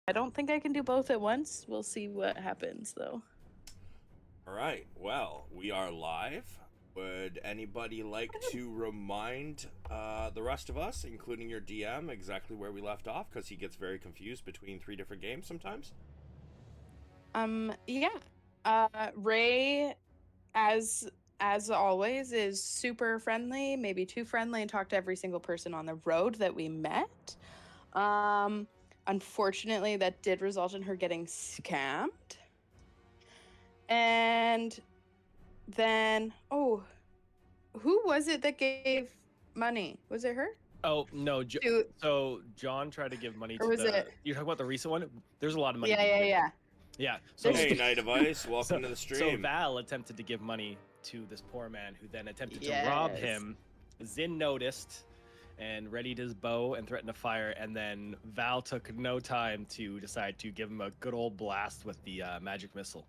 I don't think I can do both at once. We'll see what happens, though. All right. Well, we are live. Would anybody like to remind the rest of us, including your DM, exactly where we left off? Because he gets very confused between 3 different games sometimes. Yeah. Ray, as as always, is super friendly, maybe too friendly, and talked to every single person on the road that we met. Um, Unfortunately, that did result in her getting scammed. And then, who was it that gave money? Was it her? Oh no! To So John tried to give money or to was the. it? You're talking about the recent one. There's a lot of money Yeah, being yeah, given. yeah. Yeah. So There's Hey, Knight of Ice, welcome to the so stream. Val attempted to give money to this poor man, who then attempted to rob yes. him. Zin noticed and readied his bow and threatened to fire. And then Val took no time to decide to give him a good old blast with the magic missile.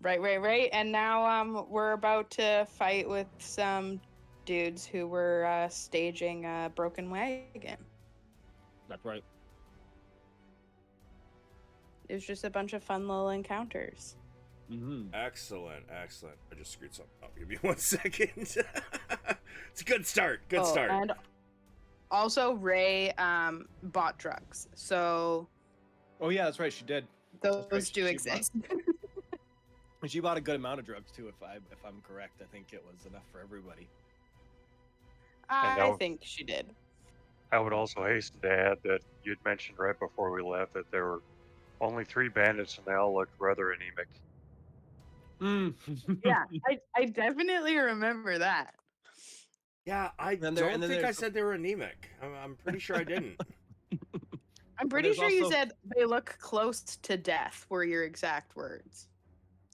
Right. And now we're about to fight with some dudes who were staging a broken wagon. That's right. It was just a bunch of fun little encounters. Mm-hmm. Excellent. I just screwed something up. Give me 1 second. It's a good start. Good start. And also Ray bought drugs. So Oh yeah, that's right. She did. those right. do She exist. She bought a good amount of drugs too. If I'm correct, I think it was enough for everybody. I think she did. I would also hasten to add that you'd mentioned right before we left that there were only 3 bandits and they all looked rather anemic. Yeah, I definitely remember that. Yeah, I don't think I said they were anemic. I'm pretty sure I didn't. I'm pretty sure you said they look close to death were your exact words.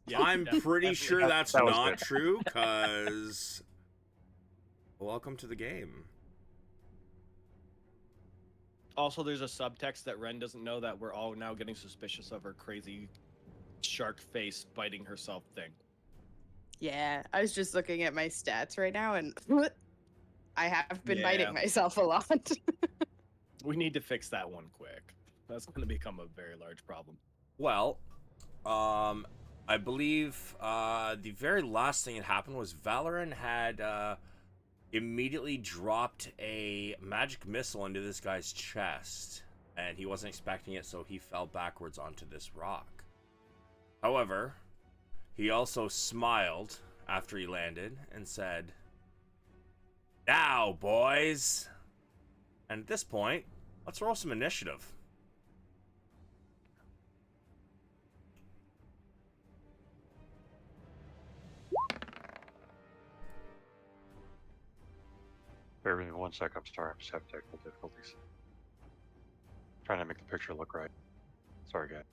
Yeah, I'm pretty sure that's that was not good. true, because welcome to the game. Also, there's a subtext that Ren doesn't know, that we're all now getting suspicious of her crazy shark face biting herself thing. Yeah, I was just looking at my stats right now, and I have been Yeah. biting myself a lot. We need to fix that one quick. That's going to become a very large problem. Well, I believe the very last thing that happened was Valorant had immediately dropped a magic missile into this guy's chest, and he wasn't expecting it, so he fell backwards onto this rock. However, he also smiled after he landed and said, "Now, boys!" And at this point, let's roll some initiative. Bear with me 1 sec, I'm sorry, I'm just having technical difficulties. Trying to make the picture look right. Sorry, guy.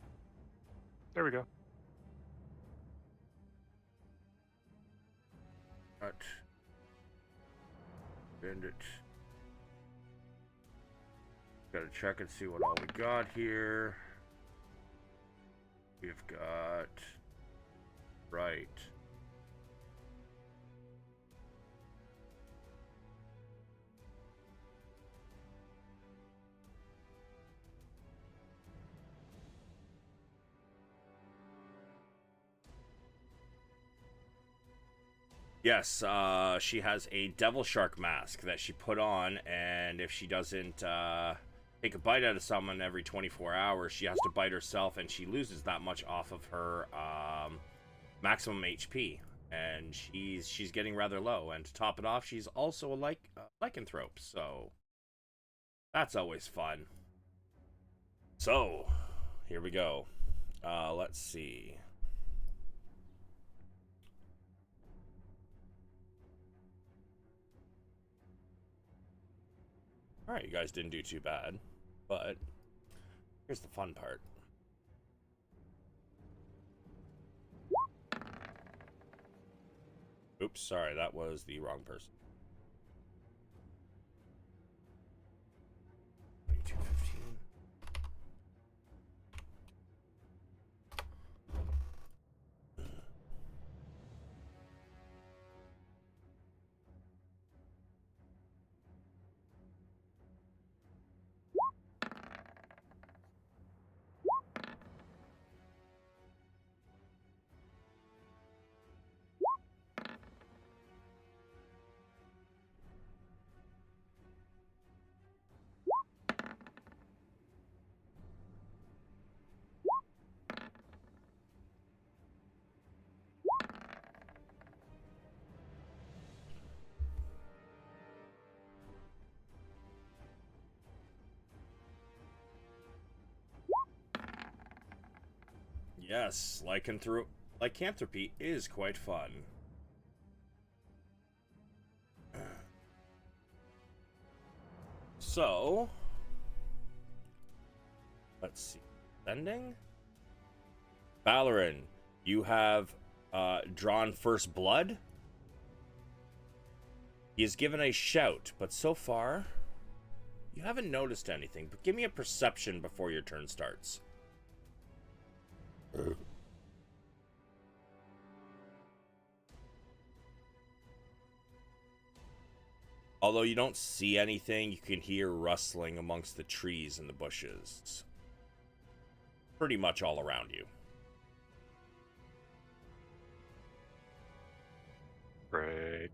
There we go. Cut. Bend it. Gotta check and see what all we got here. We've got... Right. Yes, she has a devil shark mask that she put on, and if she doesn't take a bite out of someone every 24 hours, she has to bite herself, and she loses that much off of her maximum HP, and she's getting rather low. And to top it off, she's also a lycanthrope, so that's always fun. So here we go. Let's see. Alright, you guys didn't do too bad, but here's the fun part. Oops, sorry, that was the wrong person. 2215. Yes, lycanthropy is quite fun. So, let's see. Sending? Valoran, you have drawn first blood. He has given a shout, but so far, you haven't noticed anything. But give me a perception before your turn starts. Although you don't see anything, you can hear rustling amongst the trees and the bushes. Pretty much all around you. Great.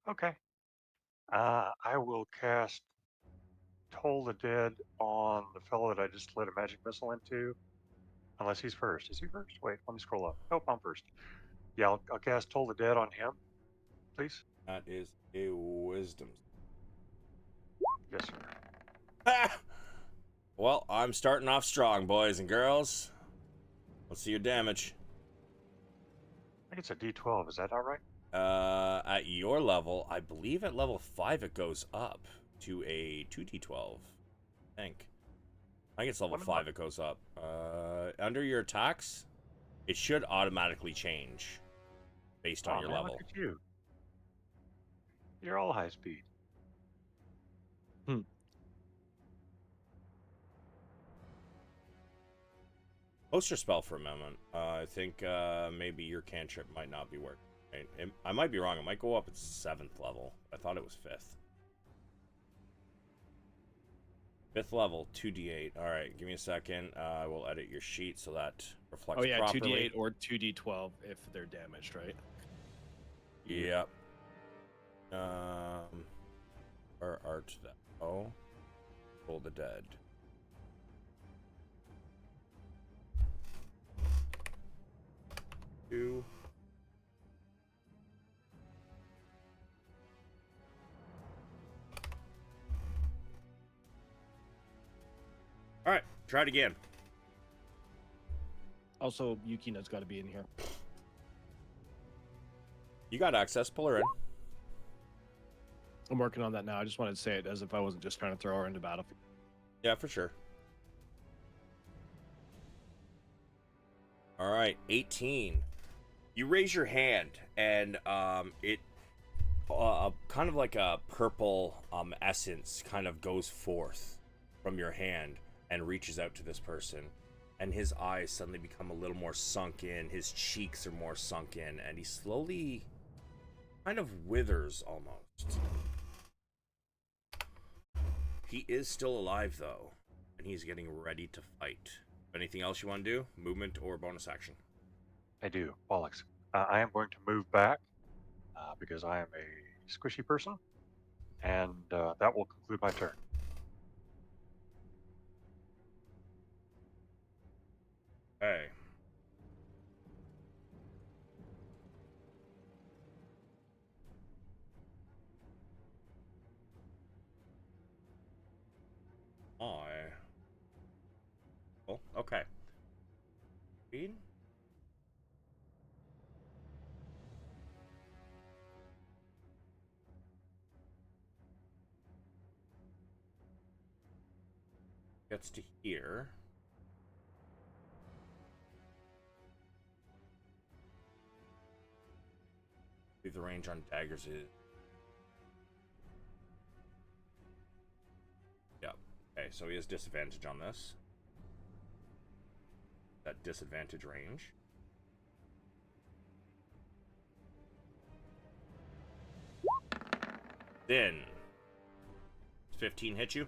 Okay. I will cast Toll the Dead on the fellow that I just lit a magic missile into. Unless he's first. Is he first? Wait, let me scroll up. Nope, I'm first. Yeah, I'll cast Toll the Dead on him, please. That is a wisdom. Yes, sir. Ah! Well, I'm starting off strong, boys and girls. Let's see your damage. I think it's a D12. Is that all right? At your level, I believe at level 5 it goes up to a 2d12. I think it's level 5 it goes up. Under your attacks, it should automatically change based on your man, level. Look at you. You're all high speed. Post your spell for a moment. I think maybe your cantrip might not be working. I might be wrong. It might go up at 7th level. I thought it was 5th. 5th level, 2d8. All right, give me a second. I will edit your sheet so that reflects properly. Oh yeah, 2d8 or 2d12 if they're damaged, right? Yep. Or art that. Oh. Roll the Dead. Two. All right, try it again. Also, Yukina's got to be in here. You got access. Pull her in. I'm working on that now. I just wanted to say it as if I wasn't just trying to throw her into battle. Yeah, for sure. All right, 18. You raise your hand, and it kind of like a purple essence kind of goes forth from your hand and reaches out to this person, and his eyes suddenly become a little more sunk in. His cheeks are more sunk in, and he slowly kind of withers almost. He is still alive, though, and he's getting ready to fight. Anything else you want to do? Movement or bonus action? I do. Bollocks. I am going to move back because I am a squishy person, and that will conclude my turn. Okay. Oh, okay. Speed? Gets to here. The range on daggers is... Yep. Okay, so he has disadvantage on this. That disadvantage range. Then 15 hit you?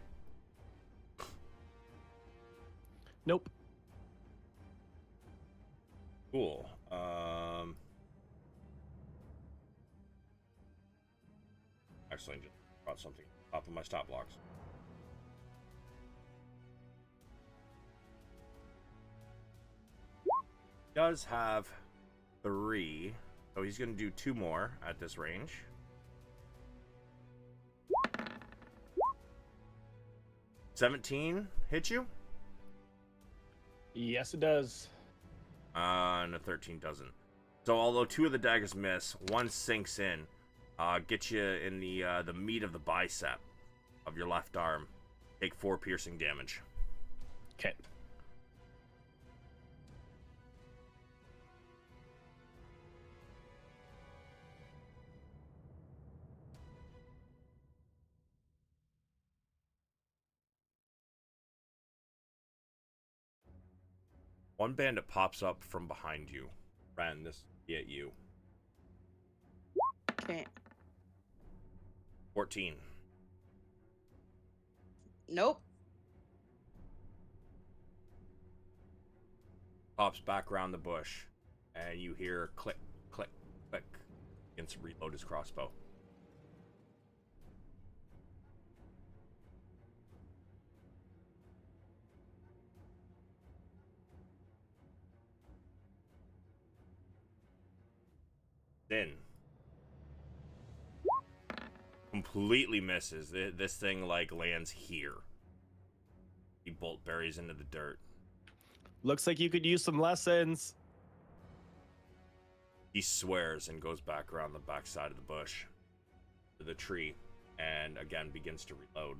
Nope. Cool. Actually, I just brought something up of my stop blocks. Does have 3, so he's going to do 2 more at this range. 17 hit you? Yes, it does. And a 13 doesn't. So although 2 of the daggers miss, 1 sinks in. Gets you in the meat of the bicep of your left arm. Take 4 piercing damage. Okay. One bandit pops up from behind you. Ren, this be at you. Okay. 14. Nope. Pops back around the bush, and you hear click, click, click. Begins to reload his crossbow. Then completely misses. This thing like lands here. He bolt buries into the dirt. Looks like you could use some lessons. He swears and goes back around the back side of the bush to the tree, and again begins to reload.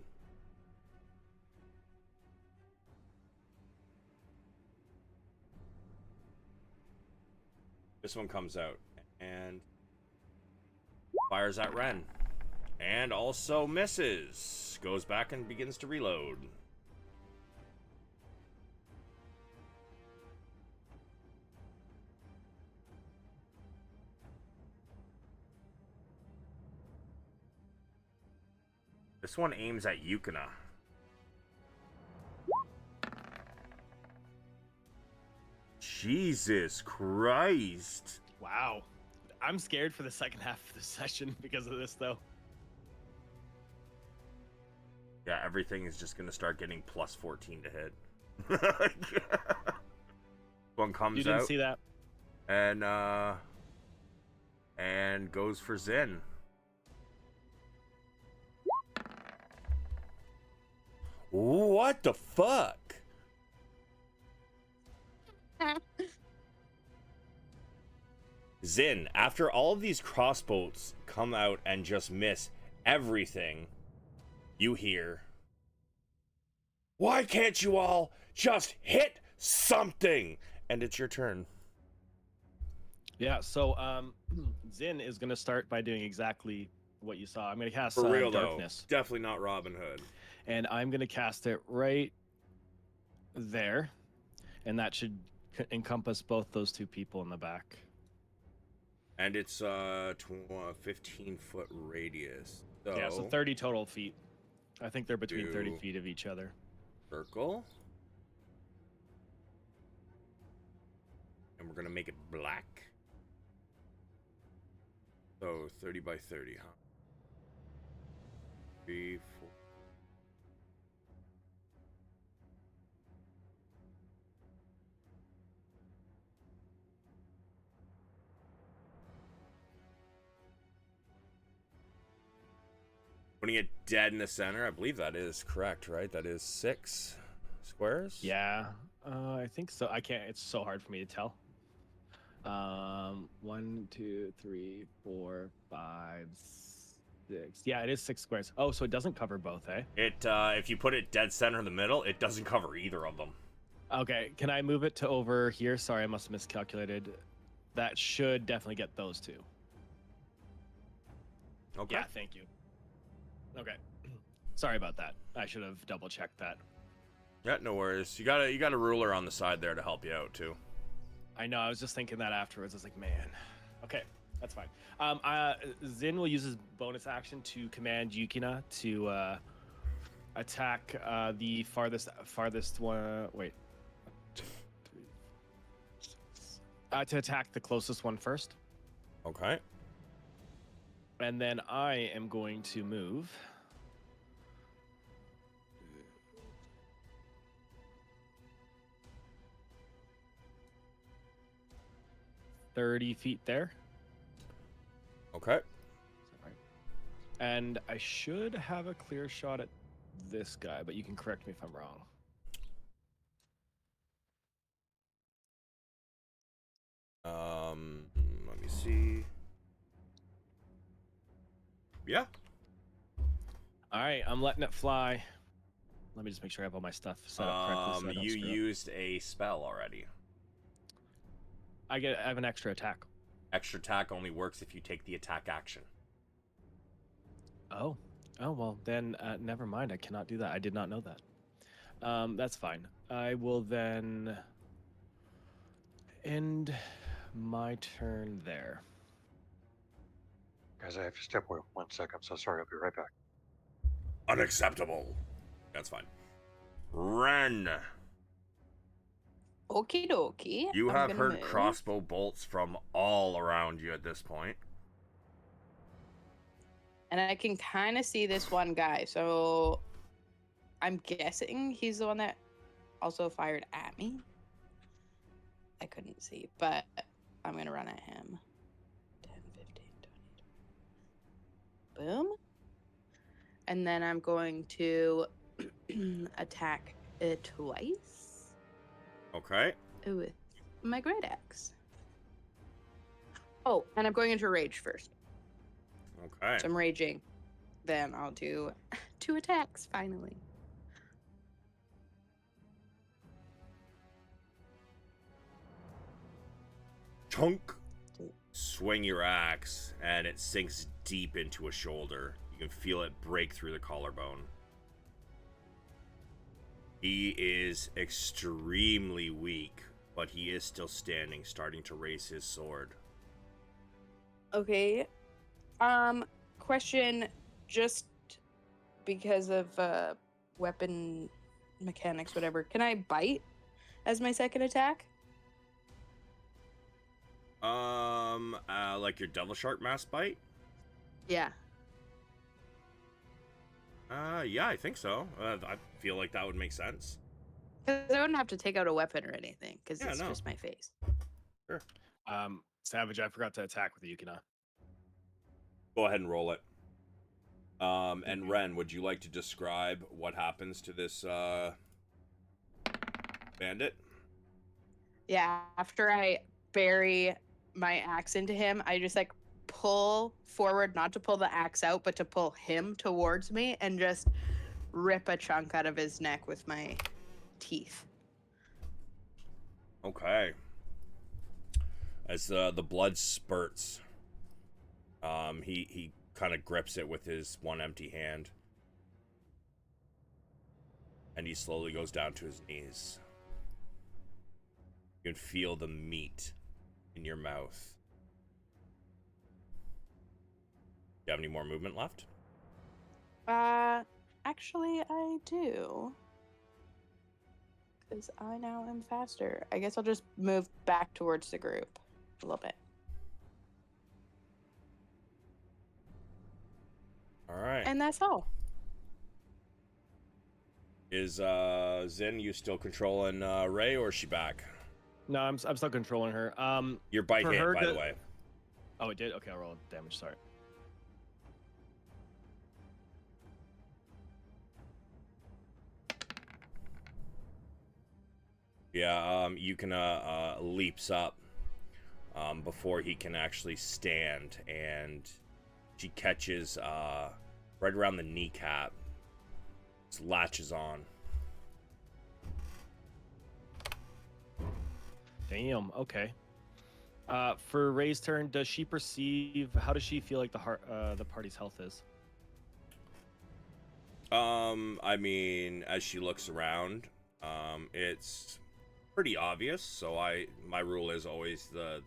This one comes out and fires at Ren, and also misses. Goes back and begins to reload. This one aims at Yukina. Jesus Christ. Wow. I'm scared for the second half of the session because of this, though. Yeah, everything is just going to start getting plus 14 to hit. One comes out. You didn't see that? And goes for Zin. What the fuck? Zin, after all of these crossbows come out and just miss everything, you hear, why can't you all just hit something? And it's your turn. Yeah, so Zin is going to start by doing exactly what you saw. I'm going to cast For real, Darkness. though. Definitely not Robin Hood. And I'm going to cast it right there. And that should encompass both those 2 people in the back. And it's 15-foot radius. So, Yeah, so 30 total feet. I think they're between 30 feet of each other. Circle. And we're going to make it black. So 30 by 30, huh? 3, 4. Putting it dead in the center, I believe that is correct, right? That is 6 squares? Yeah, I think so. I can't, it's so hard for me to tell. 1, 2, 3, 4, 5, 6. Yeah, it is 6 squares. Oh, so it doesn't cover both, eh? It if you put it dead center in the middle, it doesn't cover either of them. Okay, can I move it to over here? Sorry, I must have miscalculated. That should definitely get those 2. Okay. Yeah, thank you. Okay. Sorry about that. I should have double checked that. Yeah, no worries. You got a ruler on the side there to help you out too. I know, I was just thinking that afterwards. I was like, man. Okay, that's fine. Zin will use his bonus action to command Yukina to attack the farthest one. Wait. 2, 3, 6. To attack the closest one first. Okay. And then I am going to move. $30 feet there. Okay. And I should have a clear shot at this guy, but you can correct me if I'm wrong. Let me see. Yeah. All right, I'm letting it fly. Let me just make sure I have all my stuff set up correctly. So I don't You screw up. used a spell already. I have an extra attack. Extra attack only works if you take the attack action. Oh, well then, never mind. I cannot do that. I did not know that. That's fine. I will then end my turn there. Guys, I have to step away 1 second. I'm so sorry. I'll be right back. Unacceptable. That's fine. Ren, Okie dokie. you I'm have gonna heard move. crossbow bolts from all around you at this point. And I can kind of see this one guy. So I'm guessing he's the one that also fired at me. I couldn't see, but I'm going to run at him. 10, 15, 20. Boom. And then I'm going to attack it twice. Okay. With my great axe. Oh, and I'm going into rage first. Okay. So I'm raging. Then I'll do 2 attacks finally. Chunk. Swing your axe, and it sinks deep into a shoulder. You can feel it break through the collarbone. He is extremely weak, but he is still standing, starting to raise his sword. Okay. Question, just because of weapon mechanics, whatever. Can I bite as my second attack? Like your Devil Shark Mass Bite? Yeah. Yeah, I think so. I feel like that would make sense. Because I wouldn't have to take out a weapon or anything, because Yeah, it's no. just my face. Sure. Savage, I forgot to attack with the Yukina. Go ahead and roll it. And Ren, would you like to describe what happens to this bandit? Yeah, after I bury my axe into him, I just like pull forward, not to pull the axe out, but to pull him towards me and just rip a chunk out of his neck with my teeth. Okay. As the blood spurts, he kind of grips it with his one empty hand, and he slowly goes down to his knees. You can feel the meat in your mouth. Do you have any more movement left? Actually, I do. Because I now am faster. I guess I'll just move back towards the group a little bit. All right. And that's all. Is Zin, you still controlling Ray, or is she back? No, I'm still controlling her. Your bite for hit, her by to- the way. Oh, it did. Okay, I'll roll damage. Sorry. Yeah, Yukina leaps up before he can actually stand, and she catches right around the kneecap. Just latches on. Damn. Okay. For Ray's turn, does she perceive? How does she feel like the party's health is? I mean, as she looks around, it's pretty obvious. So my rule is always the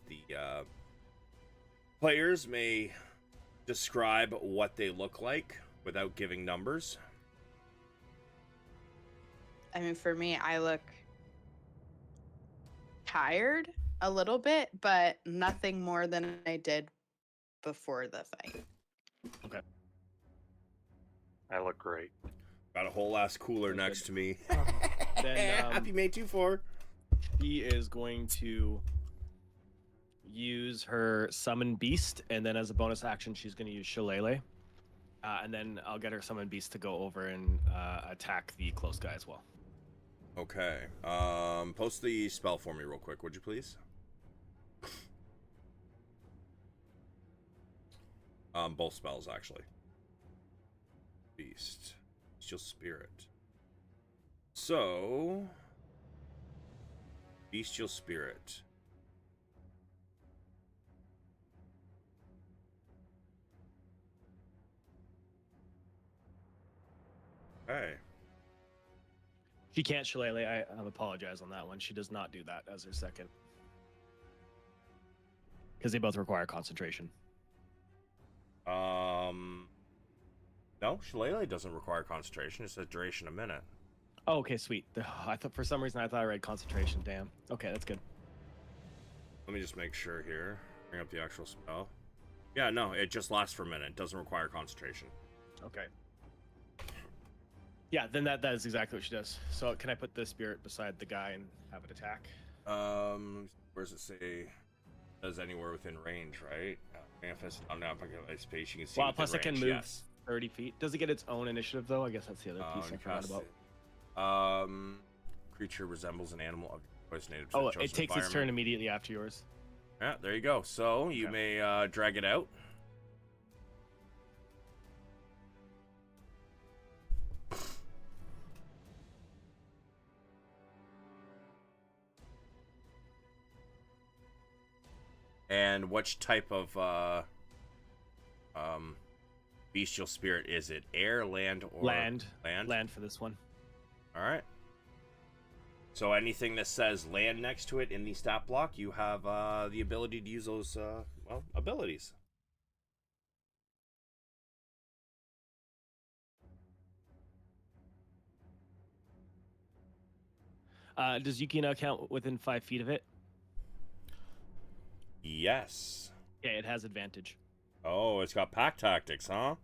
players may describe what they look like without giving numbers. I mean, for me, I look tired a little bit, but nothing more than I did before the fight. Okay. I look great. Got a whole ass cooler Good. next to me. Then, Happy May 2-4. She is going to use her summon beast, and then as a bonus action, she's going to use Shillelagh. And then I'll get her summon beast to go over and attack the close guy as well. Okay. Post the spell for me real quick, would you please? Both spells actually. Beast. Bestial Spirit. So Bestial Spirit. Okay. She can't shillelagh. I apologize on that one. She does not do that as her second. Because they both require concentration. No, Shillelagh doesn't require concentration. It says duration a minute. Oh, okay, sweet. I thought for some reason I read concentration. Damn. Okay, that's good. Let me just make sure here. Bring up the actual spell. Yeah, no, it just lasts for a minute. It doesn't require concentration. Okay. Yeah, then that is exactly what she does. So can I put the spirit beside the guy and have it attack? Where does it say? Does anywhere within range, right? Manifest on now space. You can see. Well, plus range. it can move Yes. 30 feet. Does it get its own initiative though? I guess that's the other piece I forgot about. Creature resembles an animal of your choice native to Oh, the chosen it takes its turn environment. immediately after yours. Yeah, there you go. So you may drag it out. And which type of bestial spirit is it? Air, land, or Land. Land. Land for this one. All right. So anything that says land next to it in the stat block, you have the ability to use those abilities. Does Yukino count within 5 feet of it? Yes. Yeah, it has advantage. Oh, it's got pack tactics, huh?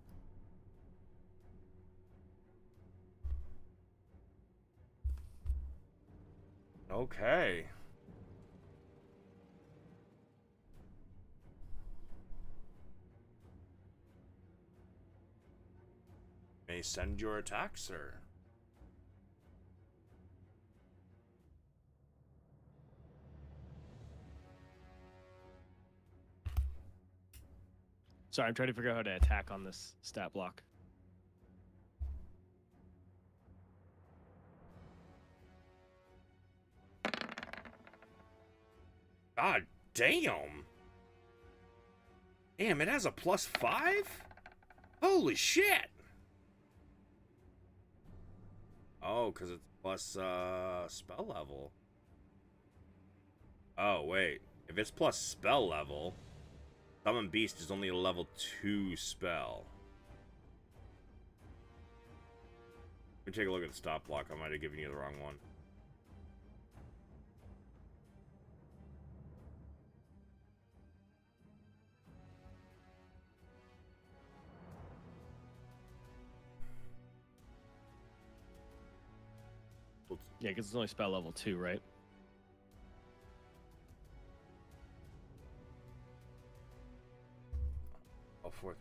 Okay. May send your attack, sir. Sorry, I'm trying to figure out how to attack on this stat block. God damn. Damn, it has a +5? Holy shit. Oh, because it's plus spell level. Oh, wait. If it's plus spell level, Summon Beast is only a level 2 spell. Let me take a look at the stop block. I might have given you the wrong one. Yeah, because it's only spell level 2, right? Oh, fourth.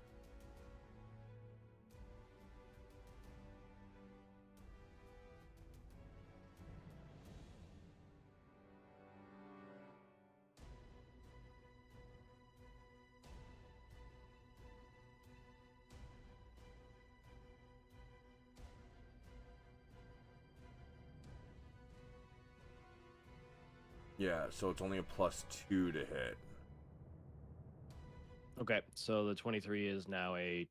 Yeah, so it's only a +2 to hit. Okay, so the 23 is now a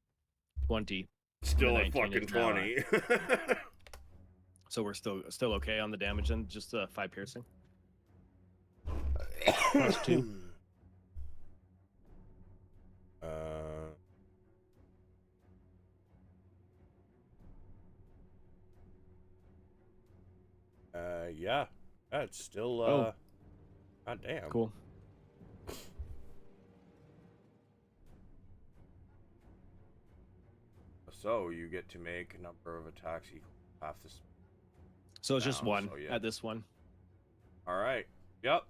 20. Still The a 19 fucking is now 20. So we're still okay on the damage then, just 5 piercing. +2. Yeah. Yeah, it's still, Oh. God damn. Cool. So you get to make a number of attacks equal to half this. So it's just Down, one so yeah. at this one. All right. Yep.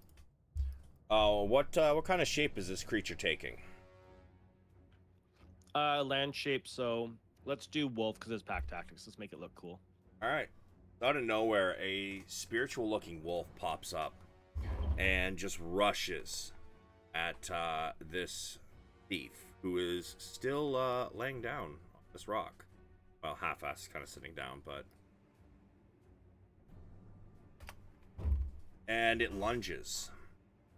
What kind of shape is this creature taking? Land shape, so Let's do wolf because it's pack tactics. Let's make it look cool. All right. Out of nowhere, a spiritual-looking wolf pops up and just rushes at this thief, who is still laying down on this rock. Well, half-assed, kind of sitting down, but... And it lunges,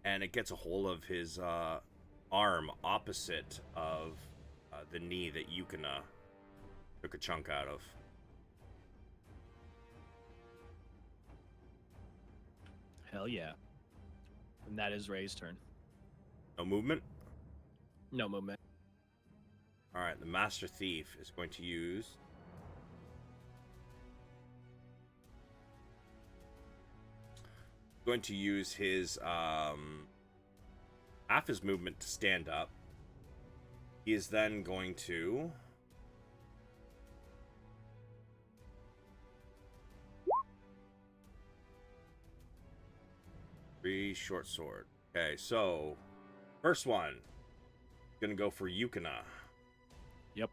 and it gets a hold of his arm opposite of the knee that Yukina took a chunk out of. Hell yeah. And that is Ray's turn. No movement? No movement. Alright, the Master Thief is going to use... his half his movement to stand up. He is then going to... Three short sword. Okay, so first one gonna go for Yukina. Yep.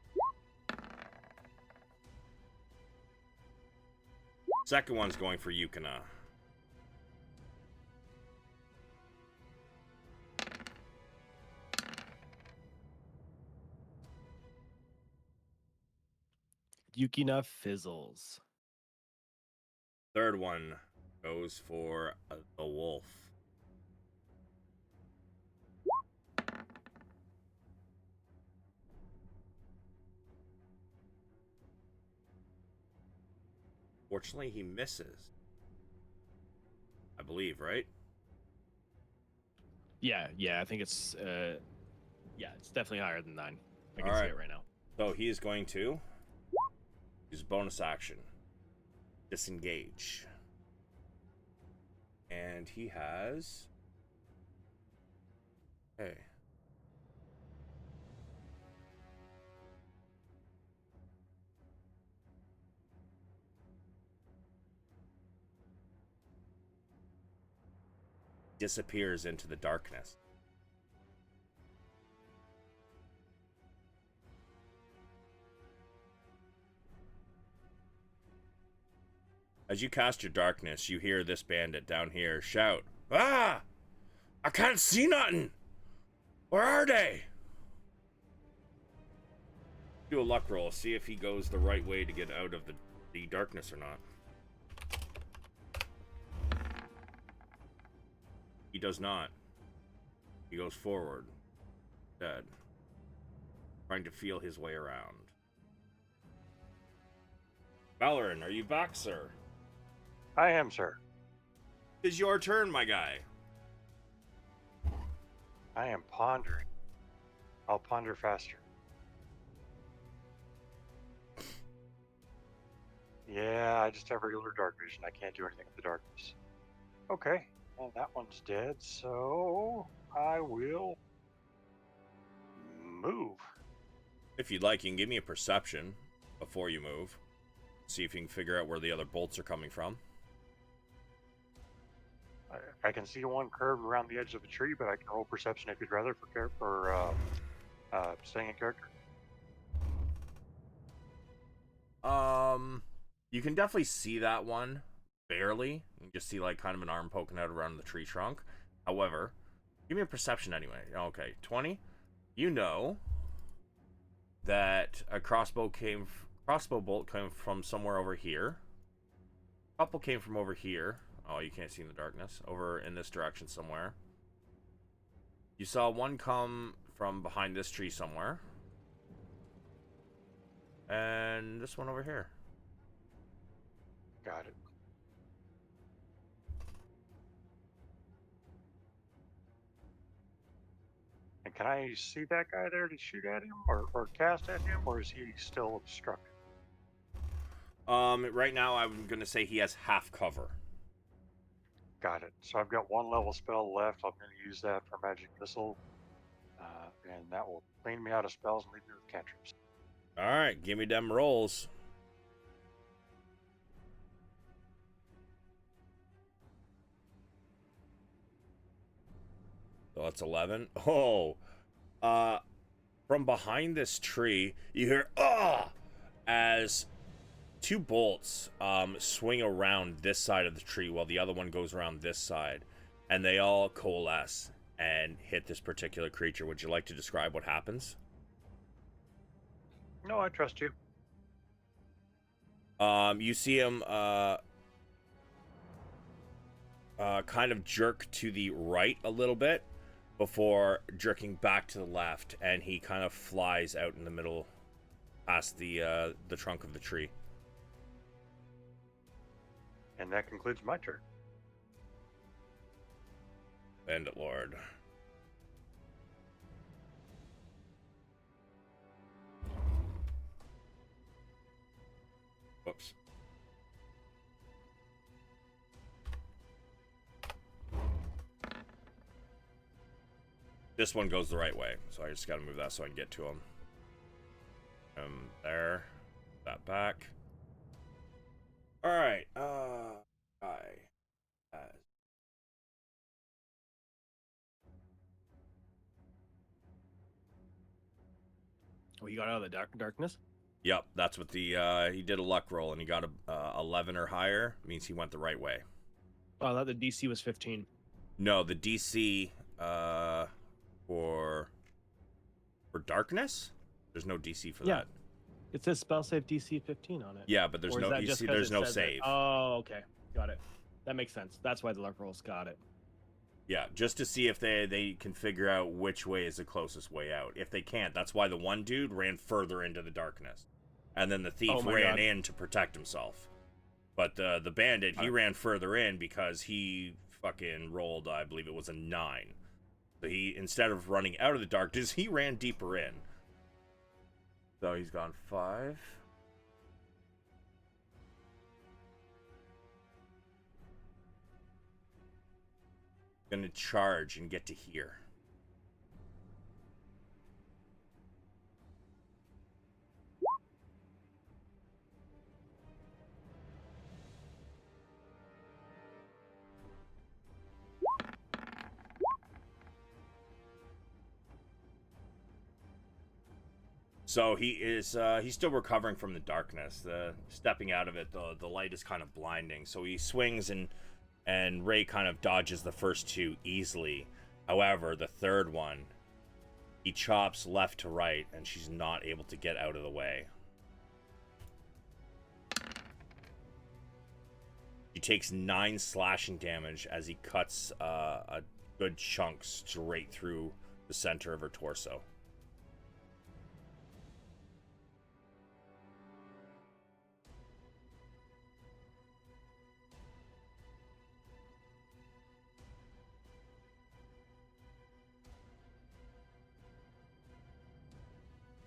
Second one's going for Yukina. Yukina fizzles. Third one goes for the wolf. Fortunately, he misses. I believe, right? Yeah, I think it's it's definitely higher than 9. I can All see right. it right now. So he is going to use bonus action. Disengage. And he has... Okay. Disappears into the darkness. As you cast your darkness, you hear this bandit down here shout, "Ah! I can't see nothing! Where are they?" Do a luck roll, see if he goes the right way to get out of the darkness or not. He does not. He goes forward. Dead. Trying to feel his way around. Valorant, are you back, sir? I am, sir. It's your turn, my guy. I am pondering. I'll ponder faster. Yeah, I just have regular dark vision. I can't do anything with the darkness. Okay, well, that one's dead, so I will move. If you'd like, you can give me a perception before you move. See if you can figure out where the other bolts are coming from. I can see one curved around the edge of a tree, but I can roll perception if you'd rather for staying in character. You can definitely see that one, barely. You can just see like kind of an arm poking out around the tree trunk. However, give me a perception anyway. Okay, 20. You know that a crossbow bolt came from somewhere over here. A couple came from over here. Oh, you can't see in the darkness. Over in this direction somewhere. You saw one come from behind this tree somewhere. And this one over here. Got it. And can I see that guy there to shoot at him or cast at him, or is he still obstructed? Right now I'm gonna say he has half cover. Got it. So I've got one level spell left. I'm going to use that for magic missile, and that will clean me out of spells and leave me with cantrips. All right, give me them rolls. So that's 11. Oh, from behind this tree, you hear, "Ah!" as two bolts swing around this side of the tree while the other one goes around this side, and they all coalesce and hit this particular creature. Would you like to describe what happens? No, I trust you. You see him kind of jerk to the right a little bit before jerking back to the left, and he kind of flies out in the middle past the trunk of the tree. And that concludes my turn. Bandit Lord. Whoops. This one goes the right way, so I just gotta move that so I can get to him. There. That back. Alright, Oh, you got out of the darkness? Yep, that's what the, he did a luck roll, and he got a 11 or higher. Means he went the right way. Oh, I thought the DC was 15. No, the DC, for darkness? There's no DC for Yeah. that. It says spell save DC 15 on it. Yeah, but there's Or is no that just DC, 'cause there's it no says it? save. Oh, okay. Got it. That makes sense. That's why the luck rolls got it. Yeah, just to see if they can figure out which way is the closest way out. If they can't, that's why the one dude ran further into the darkness. And then the thief Oh my ran God. in to protect himself. But the bandit, he ran further in because he fucking rolled, I believe it was a 9. So he, instead of running out of the darkness, he ran deeper in. So he's gone 5. Gonna charge and get to here. So he is he's still recovering from the darkness. Stepping out of it, the light is kind of blinding. So he swings and Ray kind of dodges the first two easily. However, the third one, he chops left to right, and she's not able to get out of the way. He takes 9 slashing damage as he cuts a good chunk straight through the center of her torso.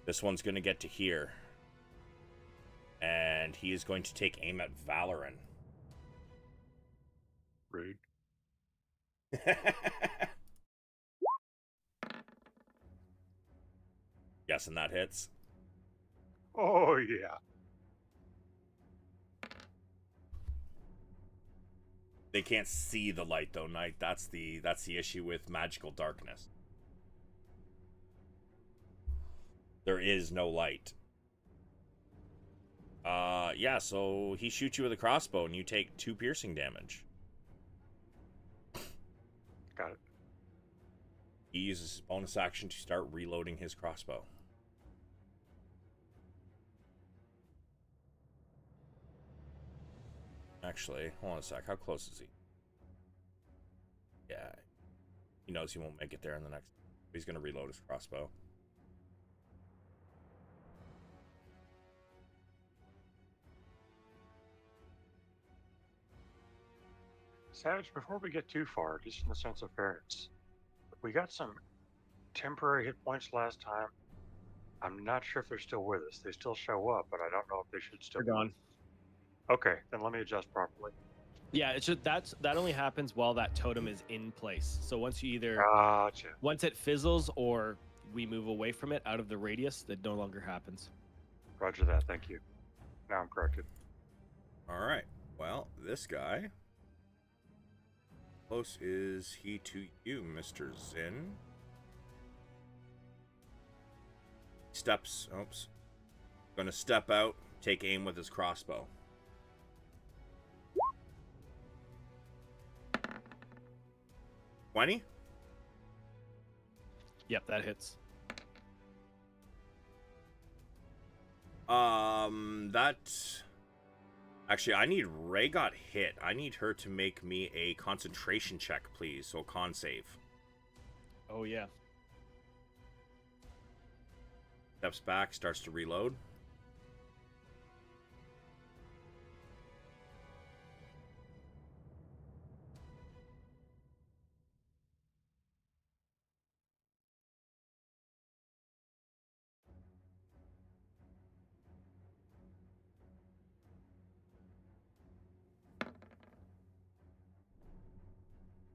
This one's going to get to here. And he is going to take aim at Valoran. Rude. Guessing that hits. Oh, yeah. They can't see the light, though, Knight. That's the issue with magical darkness. There is no light. Yeah, so he shoots you with a crossbow, and you take 2 piercing damage. Got it. He uses his bonus action to start reloading his crossbow. Actually, hold on a sec. How close is he? Yeah. He knows he won't make it there in the next... He's going to reload his crossbow. Savage, before we get too far, just in the sense of fairness, we got some temporary hit points last time. I'm not sure if they're still with us. They still show up, but I don't know if they should still They're be. gone. Okay, then let me adjust properly. Yeah, it's just that only happens while that totem is in place. So once you either Gotcha. once it fizzles or we move away from it out of the radius, that no longer happens. Roger that. Thank you. Now I'm corrected. All right. Well, this guy... Close is he to you, Mr. Zin? Steps... Oops. Gonna step out, take aim with his crossbow. $20? Yep, that hits. That... Actually, I need... Ray got hit. I need her to make me a concentration check, please. So, con save. Oh, yeah. Steps back, starts to reload.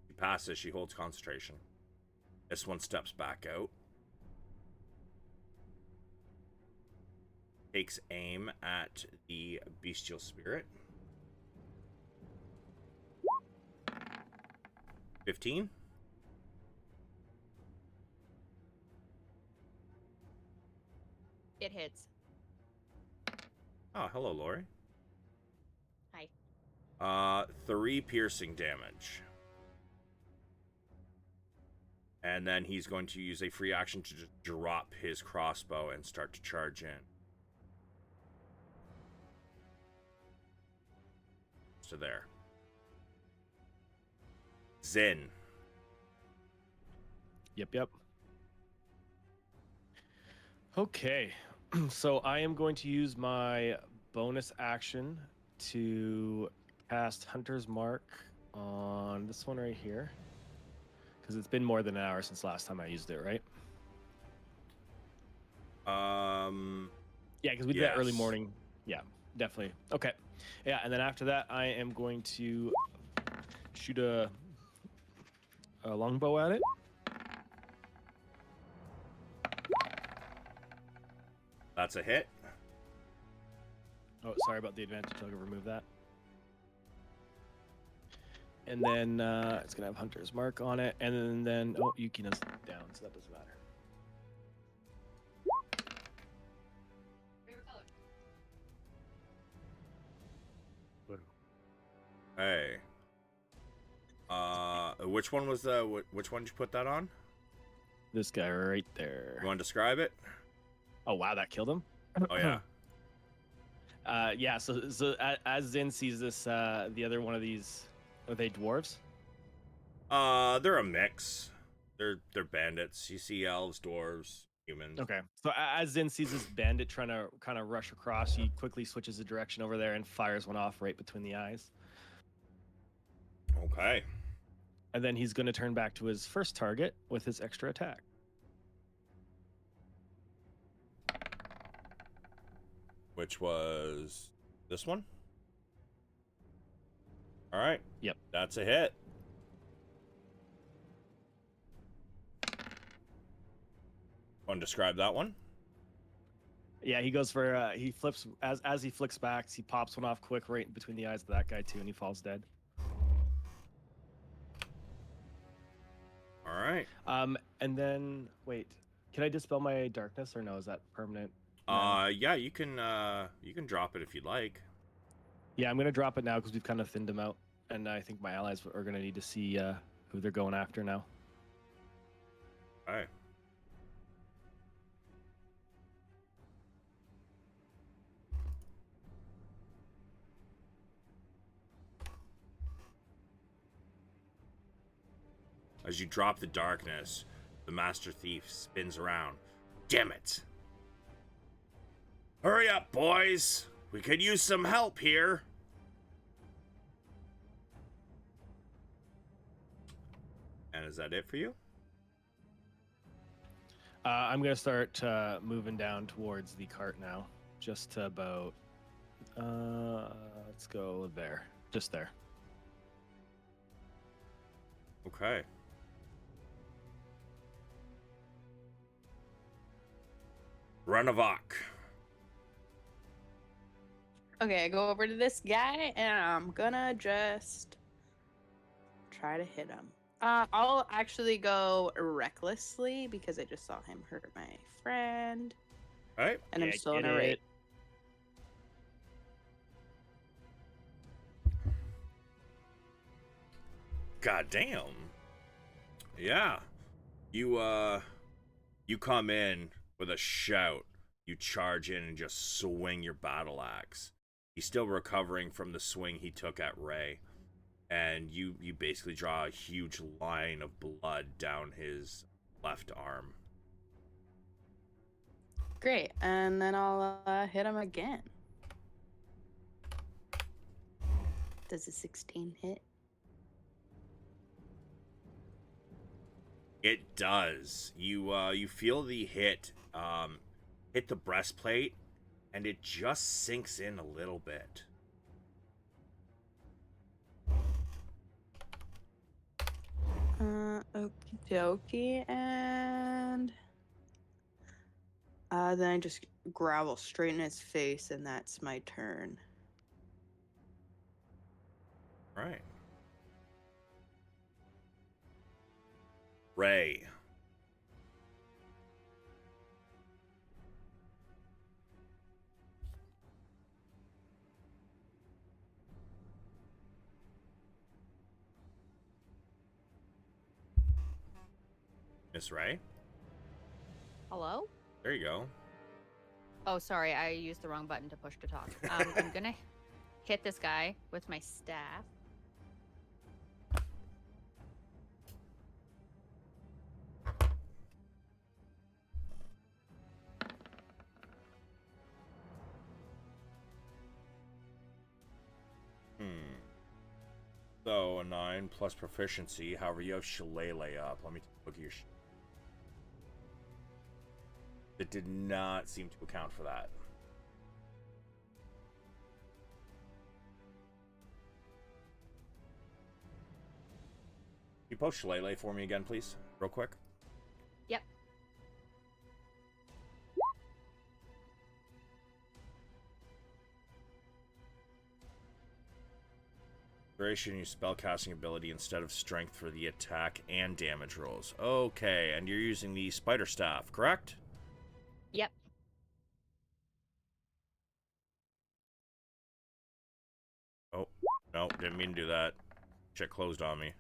She passes, she holds concentration. This one steps back out. Takes aim at the bestial spirit. 15? It hits. Oh, hello, Lori. Hi. 3 piercing damage. And then he's going to use a free action to just drop his crossbow and start to charge in. So there. Zin. Yep. Okay, so I am going to use my bonus action to cast Hunter's Mark on this one right here. Because it's been more than an hour since last time I used it, right? Yeah, because we did that early morning. Yeah, definitely. Okay. Yeah, and then after that, I am going to shoot a longbow at it. That's a hit. Oh, sorry about the advantage. I'll remove that. And then it's going to have Hunter's Mark on it. And then oh, Yukina's down, so that doesn't matter. Blue. Hey. Which one was which one did you put that on? This guy right there. You want to describe it? Oh, wow, that killed him? Oh, yeah. Yeah, so as Zin sees this, the other one of these, are they dwarves? They're a mix. They're bandits. You see elves, dwarves, humans. Okay. So as Zin sees this bandit trying to kind of rush across, he quickly switches the direction over there and fires one off right between the eyes. Okay. And then he's going to turn back to his first target with his extra attack. Which was this one? All right. Yep. That's a hit. Want to describe that one? Yeah, he goes for he flips as he flicks back, he pops one off quick right between the eyes of that guy too, and he falls dead. All right. And then wait, can I dispel my darkness or no? Is that permanent? Yeah, you can drop it if you'd like. Yeah, I'm gonna drop it now because we've kind of thinned them out, and I think my allies are gonna need to see who they're going after now. All right. As you drop the darkness, the Master Thief spins around. Damn it! Hurry up, boys! We could use some help here! And is that it for you? I'm gonna start moving down towards the cart now, just to about. Let's go there, just there. Okay. Runavok. Okay, I go over to this guy and I'm gonna just try to hit him. I'll actually go recklessly because I just saw him hurt my friend. All right. And I'm Yeah, still in get a rate. it. God damn. Yeah. You come in with a shout. You charge in and just swing your battle axe. He's still recovering from the swing he took at Ray. And you basically draw a huge line of blood down his left arm. Great. And then I'll hit him again. Does a 16 hit? It does. You feel the hit hit the breastplate, and it just sinks in a little bit. Okie dokie, and then I just growl straight in his face, and that's my turn. Right. Ray. Miss Ray? Hello? There you go. Oh, sorry, I used the wrong button to push to talk. I'm gonna hit this guy with my staff. So, a 9 plus proficiency. However, you have Shillelagh up. Let me take a look at your... It did not seem to account for that. Can you post Shillelagh for me again, please? Real quick. Yep. Duration, use spellcasting ability instead of strength for the attack and damage rolls. Okay, and you're using the spider staff, correct? Yep. Oh, no, didn't mean to do that. Shit closed on me.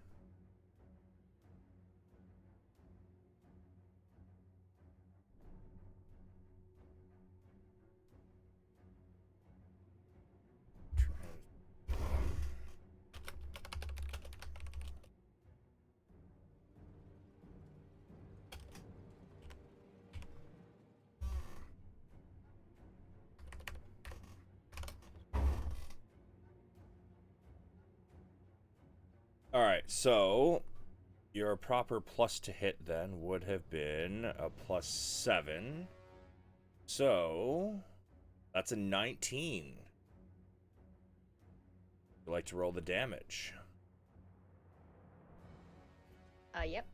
Alright, so your proper plus to hit then would have been a +7. So that's a 19. Would you like to roll the damage? Yep.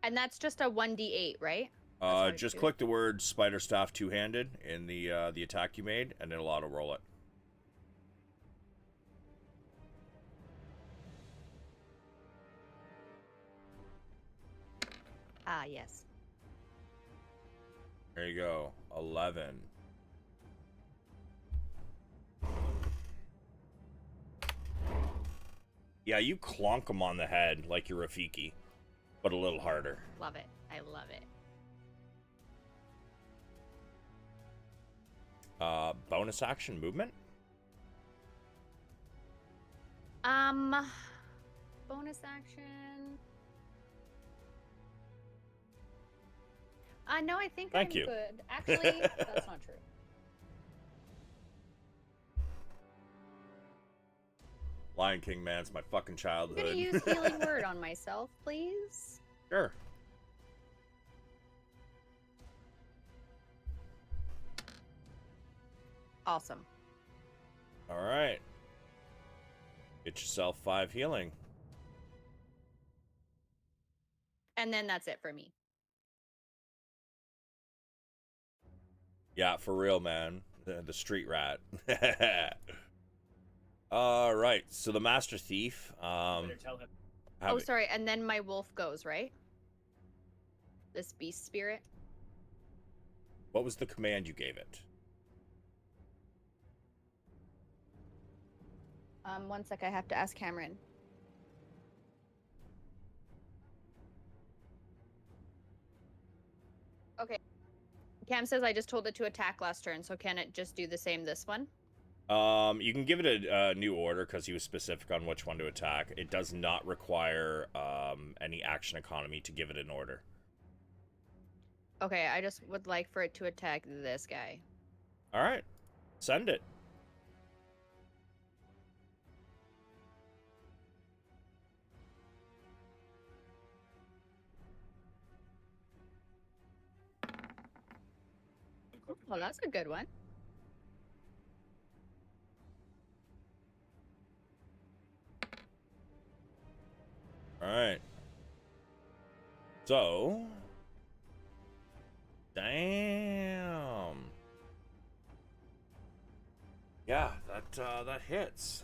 And that's just a 1d8, right? Just click the word spider staff two-handed in the attack you made, and it'll auto roll it. Ah, yes. There you go, 11. Yeah, you clonk him on the head like you're Rafiki, but a little harder. Love it. I love it. Bonus action movement? Bonus action. No, I think Thank I'm you. good. Actually, that's not true. Lion King, man, it's my fucking I'm childhood. gonna use healing word on myself, please. Sure. Awesome. All right. Get yourself 5 healing. And then that's it for me. Yeah, for real, man. The street rat. All right. So the master thief. Better tell him. Oh, sorry. And then my wolf goes, right? This beast spirit. What was the command you gave it? 1 sec, I have to ask Cameron. Okay. Cam says I just told it to attack last turn, so can it just do the same this one? You can give it a new order because he was specific on which one to attack. It does not require any action economy to give it an order. Okay, I just would like for it to attack this guy. All right, send it. Well, that's a good one. All right. So, damn. Yeah, that hits.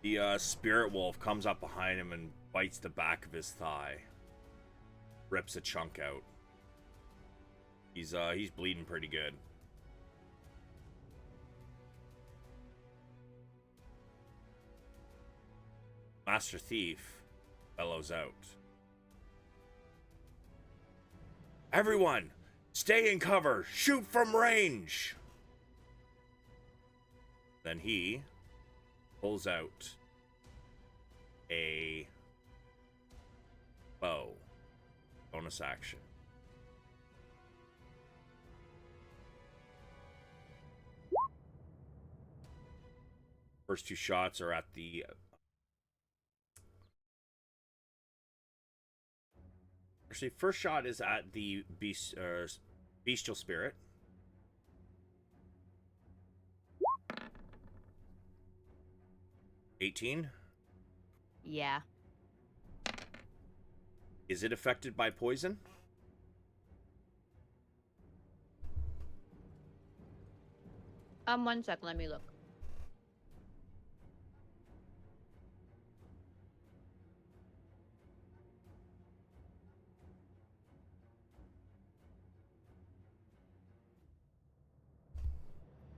The spirit wolf comes up behind him and bites the back of his thigh. Rips a chunk out. He's bleeding pretty good. Master Thief bellows out. Everyone, stay in cover. Shoot from range. Then he pulls out a bow. Bonus action. First two shots are at the actually, first shot is at the bestial spirit. $18. Yeah. Is it affected by poison? One sec, let me look.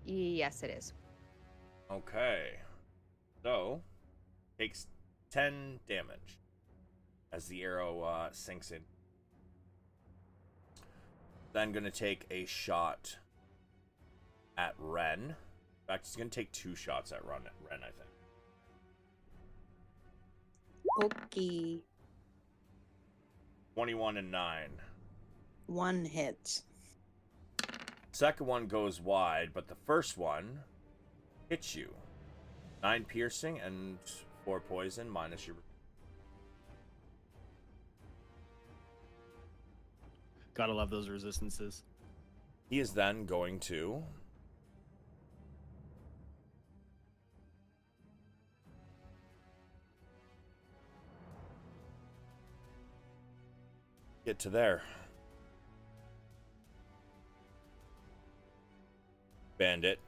Yes, it is. Okay. So, takes 10 damage as the arrow sinks in. Then gonna take a shot at Ren. In fact, he's gonna take 2 shots at Ren, I think. Okay. 21 and 9. One hit. Second one goes wide, but the first one hits you. 9 piercing and 4 poison minus your... Gotta love those resistances. He is then going to... get to there. Bandit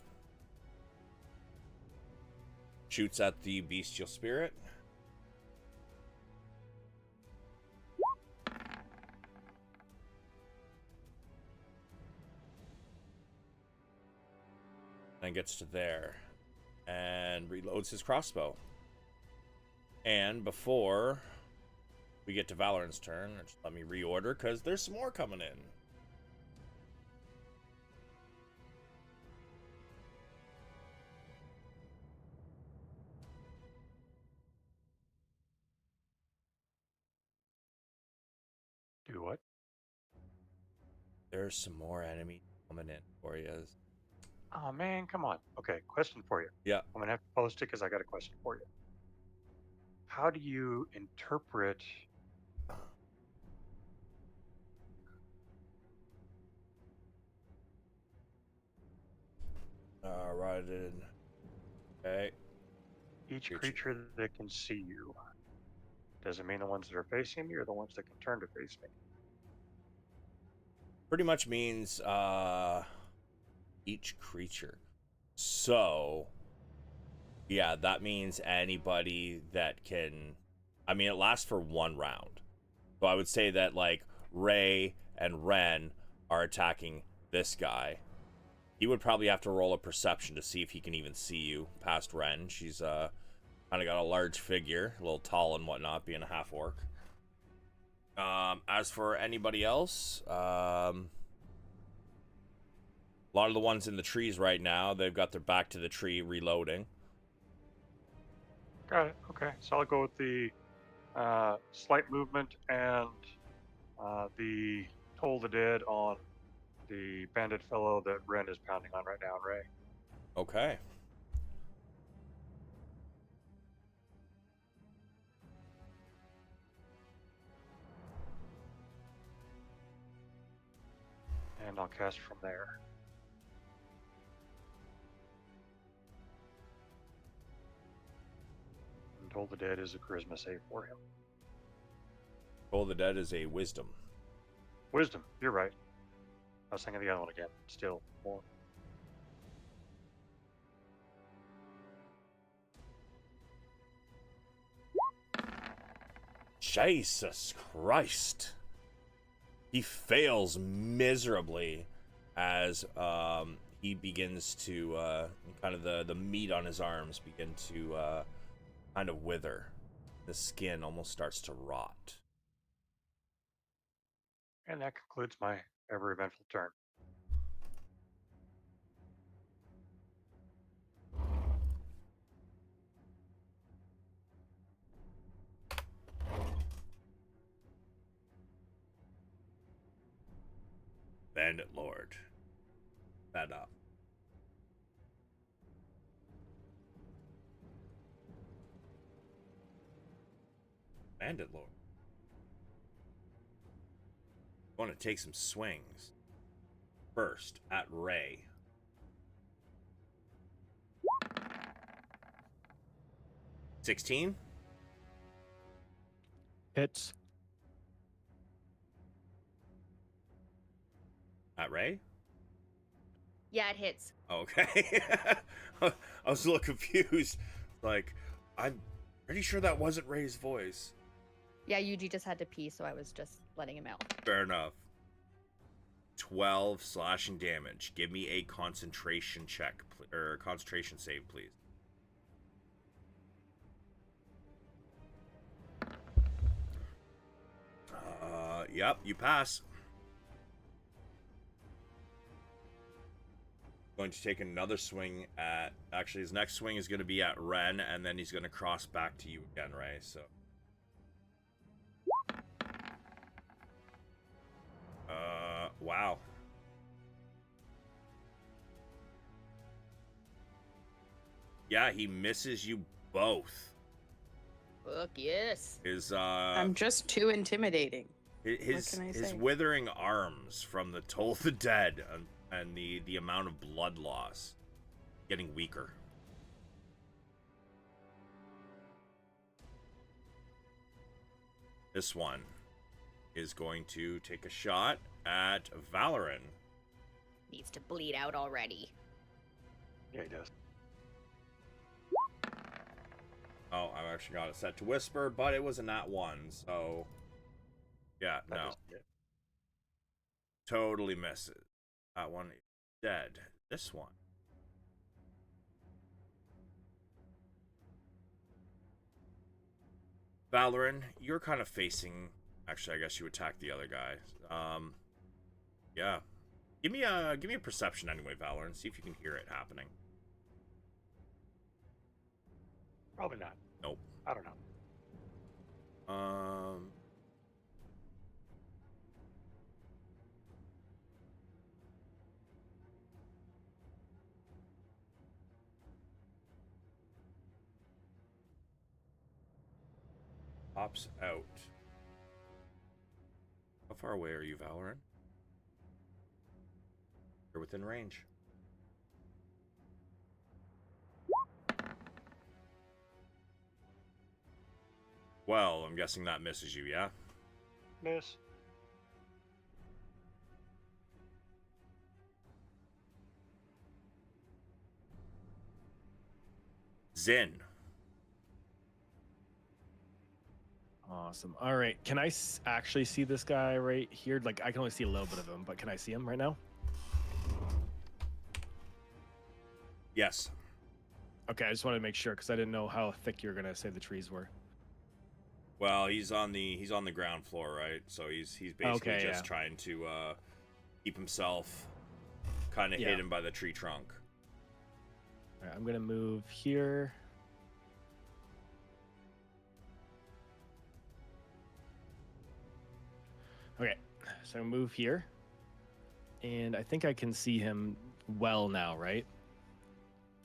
shoots at the bestial spirit. And gets to there and reloads his crossbow. And before we get to Valorant's turn, just let me reorder because there's some more coming in. Do what? There's some more enemy coming in for you. Oh man, come on. Okay, question for you. Yeah. I'm gonna have to post it because I got a question for you. How do you interpret Right in. Okay. each creature that can see you? Does it mean the ones that are facing me or the ones that can turn to face me? Pretty much means each creature. So yeah, that means anybody that can I mean, it lasts for 1 round. So I would say that, like, Ray and Ren are attacking this guy. He would probably have to roll a perception to see if he can even see you past Ren. She's kind of got a large figure, a little tall and whatnot, being a half orc. As for anybody else, a lot of the ones in the trees right now, they've got their back to the tree reloading. Got it. Okay, so I'll go with the slight movement and the Toll the Dead on the bandit fellow that Ren is pounding on right now, Ray. Okay. And I'll cast from there. And Toll the Dead is a charisma save for him. Toll the Dead is a wisdom. Wisdom, you're right. I was thinking of the other one again. Still more. Jesus Christ. He fails miserably as he begins to kind of the meat on his arms begin to kind of wither. The skin almost starts to rot. And that concludes my ever eventful turn. Bandit Lord. Fed up. Bandit Lord. Want to take some swings. First at Ray. $16. Hits. At Ray? Yeah, it hits. Okay. I was a little confused. Like, I'm pretty sure that wasn't Ray's voice. Yeah, Yuji just had to pee, so I was just letting him out. Fair enough. 12 slashing damage. Give me a concentration check, or concentration save, please. Yep, you pass. Going to take another swing at... Actually, his next swing is going to be at Ren, and then he's going to cross back to you again, Ray, so... wow. Yeah, he misses you both. Fuck yes. His, I'm just too intimidating. his can I his say? withering arms from the Toll the Dead and the amount of blood loss getting weaker. This one is going to take a shot at Valoran. Needs to bleed out already. Yeah, he does. Oh, I've actually got it set to Whisper, but it was a nat 1, so... Yeah, That no. doesn't hit. Totally misses. That one is dead. This one. Valoran, you're kind of facing... Actually, I guess you attack the other guy. Yeah. Give me a perception anyway, Valoran. See if you can hear it happening. Probably not. Nope. I don't know. Pops out. How far away are you, Valoran? You're within range. Well, I'm guessing that misses you, yeah? Miss. Zin. Awesome. All right. Can I actually see this guy right here? Like, I can only see a little bit of him, but can I see him right now? Yes. Okay, I just wanted to make sure because I didn't know how thick you were gonna say the trees were. Well, he's on the ground floor, right? So he's basically Okay, just yeah. trying to keep himself kind of Yeah. hidden by the tree trunk. All right, I'm gonna move here. Okay, so I move here, and I think I can see him well now, right?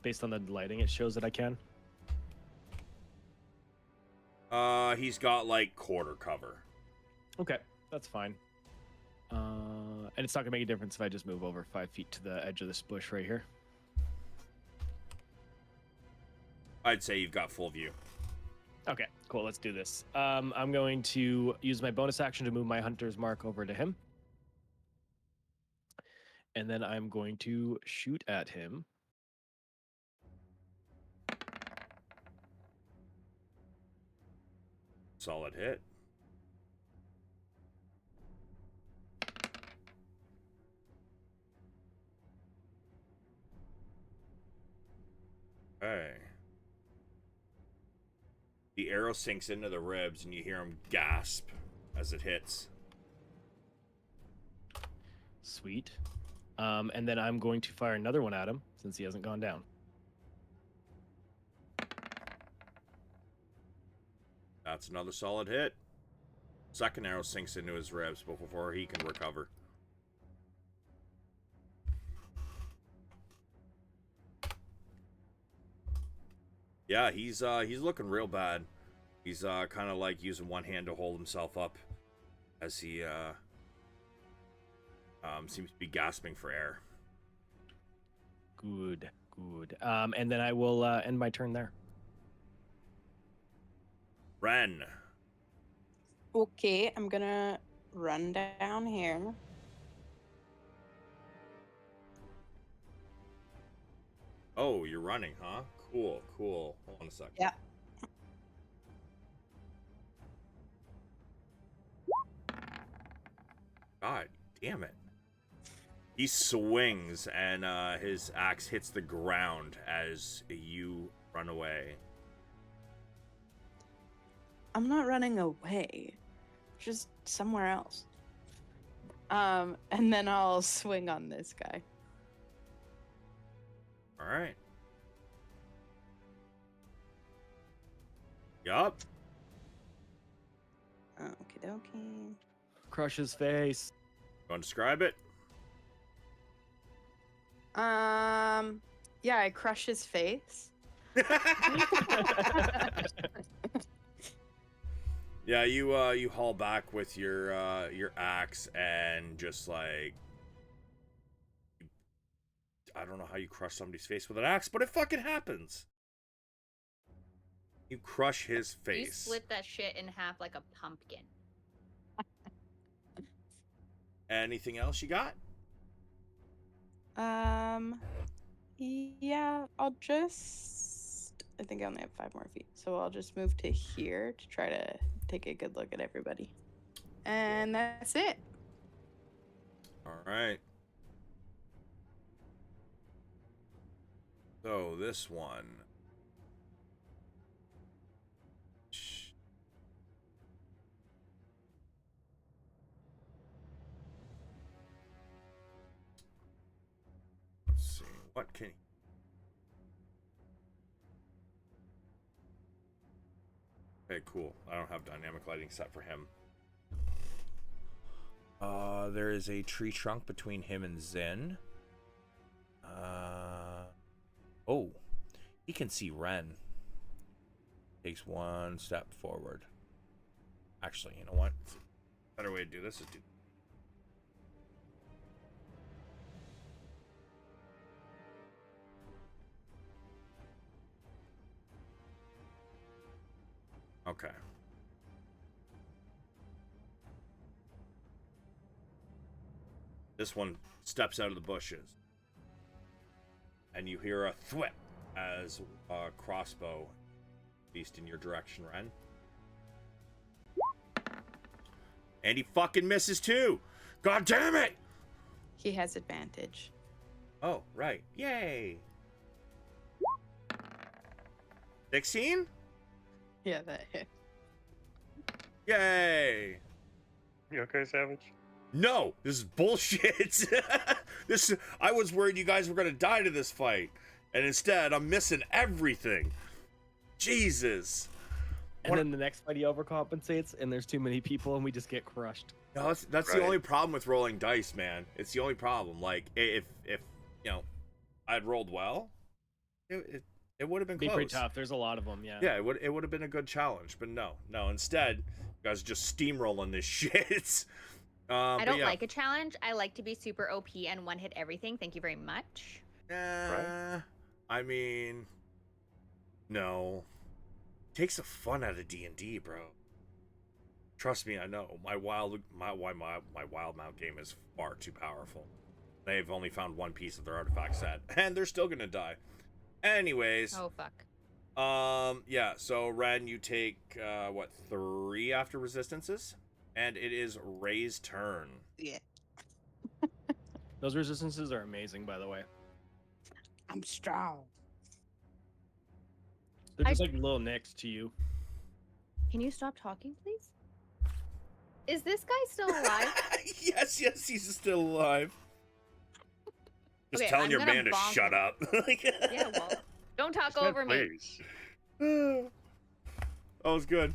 Based on the lighting, it shows that I can. He's got like quarter cover. Okay, that's fine. And it's not gonna make a difference if I just move over 5 feet to the edge of this bush right here. I'd say you've got full view. Okay, cool. Let's do this. I'm going to use my bonus action to move my hunter's mark over to him. And then I'm going to shoot at him. Solid hit. Okay. The arrow sinks into the ribs and you hear him gasp as it hits. Sweet. And then I'm going to fire another one at him since he hasn't gone down. That's another solid hit. Second arrow sinks into his ribs before he can recover. Yeah, he's looking real bad. He's kind of like using one hand to hold himself up as he seems to be gasping for air. Good. And then I will end my turn there. Ren. Okay, I'm gonna run down here. Oh, you're running, huh? Cool. Hold on a second. Yeah. God damn it. He swings and his axe hits the ground as you run away. I'm not running away, just somewhere else. And then I'll swing on this guy. All right. Yup. Okie dokie. Crush his face. You want to describe it? Yeah, I crush his face. Yeah, you haul back with your axe and just like, I don't know how you crush somebody's face with an axe, but it fucking happens. You crush his face. You split that shit in half like a pumpkin. Anything else you got? Yeah, I'll just... I think I only have 5 more feet, so I'll just move to here to try to take a good look at everybody. And that's it. All right. So this one. Let's see. What can he... Okay, cool. I don't have dynamic lighting set for him. There is a tree trunk between him and Zen. Oh, he can see Ren. Takes one step forward. Actually, you know what? Better way to do this is do... Okay. This one steps out of the bushes. And you hear a thwip as a crossbow, at least in your direction, Ren. And he fucking misses too. God damn it! He has advantage. Oh, right. Yay. 16? Yeah, that hit. Yay. You okay, Savage? No, this is bullshit. I was worried you guys were gonna die to this fight, and instead I'm missing everything. Jesus. And then the next fight he overcompensates, and there's too many people, and we just get crushed. No, that's Right. the only problem with rolling dice, man. It's the only problem. Like if you know, I'd rolled well, it would have been Be close. pretty tough. There's a lot of them. Yeah. Yeah, it would have been a good challenge, but no. Instead, you guys are just steamrolling this shit. I don't like a challenge. I like to be super OP and one hit everything. Thank you very much. I mean, no. Takes the fun out of D&D, bro. Trust me, I know. My wild mount game is far too powerful. They've only found one piece of their artifact set, and they're still gonna die. Anyways. Oh fuck. Yeah. So Ren, you take 3 after resistances, and it is Ray's turn. Yeah. Those resistances are amazing, by the way. I'm strong. They're just like little nicks to you. Can you stop talking, please? Is this guy still alive? yes, he's still alive. Just Okay, telling I'm your gonna man to bonk shut him. up. Yeah, well, don't talk Said over me. please. That was good.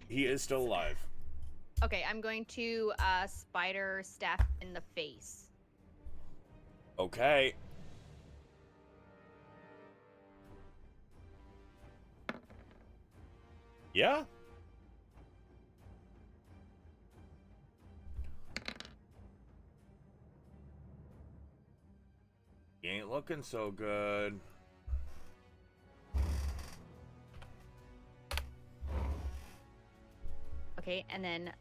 He is still alive. Okay, I'm going to spider staff in the face. Okay. Yeah. He ain't looking so good. Okay, and then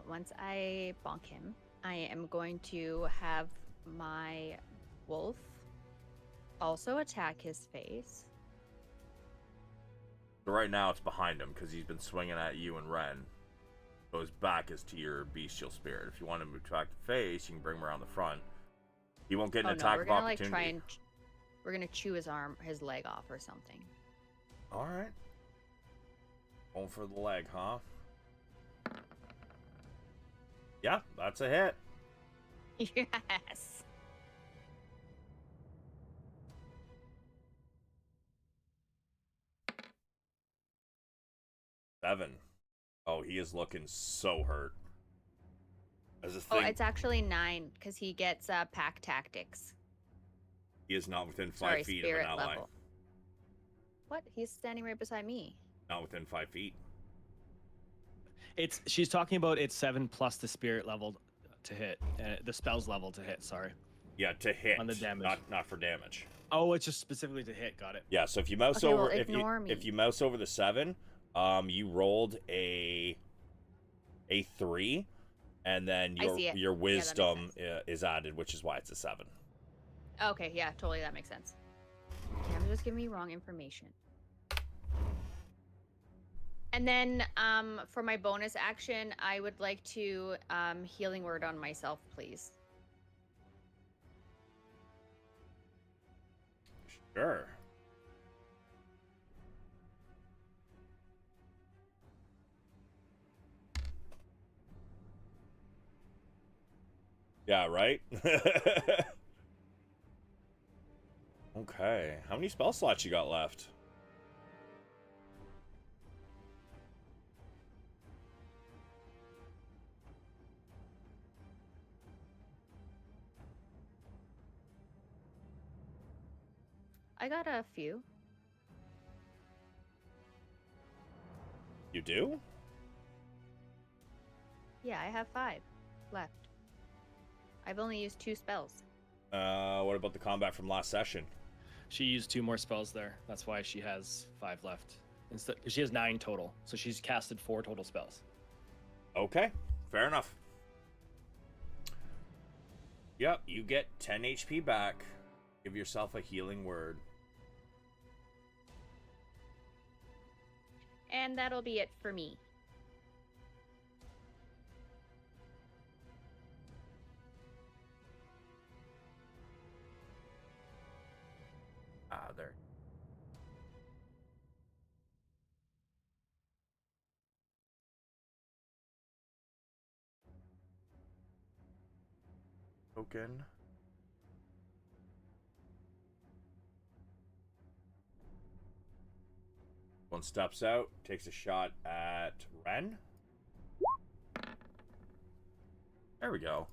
once I bonk him, I am going to have my wolf also attack his face. So right now it's behind him because he's been swinging at you and Ren. So his back is to your bestial spirit. If you want him to attack the face, you can bring him around the front. He won't get an attack we're of gonna opportunity. like try and we're gonna chew his leg off or something. All right. Going for the leg, huh? Yeah, that's a hit. Yes. Seven. Oh, he is looking so hurt. As a Oh, thing, it's actually 9 because he gets pack tactics. he is not within 5 Sorry, feet of spirit an ally. level. What? He's standing right beside me. Not within 5 feet. She's talking about it's 7 plus the spirit level to hit, the spells level to hit. Sorry. Yeah, to hit. On the damage. Not for damage. Oh, it's just specifically to hit. Got it. Yeah, so if you mouse Okay, over, well, ignore me. if you mouse over the 7, you rolled a 3, and then I see it. your Yeah, that makes wisdom sense. is added, which is why it's a 7. Okay, yeah, totally, that makes sense. Cam just giving me wrong information. And then for my bonus action, I would like to healing word on myself, please. Sure. Yeah, right? Okay. How many spell slots you got left? I got a few. You do? Yeah, I have 5 left. I've only used 2 spells. What about the combat from last session? She used 2 more spells there. That's why she has 5 left. Instead, she has 9 total, so she's casted 4 total spells. Okay, fair enough. Yep, you get 10 HP back. Give yourself a healing word. And that'll be it for me. token. One steps out, takes a shot at Ren. There we go.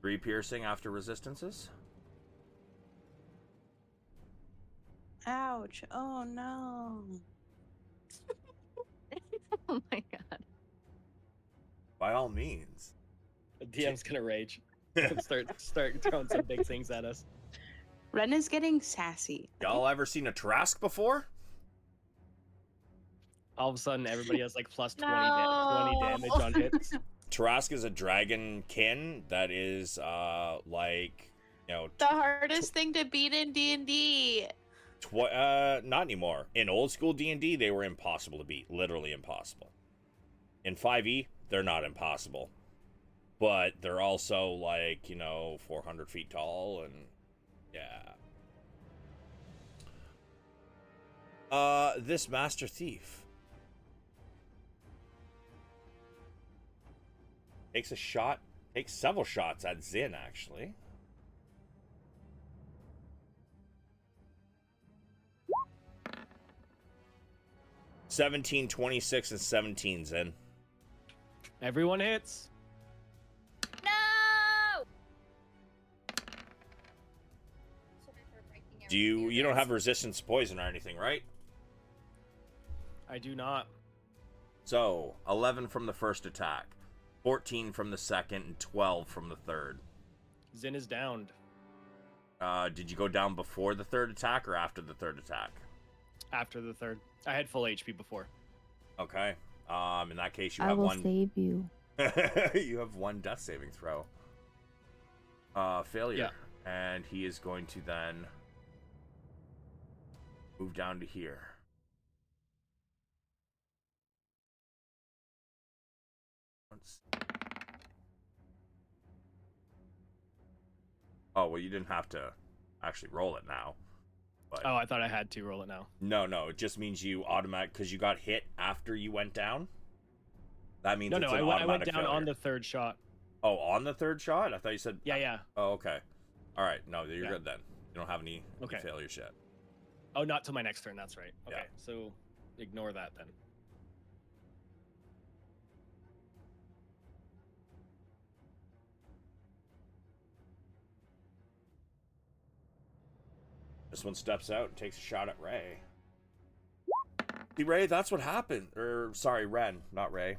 3 piercing after resistances. Ouch. Oh no. Oh my god. By all means. The DM's gonna rage. start throwing some big things at us. Ren is getting sassy. Y'all ever seen a Trask before? All of a sudden, everybody has like plus 20, No. 20 damage on hits. Trask is a dragon kin that is like, you know, The hardest thing to beat in D&D. not anymore. In old school D&D, they were impossible to beat, literally impossible. In 5e, they're not impossible, but they're also like, you know, 400 feet tall, and yeah. This Master Thief takes several shots at Zin, actually. $17, $26, and $17, Zin. Everyone hits. No. You don't have resistance to poison or anything, right? I do not. So 11 from the first attack, 14 from the second, and 12 from the third. Zin is downed. Did you go down before the third attack or after the third attack? After the third. I had full HP before. Okay. In that case, you I have will one. save you. You have one death saving throw. Failure. Yeah. And he is going to then move down to here. Oh, well, you didn't have to actually roll it now. But Oh, I thought I had to roll it now. no, it just means you automatic, because you got hit after you went down. That means No, it's no, an I went automatic down on failure. the third shot. Oh, on the third shot? I thought you said... Yeah. Oh, okay. All right. No, you're Yeah. good then. You don't have any Okay. failures yet. Oh, not till my next turn. That's right. Okay, Yeah. so ignore that then. This one steps out and takes a shot at Ray. See, Ray, that's what happened. Or, sorry, Ren, not Ray.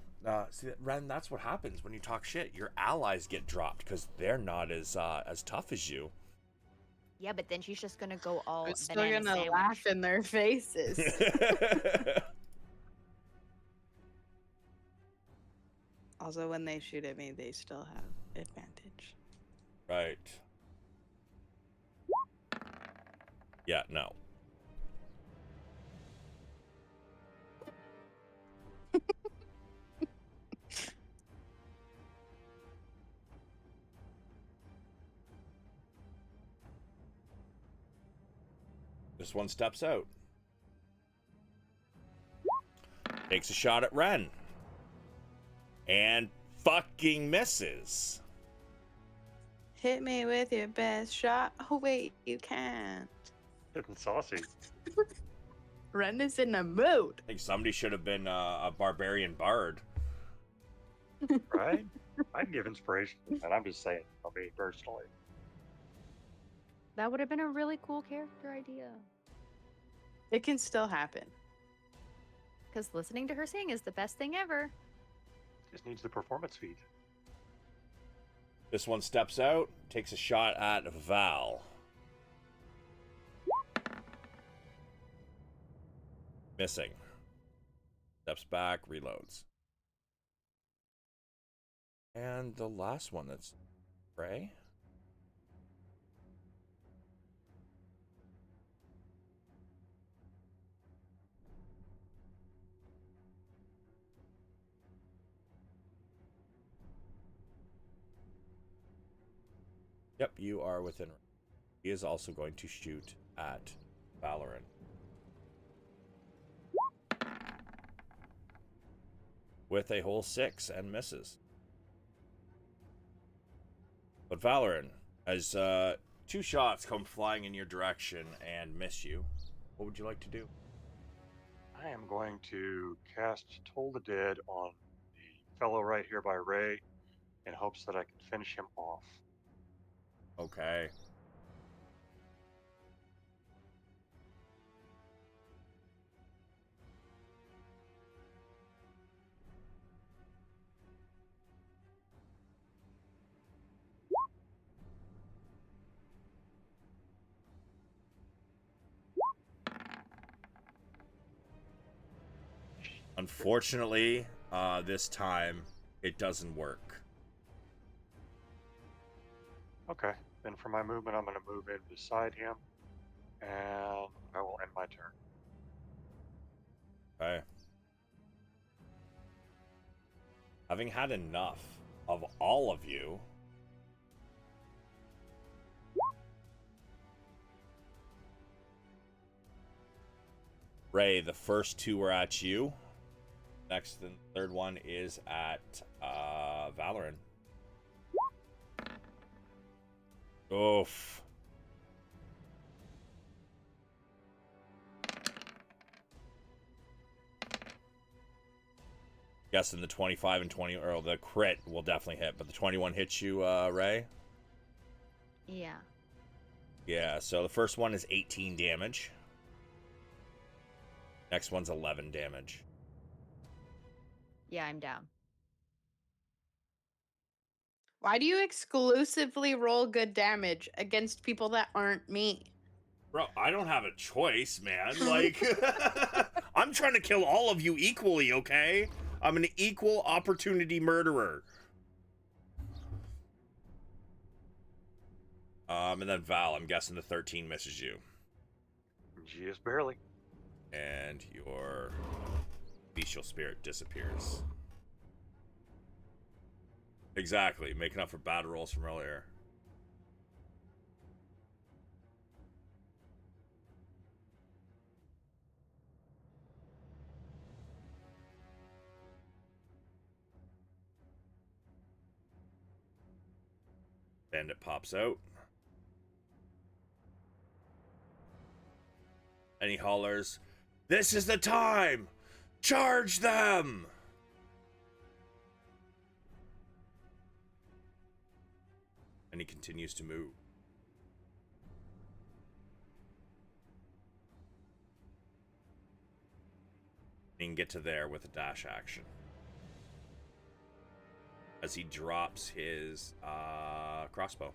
See, Ren, that's what happens when you talk shit. Your allies get dropped because they're not as tough as you. Yeah, but then she's just gonna go all I'm still banana gonna sandwich. laugh in their faces. Also, when they shoot at me, they still have advantage. Right. Yeah, no. This one steps out. Takes a shot at Ren. And fucking misses. Hit me with your best shot. Oh, wait, you can't. Getting saucy. Ren is in a mood. I think somebody should have been a barbarian bard. Right? I'd give inspiration, and I'm just saying, I mean, personally. That would have been a really cool character idea. It can still happen. Because listening to her sing is the best thing ever. Just needs the performance feed. This one steps out, takes a shot at Val. Missing. Steps back, reloads. And the last one that's Ray. Yep, you are within. He is also going to shoot at Valorant. With a whole 6 and misses. But Valorant, as two shots come flying in your direction and miss you, what would you like to do? I am going to cast Toll the Dead on the fellow right here by Ray in hopes that I can finish him off. Okay. Unfortunately, this time it doesn't work. Okay, then for my movement, I'm going to move in beside him, and I will end my turn. Okay. Having had enough of all of you, Ray, the first two are at you. Next and third one is at Valorant. Oof. Guessing the 25 and 20, or the crit will definitely hit, but the 21 hits you, Ray? Yeah. Yeah, so the first one is 18 damage. Next one's 11 damage. Yeah, I'm down. Why do you exclusively roll good damage against people that aren't me? Bro, I don't have a choice, man. Like, I'm trying to kill all of you equally, okay? I'm an equal opportunity murderer. And then Val, I'm guessing the 13 misses you. Just barely. And your bestial spirit disappears. Exactly, making up for bad rolls from earlier. Bandit pops out. And he hollers, "This is the time! Charge them!" And he continues to move. He can get to there with a dash action. As he drops his crossbow.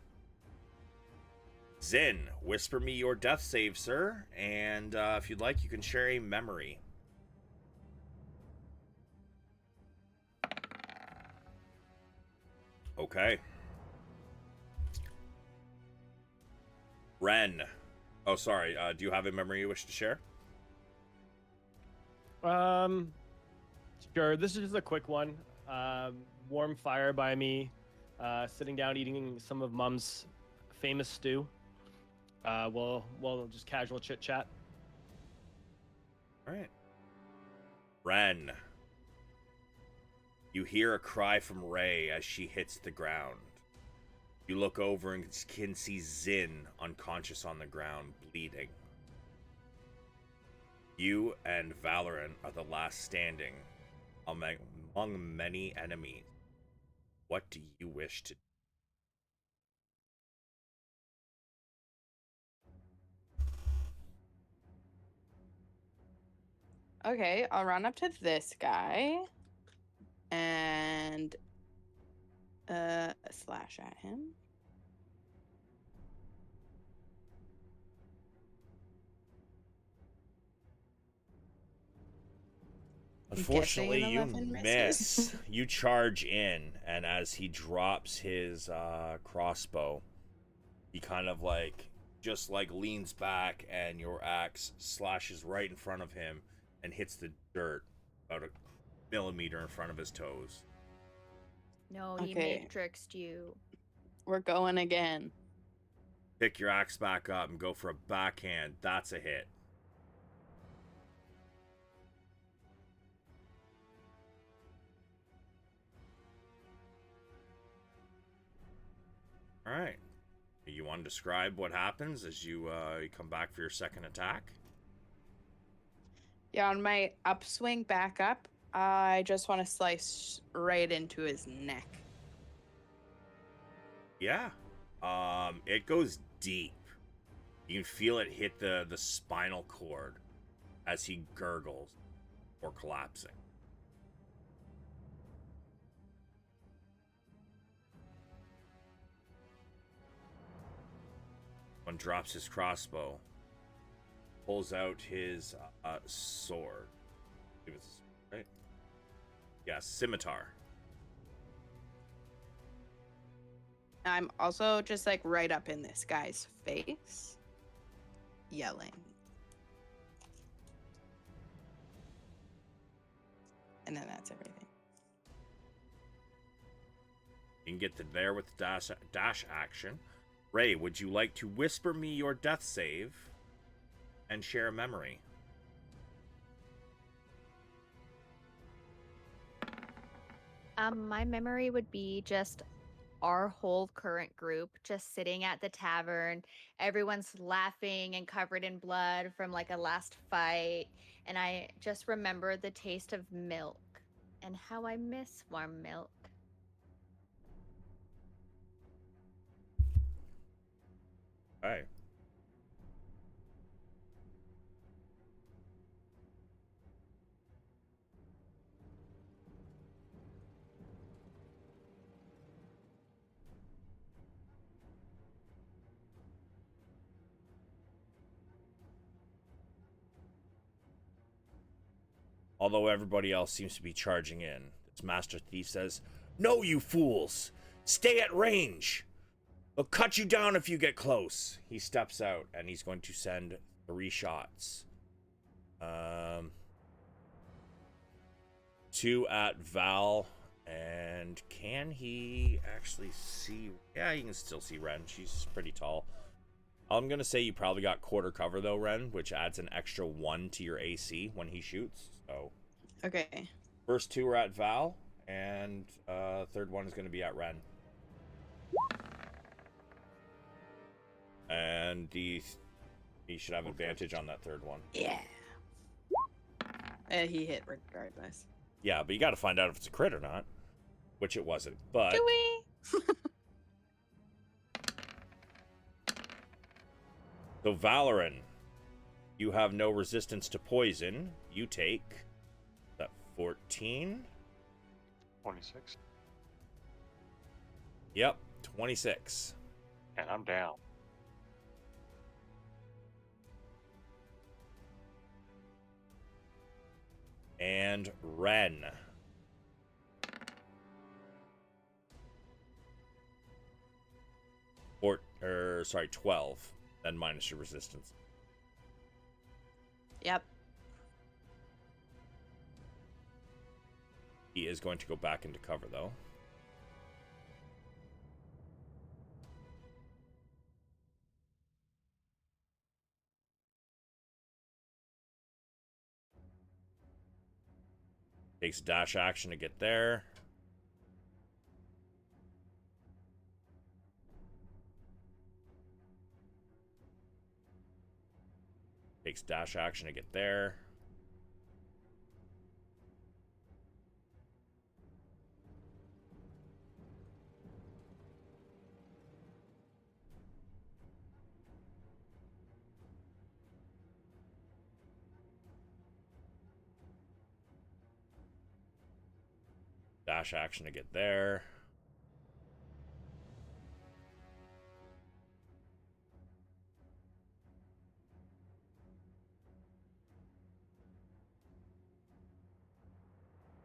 Zin, whisper me your death save, sir. And if you'd like, you can share a memory. Okay. Ren. Oh, sorry. Do you have a memory you wish to share? Sure. This is just a quick one. Warm fire by me, sitting down eating some of Mom's famous stew. We'll just casual chit chat. All right. Ren. You hear a cry from Ray as she hits the ground. You look over and can see Zin unconscious on the ground, bleeding. You and Valorant are the last standing among many enemies. What do you wish to do? Okay, I'll run up to this guy and slash at him. Unfortunately, Guessing you 11 miss. misses. You charge in, and as he drops his crossbow, he kind of just leans back, and your axe slashes right in front of him and hits the dirt about a millimeter in front of his toes. No, he Okay. matrixed you. We're going again. Pick your axe back up and go for a backhand. That's a hit. All right. You want to describe what happens as you come back for your second attack? Yeah, on my upswing back up, I just want to slice right into his neck. Yeah. It goes deep. You can feel it hit the spinal cord as he gurgles or collapsing. One drops his crossbow, pulls out his sword. It was right. Yeah, scimitar. I'm also just like right up in this guy's face, yelling. And then that's everything. You can get to there with the dash action. Ray, would you like to whisper me your death save and share a memory? My memory would be just our whole current group just sitting at the tavern. Everyone's laughing and covered in blood from like a last fight. And I just remember the taste of milk and how I miss warm milk. All right. Although everybody else seems to be charging in, this Master Thief says, "No, you fools! Stay at range! They'll cut you down if you get close." He steps out, and he's going to send 3 shots. 2 at Val, and can he actually see? Yeah, he can still see Ren. She's pretty tall. I'm going to say you probably got quarter cover, though, Ren, which adds an extra 1 to your AC when he shoots. So, Okay. first 2 are at Val, and third one is going to be at Ren. And he should have advantage on that third one. Yeah. And he hit regardless. Yeah, but you got to find out if it's a crit or not, which it wasn't. But Do we? so Valoran, you have no resistance to poison. You take that 14. 26. Yep, 26. And I'm down. And Ren. Sorry, 12. Then minus your resistance. Yep. He is going to go back into cover, though. Takes dash action to get there. Takes dash action to get there. Dash action to get there.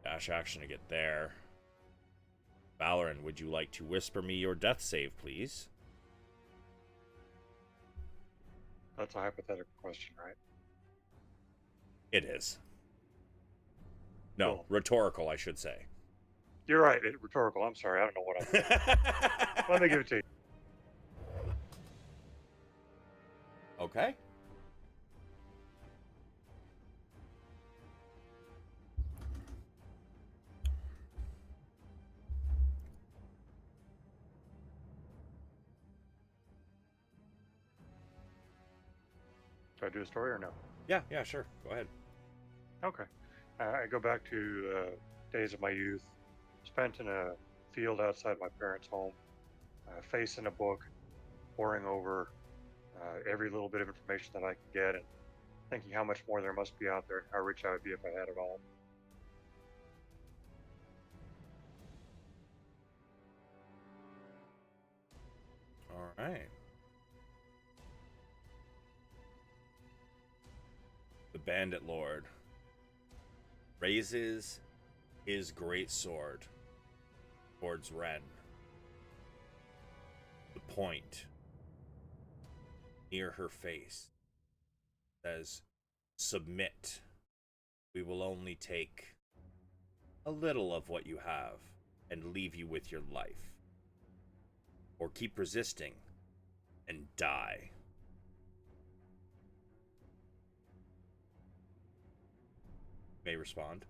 Dash action to get there. Valoran, would you like to whisper me your death save, please? That's a hypothetical question, right? It is. No, Cool. rhetorical, I should say. You're right. Rhetorical. I'm sorry. I don't know what I'm. Let me give it to you. Okay. Do I do a story or no? Yeah, sure. Go ahead. Okay. I go back to days of my youth, spent in a field outside my parents' home, facing a book, poring over every little bit of information that I could get, and thinking how much more there must be out there and how rich I would be if I had it all. All right. The Bandit Lord raises his great sword towards Ren. The point near her face says, "Submit. We will only take a little of what you have and leave you with your life. Or keep resisting and die." May respond.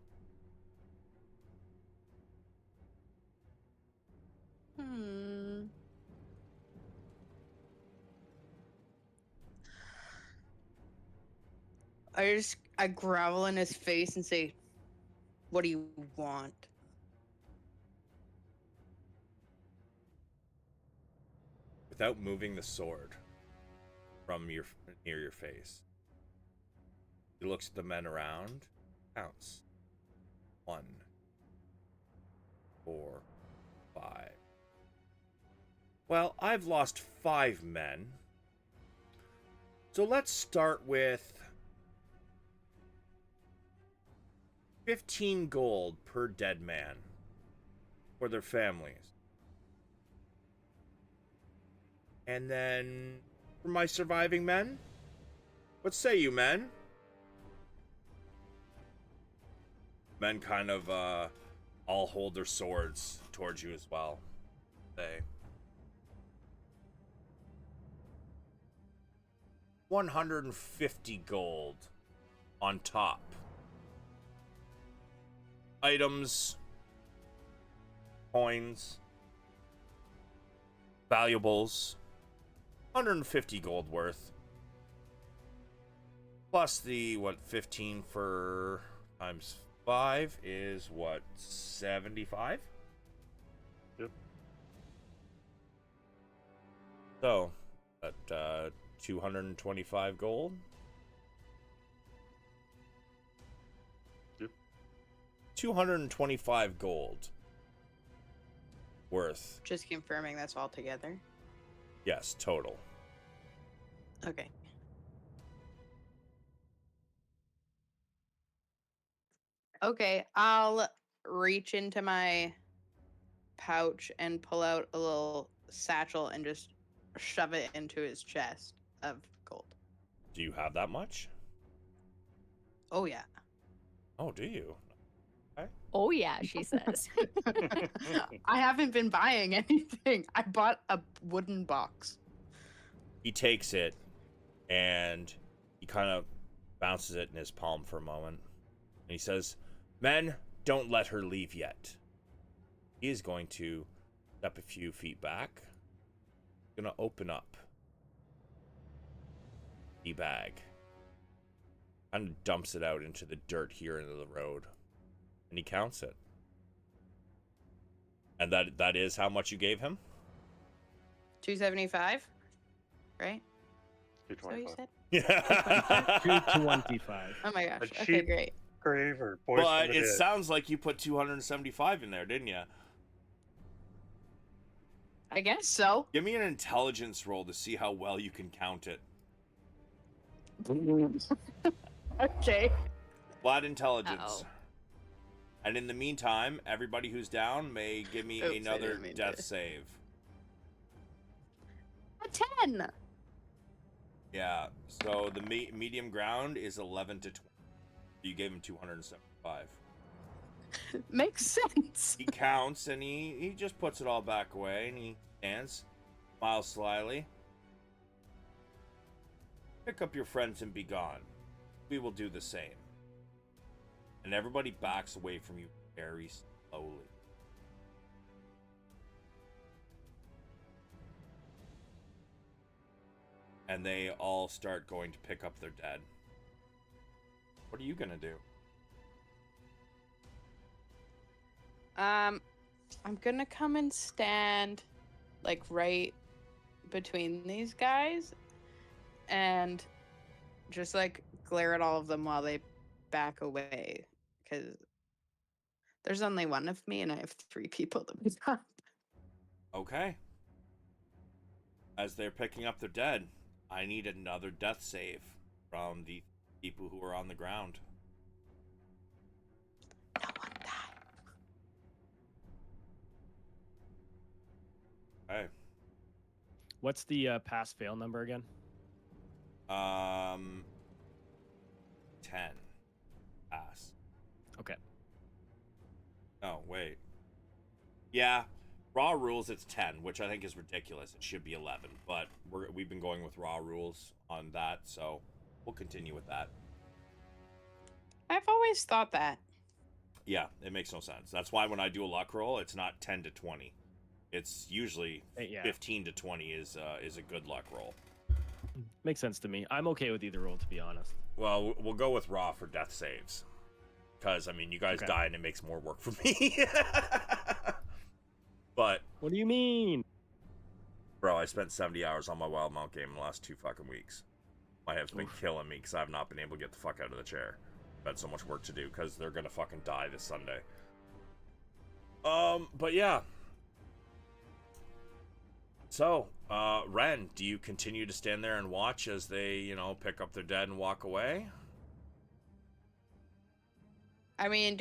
I growl in his face and say, "What do you want?" Without moving the sword from near your face, he looks at the men around, counts. 1, 4, 5. Well, I've lost 5 men. So let's start with 15 gold per dead man for their families. And then for my surviving men, what say you, men? Men kind of all hold their swords towards you as well. They 150 gold on top. Items, coins, valuables, 150 gold worth. Plus the, 15 for times 5 is what, 75? Yep. So, at 225 gold. Yep. 225 gold worth. Just confirming that's all together. Yes, total. Okay. Okay, I'll reach into my pouch and pull out a little satchel and just shove it into his chest of gold. Do you have that much? Oh, yeah. Oh, do you? Oh yeah, she says. I haven't been buying anything. I bought a wooden box. He takes it and he kind of bounces it in his palm for a moment. And he says, "Men, don't let her leave yet." He is going to step a few feet back. He's going to open up the bag. And dumps it out into the dirt here into the road. And he counts it. And that is how much you gave him? 275, right? Is that what you 225. said? Yeah. 225. Oh my gosh. A Okay, cheap great. grave or boys But from the it dead. sounds like you put 275 in there, didn't you? I guess so. Give me an intelligence roll to see how well you can count it. Okay. Flat intelligence. Uh-oh. And in the meantime, everybody who's down may give me Oops, I another didn't mean death to. save. A 10. Yeah, so the medium ground is 11 to 20. You gave him 275. Makes sense. He counts and he just puts it all back away and he stands, smiles slyly. Pick up your friends and be gone. We will do the same. And everybody backs away from you very slowly. and they all start going to pick up their dead. What are you gonna do? I'm gonna come and stand like right between these guys and just like glare at all of them while they back away, because there's only one of me and I have 3 people to pick up. Okay. As they're picking up their dead, I need another death save from the people who are on the ground. No one died. Okay. What's the pass fail number again? 10. Pass. Okay. Oh, wait. Yeah, raw rules it's 10, which I think is ridiculous. It should be 11, but we've been going with raw rules on that, so we'll continue with that. I've always thought that. Yeah, it makes no sense. That's why when I do a luck roll, it's not 10 to 20. It's usually 15 to 20 is a good luck roll. Makes sense to me. I'm okay with either roll, to be honest. Well, we'll go with raw for death saves. Because, I mean, you guys die and it makes more work for me. But... What do you mean? Bro, I spent 70 hours on my Wild Mount game in the last 2 fucking weeks. My head's been killing me because I've not been able to get the fuck out of the chair. I've had so much work to do because they're going to fucking die this Sunday. But yeah. So, Ren, do you continue to stand there and watch as they, you know, pick up their dead and walk away? I mean,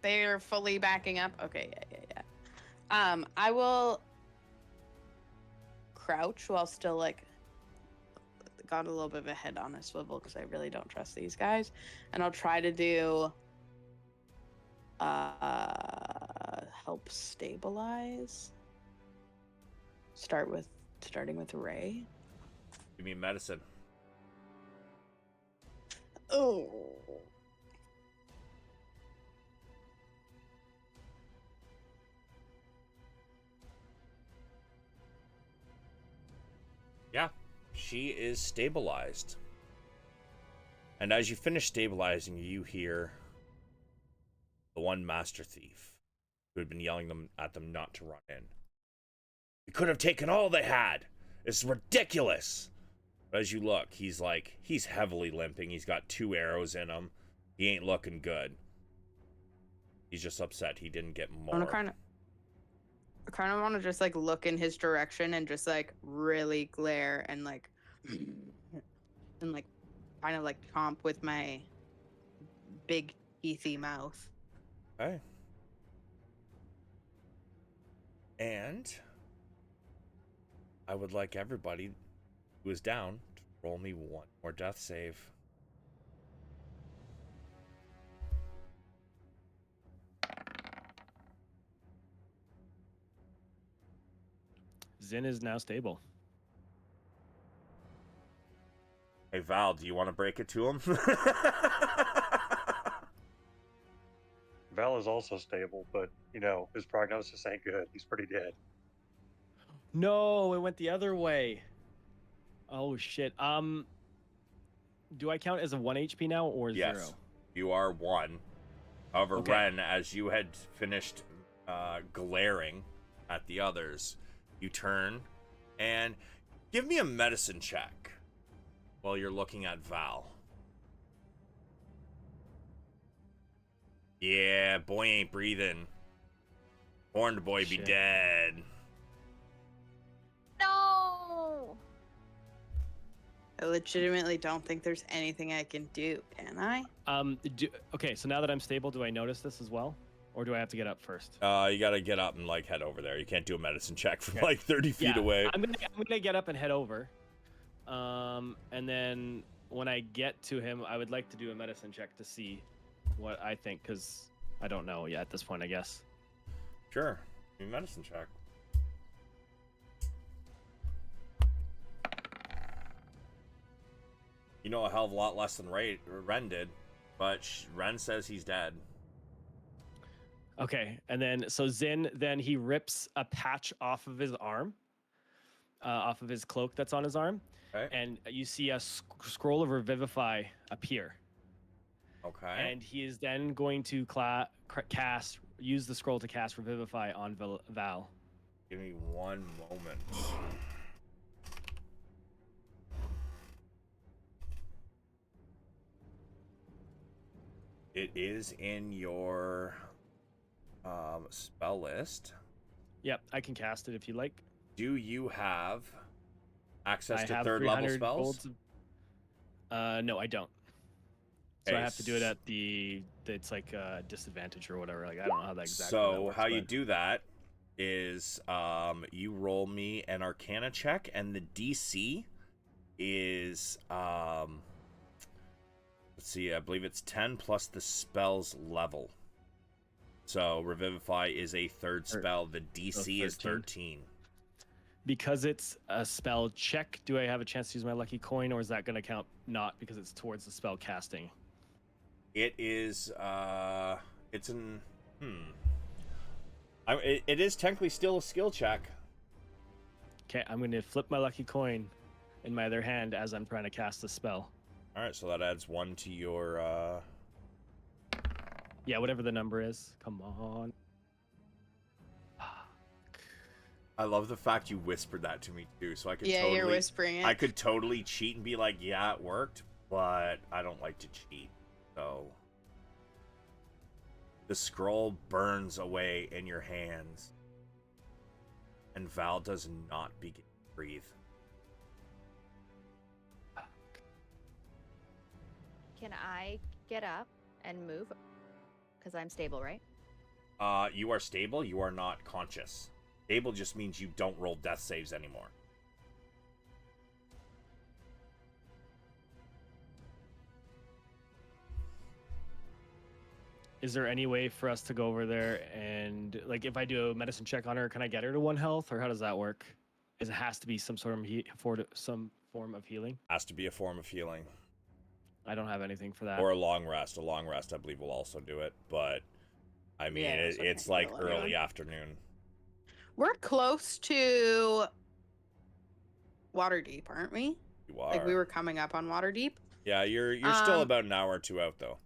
they're fully backing up? Okay, yeah. I will crouch while still, like, got a little bit of a head on a swivel because I really don't trust these guys. And I'll try to do help stabilize. Starting with Ray. You mean medicine? Oh. Yeah, she is stabilized. And as you finish stabilizing, you hear the one master thief who had been yelling at them not to run in. We could have taken all they had. It's ridiculous. But as you look, he's heavily limping. He's got 2 arrows in him. He ain't looking good. He's just upset he didn't get more. I kind of want to just like look in his direction and just like really glare and like and like kind of like chomp with my big teethy mouth. Okay. And I would like everybody who is down to roll me 1 more death save. Zin is now stable. Hey, Val, do you want to break it to him? Val is also stable, but, you know, his prognosis ain't good. He's pretty dead. No, it went the other way. Oh, shit. Do I count as a 1 HP now or 0? Yes, you are 1. However, Okay. Ren, as you had finished glaring at the others, you turn and give me a medicine check while you're looking at Val. Yeah, boy ain't breathing. Horned boy be Shit. dead. No. I legitimately don't think there's anything I can do, can I? Okay, so now that I'm stable, do I notice this as well? Or do I have to get up first? You gotta get up and like head over there. You can't do a medicine check from Okay. like 30 feet away. I'm gonna get up and head over. And then when I get to him, I would like to do a medicine check to see what I think, because I don't know yet at this point, I guess. Sure. Do a medicine check. You know a hell of a lot less than Ren did, but Ren says he's dead. Okay, and then so Zin, then he rips a patch off of his arm, off of his cloak that's on his arm, Okay. and you see a scroll of Revivify appear. Okay. And he is then going to use the scroll to cast Revivify on Val. Give me one moment. It is in your spell list. Yep, I can cast it if you like. Do you have access I to have third level 300 spells? golds no, I don't. So I Okay, have to do it at it's like disadvantage or whatever. Like I don't know how that exactly. So works, how you but- do that is you roll me an Arcana check, and the DC is let's see, I believe it's 10 plus the spell's level. So Revivify is a third spell. The DC is 13. Because it's a spell check, do I have a chance to use my lucky coin, or is that going to count not because it's towards the spell casting? It is it's an it is technically still a skill check. Okay, I'm going to flip my lucky coin in my other hand as I'm trying to cast the spell. All right, so that adds 1 to your Yeah, whatever the number is. Come on. I love the fact you whispered that to me too, so I could Yeah, totally you're whispering it. I could totally cheat and be like, yeah, it worked, but I don't like to cheat. So the scroll burns away in your hands, and Val does not begin to breathe. Can I get up and move? Because I'm stable, right? You are stable, you are not conscious. Stable just means you don't roll death saves anymore. Is there any way for us to go over there and, like, if I do a medicine check on her, can I get her to 1 health, or how does that work? It has to be some sort of some form of healing. Has to be a form of healing. I don't have anything for that. Or a long rest. A long rest, I believe, will also do it. But, I mean, Yeah, so I it's can't like heal anyone. early afternoon. We're close to Waterdeep, aren't we? You are. Like we were coming up on Waterdeep. Yeah, you're still about an hour or two out, though.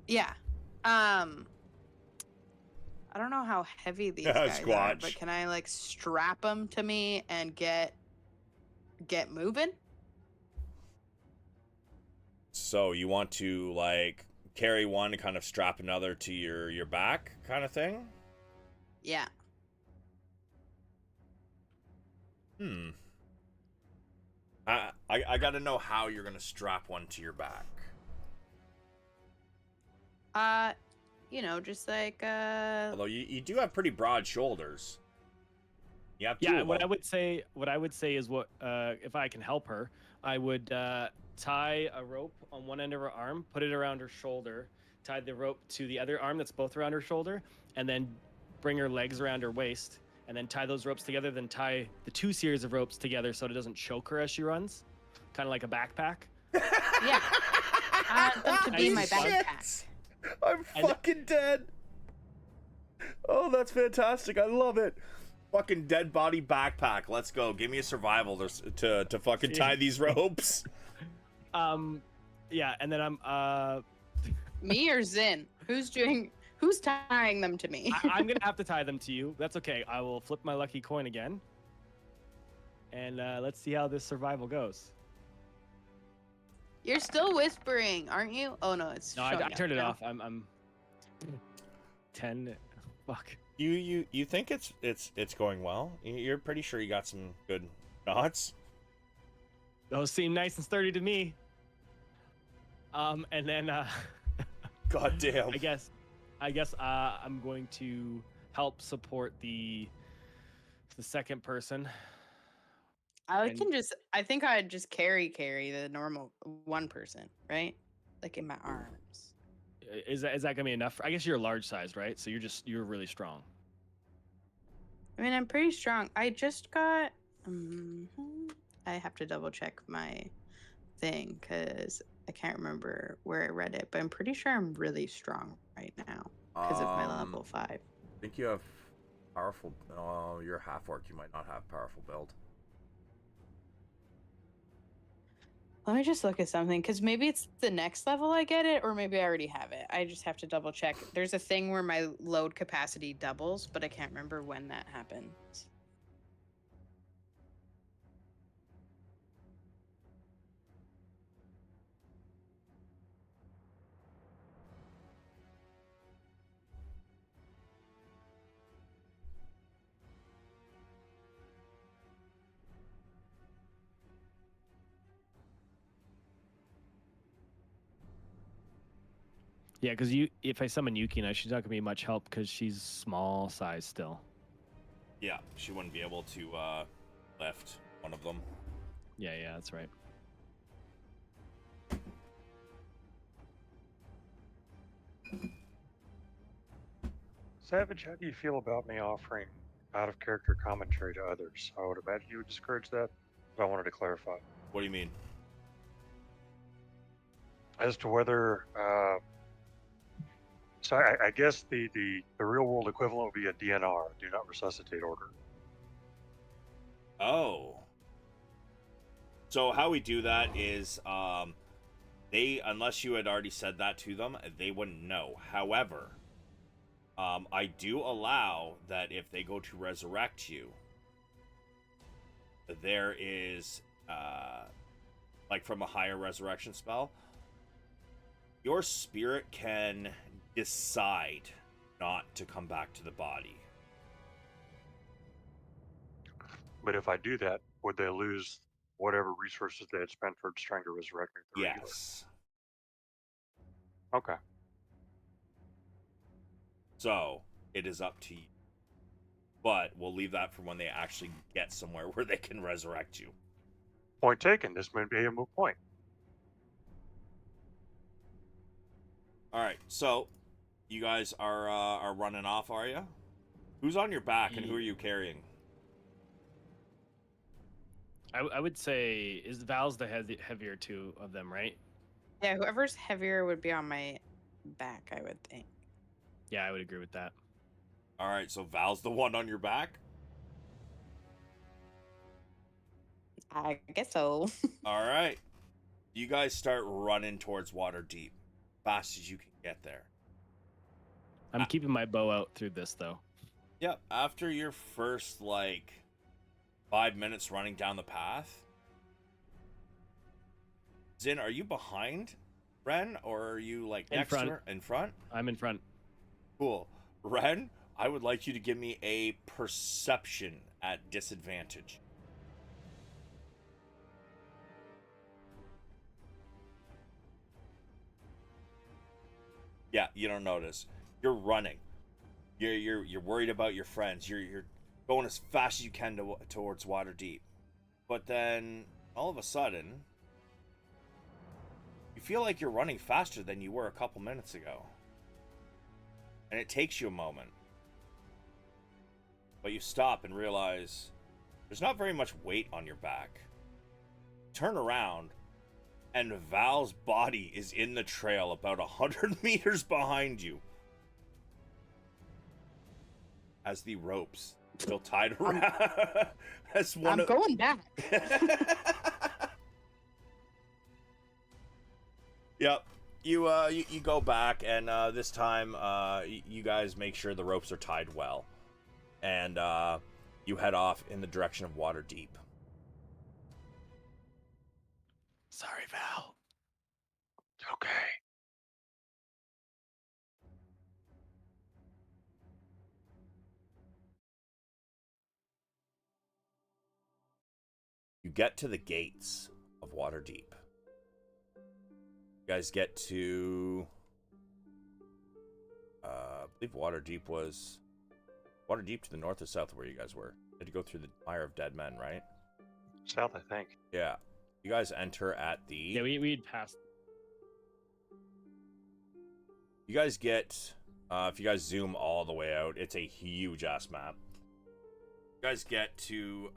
Yeah. I don't know how heavy these guys are, Squatch. but can I like strap them to me and get moving? So you want to like carry one and kind of strap another to your back, kind of thing? Yeah. I gotta know how you're gonna strap one to your back. Just like Although you do have pretty broad shoulders. You have two Yeah, of what them. I would say is if I can help her, I would tie a rope on one end of her arm, put it around her shoulder, tie the rope to the other arm that's both around her shoulder, and then bring her legs around her waist, and then tie those ropes together, then tie the 2 series of ropes together so it doesn't choke her as she runs, kind of like a backpack. yeah. I want them to be my Shit. backpack. I'm fucking dead. Oh, that's fantastic. I love it. Fucking dead body backpack. Let's go. Give me a survival to fucking tie these ropes. Yeah, and then I'm Me or Zin? Who's tying them to me? I'm gonna have to tie them to you. That's okay. I will flip my lucky coin again, and let's see how this survival goes. You're still whispering, aren't you? Oh no, it's No, I showing up turned it now. off. I'm 10. Fuck. You think it's going well? You're pretty sure you got some good knots? Those seem nice and sturdy to me. And then God damn. I guess I'm going to help support the second person. I And- think I'd just carry the normal one person, right? Like in my arms. Is that gonna be enough? I guess you're large sized, right? So you're really strong. I mean, I'm pretty strong. I just got. I have to double check my thing because I can't remember where I read it, but I'm pretty sure I'm really strong right now because of my level 5. I think you have Powerful. Oh, you're half orc. You might not have powerful build. Let me just look at something because maybe it's the next level I get it, or maybe I already have it. I just have to double check. There's a thing where my load capacity doubles, but I can't remember when that happens. Yeah, because if I summon Yukina, she's not gonna be much help because she's small size still. Yeah, she wouldn't be able to lift one of them. Yeah, that's right. Savage, how do you feel about me offering out of character commentary to others? I would imagine you would discourage that, but I wanted to clarify What do you mean? as to whether. So I guess the real world equivalent would be a DNR, do not resuscitate order. Oh. So how we do that is, unless you had already said that to them, they wouldn't know. However, I do allow that if they go to resurrect you, there is, like from a higher resurrection spell, your spirit can decide not to come back to the body. But if I do that, would they lose whatever resources they had spent for trying to resurrect me? Yes. Okay. So it is up to you. But we'll leave that for when they actually get somewhere where they can resurrect you. Point taken. This may be a moot point. All right, so you guys are running off, are you? Who's on your back and who are you carrying? I would say is Val's the heavier two of them, right? Yeah, whoever's heavier would be on my back, I would think. Yeah, I would agree with that. All right, so Val's the one on your back. I guess so. All right, you guys start running towards Waterdeep, fast as you can get there. I'm keeping my bow out through this though. Yep. After your first 5 minutes running down the path, Zin, are you behind Ren or are you next front. to her? In front? I'm in front. Cool. Ren, I would like you to give me a perception at disadvantage. Yeah, you don't notice. You're running. You're worried about your friends. You're going as fast as you can towards Waterdeep. But then all of a sudden, you feel like you're running faster than you were a couple minutes ago. And it takes you a moment. But you stop and realize there's not very much weight on your back. Turn around, and Val's body is in the trail about 100 meters behind you. As the ropes still tied around. I'm going back. Yep. You go back, and this time you guys make sure the ropes are tied well. And you head off in the direction of Waterdeep. Sorry, Val. Okay. You get to the gates of Waterdeep. You guys get to... I believe Waterdeep was... Waterdeep to the north or south of where you guys were. You had to go through the Mire of Dead Men, right? South, I think. Yeah. You guys enter at the... Yeah, we'd passed. You guys get... if you guys zoom all the way out, it's a huge-ass map. You guys get to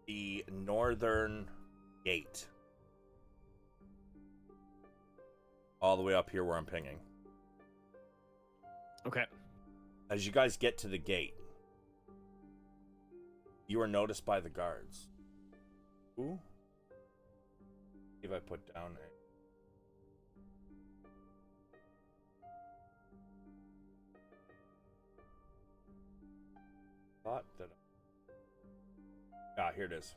the northern gate. All the way up here where I'm pinging. Okay. As you guys get to the gate, you are noticed by the guards. Ooh. See if I put down a... Thought that... Ah, here it is.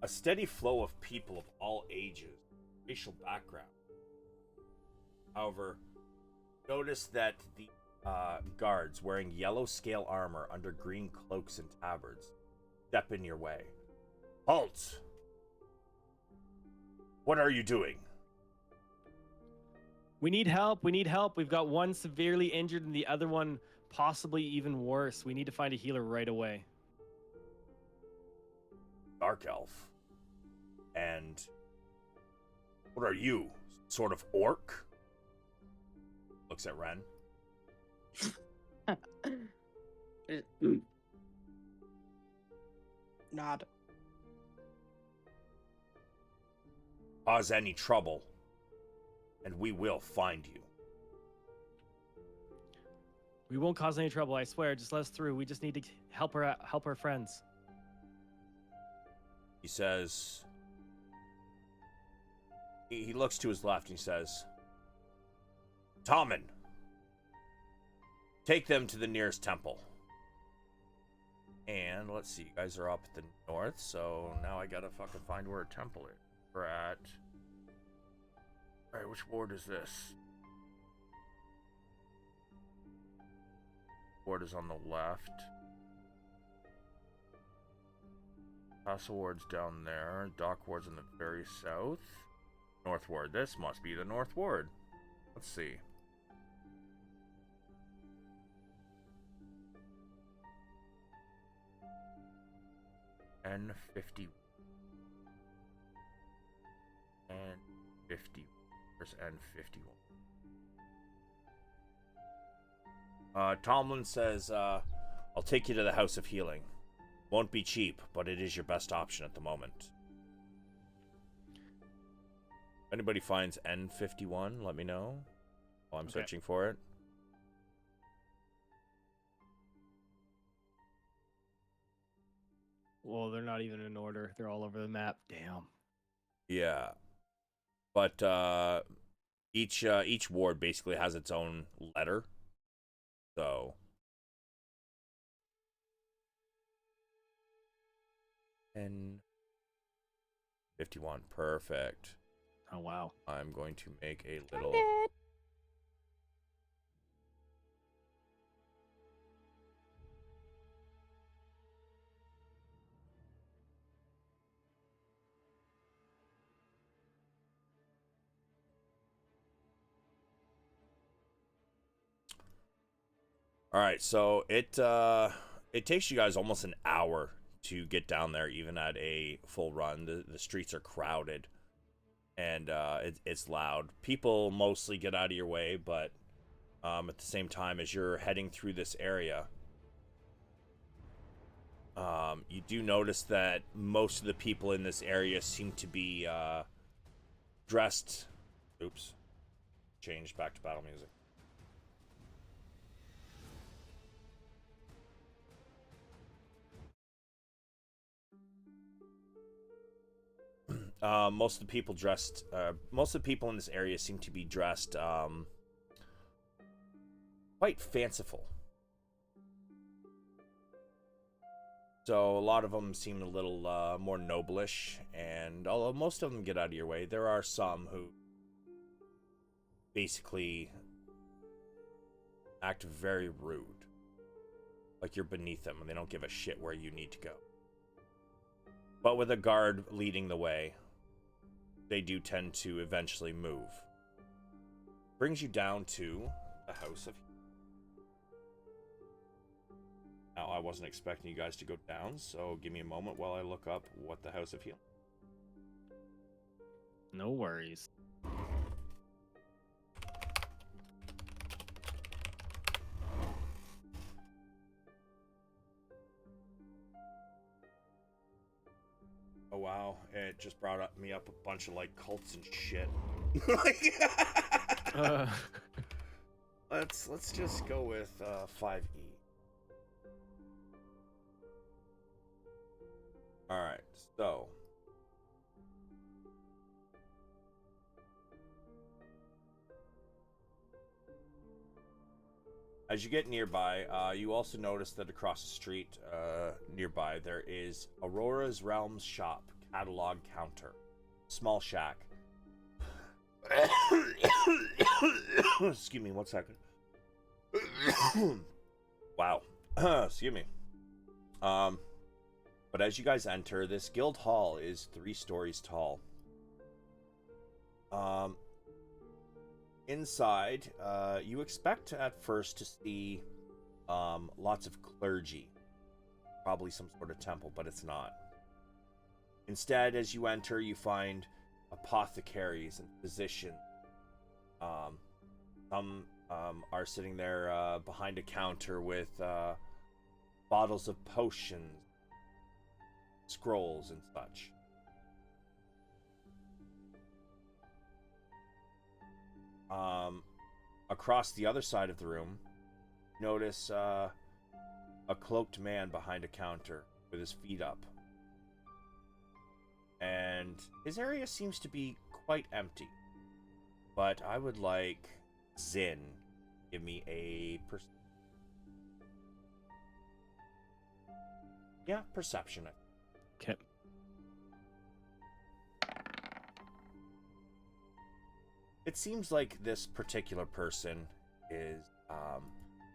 A steady flow of people of all ages, racial background. However, notice that the guards wearing yellow scale armor under green cloaks and tabards step in your way. Halt! What are you doing? We need help. We need help. We've got one severely injured and the other one possibly even worse. We need to find a healer right away. Dark elf. And what are you? Sort of orc? Looks at Ren. Nod. Cause any trouble, and we will find you. We won't cause any trouble, I swear. Just let us through. We just need to help our friends. He says... He looks to his left and he says, Tommen, take them to the nearest temple. And let's see, you guys are up at the north, so now I gotta fucking find where a temple is. We're at... Alright, which ward is this? Ward is on the left. Castle Ward's down there. Dock Ward's in the very south. North Ward. This must be the North Ward. Let's see. N50. N50. Where's N51? Tomlin says, I'll take you to the House of Healing. Won't be cheap, but it is your best option at the moment. If anybody finds N51, let me know while I'm searching for it. Well, they're not even in order. They're all over the map. Damn. Yeah. But each ward basically has its own letter. So N51, perfect. Oh wow. I'm going to make a little All right, so it takes you guys almost an hour to get down there, even at a full run. The streets are crowded, and it's loud. People mostly get out of your way, but at the same time, as you're heading through this area, you do notice that most of the people in this area seem to be dressed. Oops, changed back to battle music. Most of the people in this area seem to be dressed quite fanciful. So a lot of them seem a little more noblish, and although most of them get out of your way, there are some who basically act very rude. Like you're beneath them and they don't give a shit where you need to go. But with a guard leading the way, they do tend to eventually move. Brings you down to the House of... Now, I wasn't expecting you guys to go down, so give me a moment while I look up what the House of Healing... No worries. Oh wow, it just brought me up a bunch of like cults and shit. Let's just go with 5E. All right, so as you get nearby, you also notice that across the street nearby there is Aurora's Realms shop catalog counter, small shack. Excuse me, 1 second. Wow. Excuse me. But as you guys enter, this guild hall is 3 stories tall. Inside, you expect at first to see lots of clergy. Probably some sort of temple, but it's not. Instead, as you enter, you find apothecaries and physicians. Some are sitting there behind a counter with bottles of potions, scrolls, and such. Across the other side of the room, notice a cloaked man behind a counter with his feet up. And his area seems to be quite empty. But I would like Zin give me a perception. Okay. It seems like this particular person is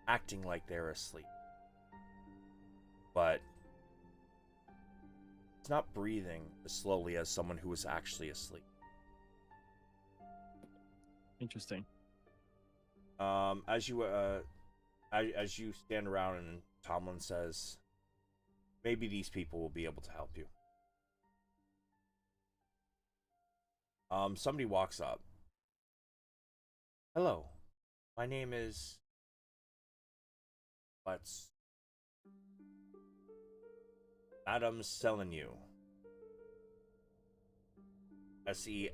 acting like they're asleep. But it's not breathing as slowly as someone who is actually asleep. Interesting. As you stand around, and Tomlin says, maybe these people will be able to help you. Somebody walks up. Hello, my name is... Adam Selenu. Selene.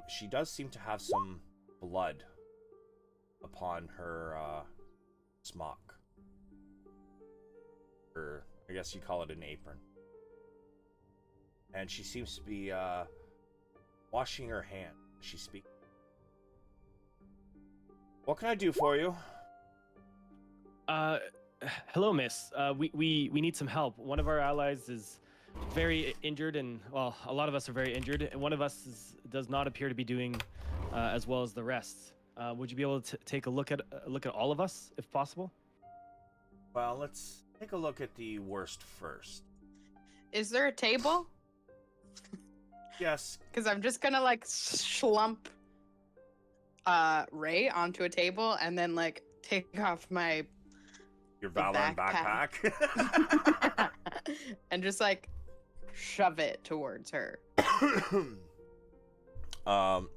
She does seem to have some blood upon her smock. Or I guess you call it an apron. And she seems to be washing her hand as she speaks. What can I do for you? Hello, miss. We need some help. One of our allies is very injured, and well, a lot of us are very injured. And one of us does not appear to be doing as well as the rest. Would you be able to take a look at all of us, if possible? Well, let's take a look at the worst first. Is there a table? Yes. Because I'm just gonna like slump Ray onto a table and then like take off my Your Valorant backpack. and just like shove it towards her.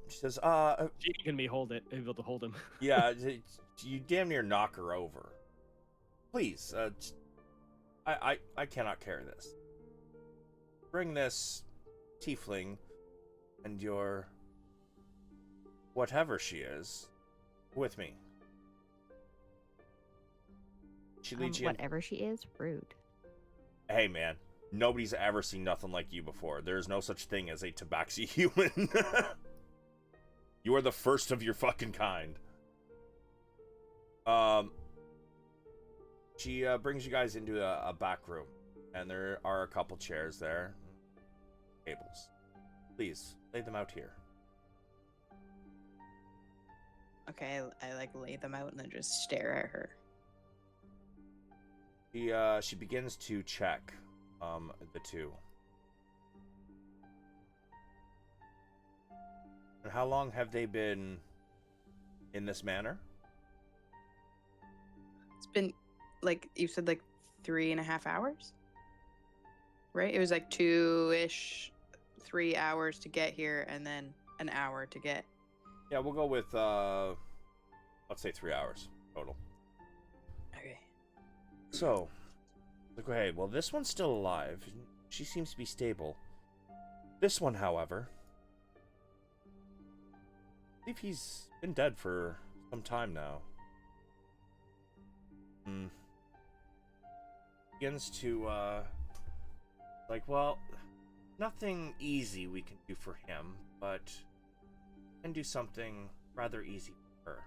She says, She can be able to hold him. yeah, you damn near knock her over. Please, I cannot carry this. Bring this tiefling and your whatever she is with me. She leads you in. Whatever she is, rude. Hey man, nobody's ever seen nothing like you before. There's no such thing as a tabaxi human. You are the first of your fucking kind. She brings you guys into a back room, and there are a couple chairs there, tables. Please lay them out here. Okay, I like lay them out and then just stare at her. She begins to check the two. And how long have they been in this manner? It's been like you said, like 3.5 hours, right? It was like 2-ish, 3 hours to get here, and then an hour to get. Yeah, we'll go with let's say 3 hours total. Okay. So, okay, well, this one's still alive. she seems to be stable. This one, however, I believe he's been dead for some time now. Begins to, like, well, nothing easy we can do for him, but we can do something rather easy for her.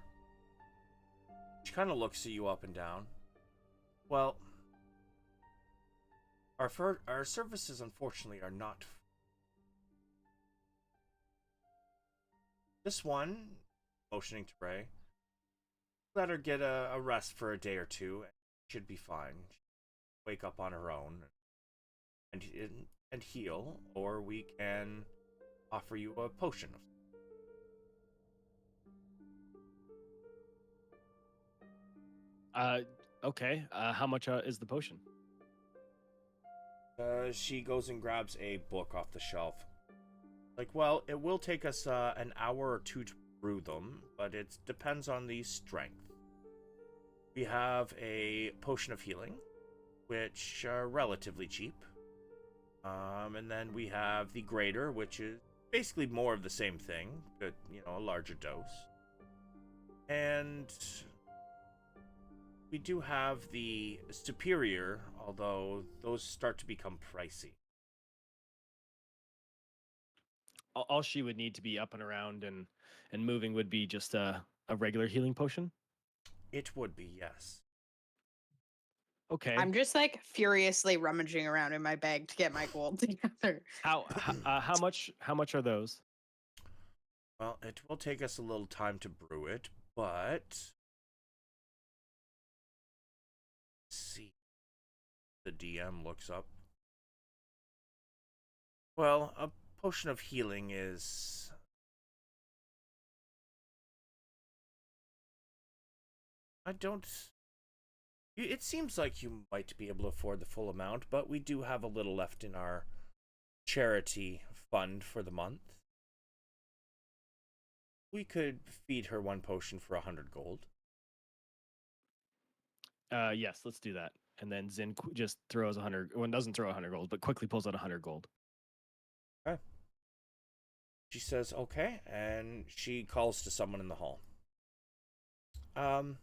She kind of looks at you up and down. Well, our services, unfortunately, are not. This one, motioning to Ray, let her get a rest for a day or two, and should be fine. Wake up on her own, and heal, or we can offer you a potion. Okay. How much is the potion? She goes and grabs a book off the shelf. Like, well, it will take us an hour or two to brew them, but it depends on the strength. We have a potion of healing, which are relatively cheap. And then we have the greater, which is basically more of the same thing, but, you know, a larger dose. And we do have the superior, although those start to become pricey. All she would need to be up and around and moving would be just a regular healing potion. It would be, yes. Okay. I'm just like furiously rummaging around in my bag to get my gold together. How much are those? Well, it will take us a little time to brew it, but let's see. The DM looks up. Well, a potion of healing is it seems like you might be able to afford the full amount, but we do have a little left in our charity fund for the month. We could feed her one potion for 100 gold. Yes, let's do that. And then Zin just throws 100. Well, doesn't throw 100 gold, but quickly pulls out 100 gold. Okay. She says, okay, and she calls to someone in the hall. Another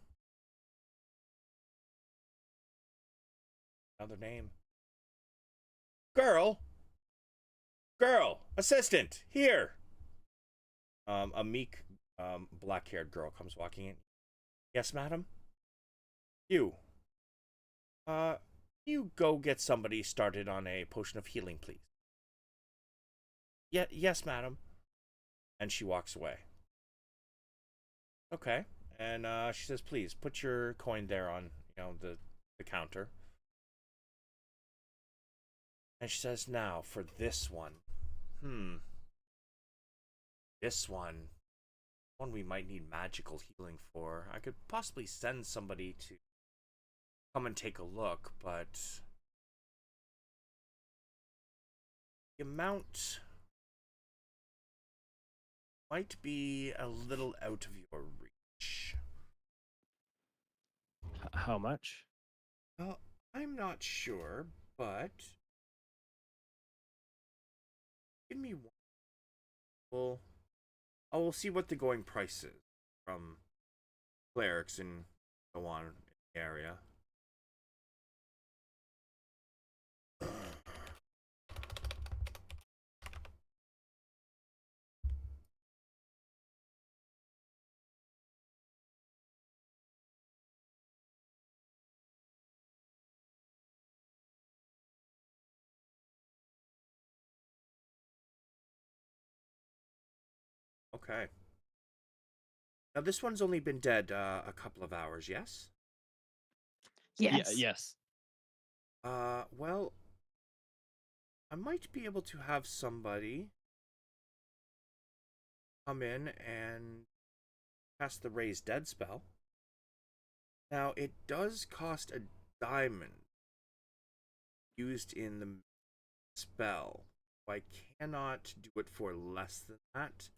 name. Girl, assistant, here. A meek, black-haired girl comes walking in. Yes, madam? You. You go get somebody started on a potion of healing, please. Yes, madam. And she walks away. Okay. And she says, please, put your coin there on, you know, the counter. And she says, now, for this one. This one we might need magical healing for. I could possibly send somebody to come and take a look, but the amount might be a little out of your reach. How much? Well, I'm not sure, but give me one. Well, I will see what the going price is from clerics and so on in the area. Okay. Now this one's only been dead a couple of hours, yes? Yes. Yeah, yes. Well, I might be able to have somebody come in and cast the Raise Dead spell. Now, it does cost a diamond used in the spell. I cannot do it for less than that.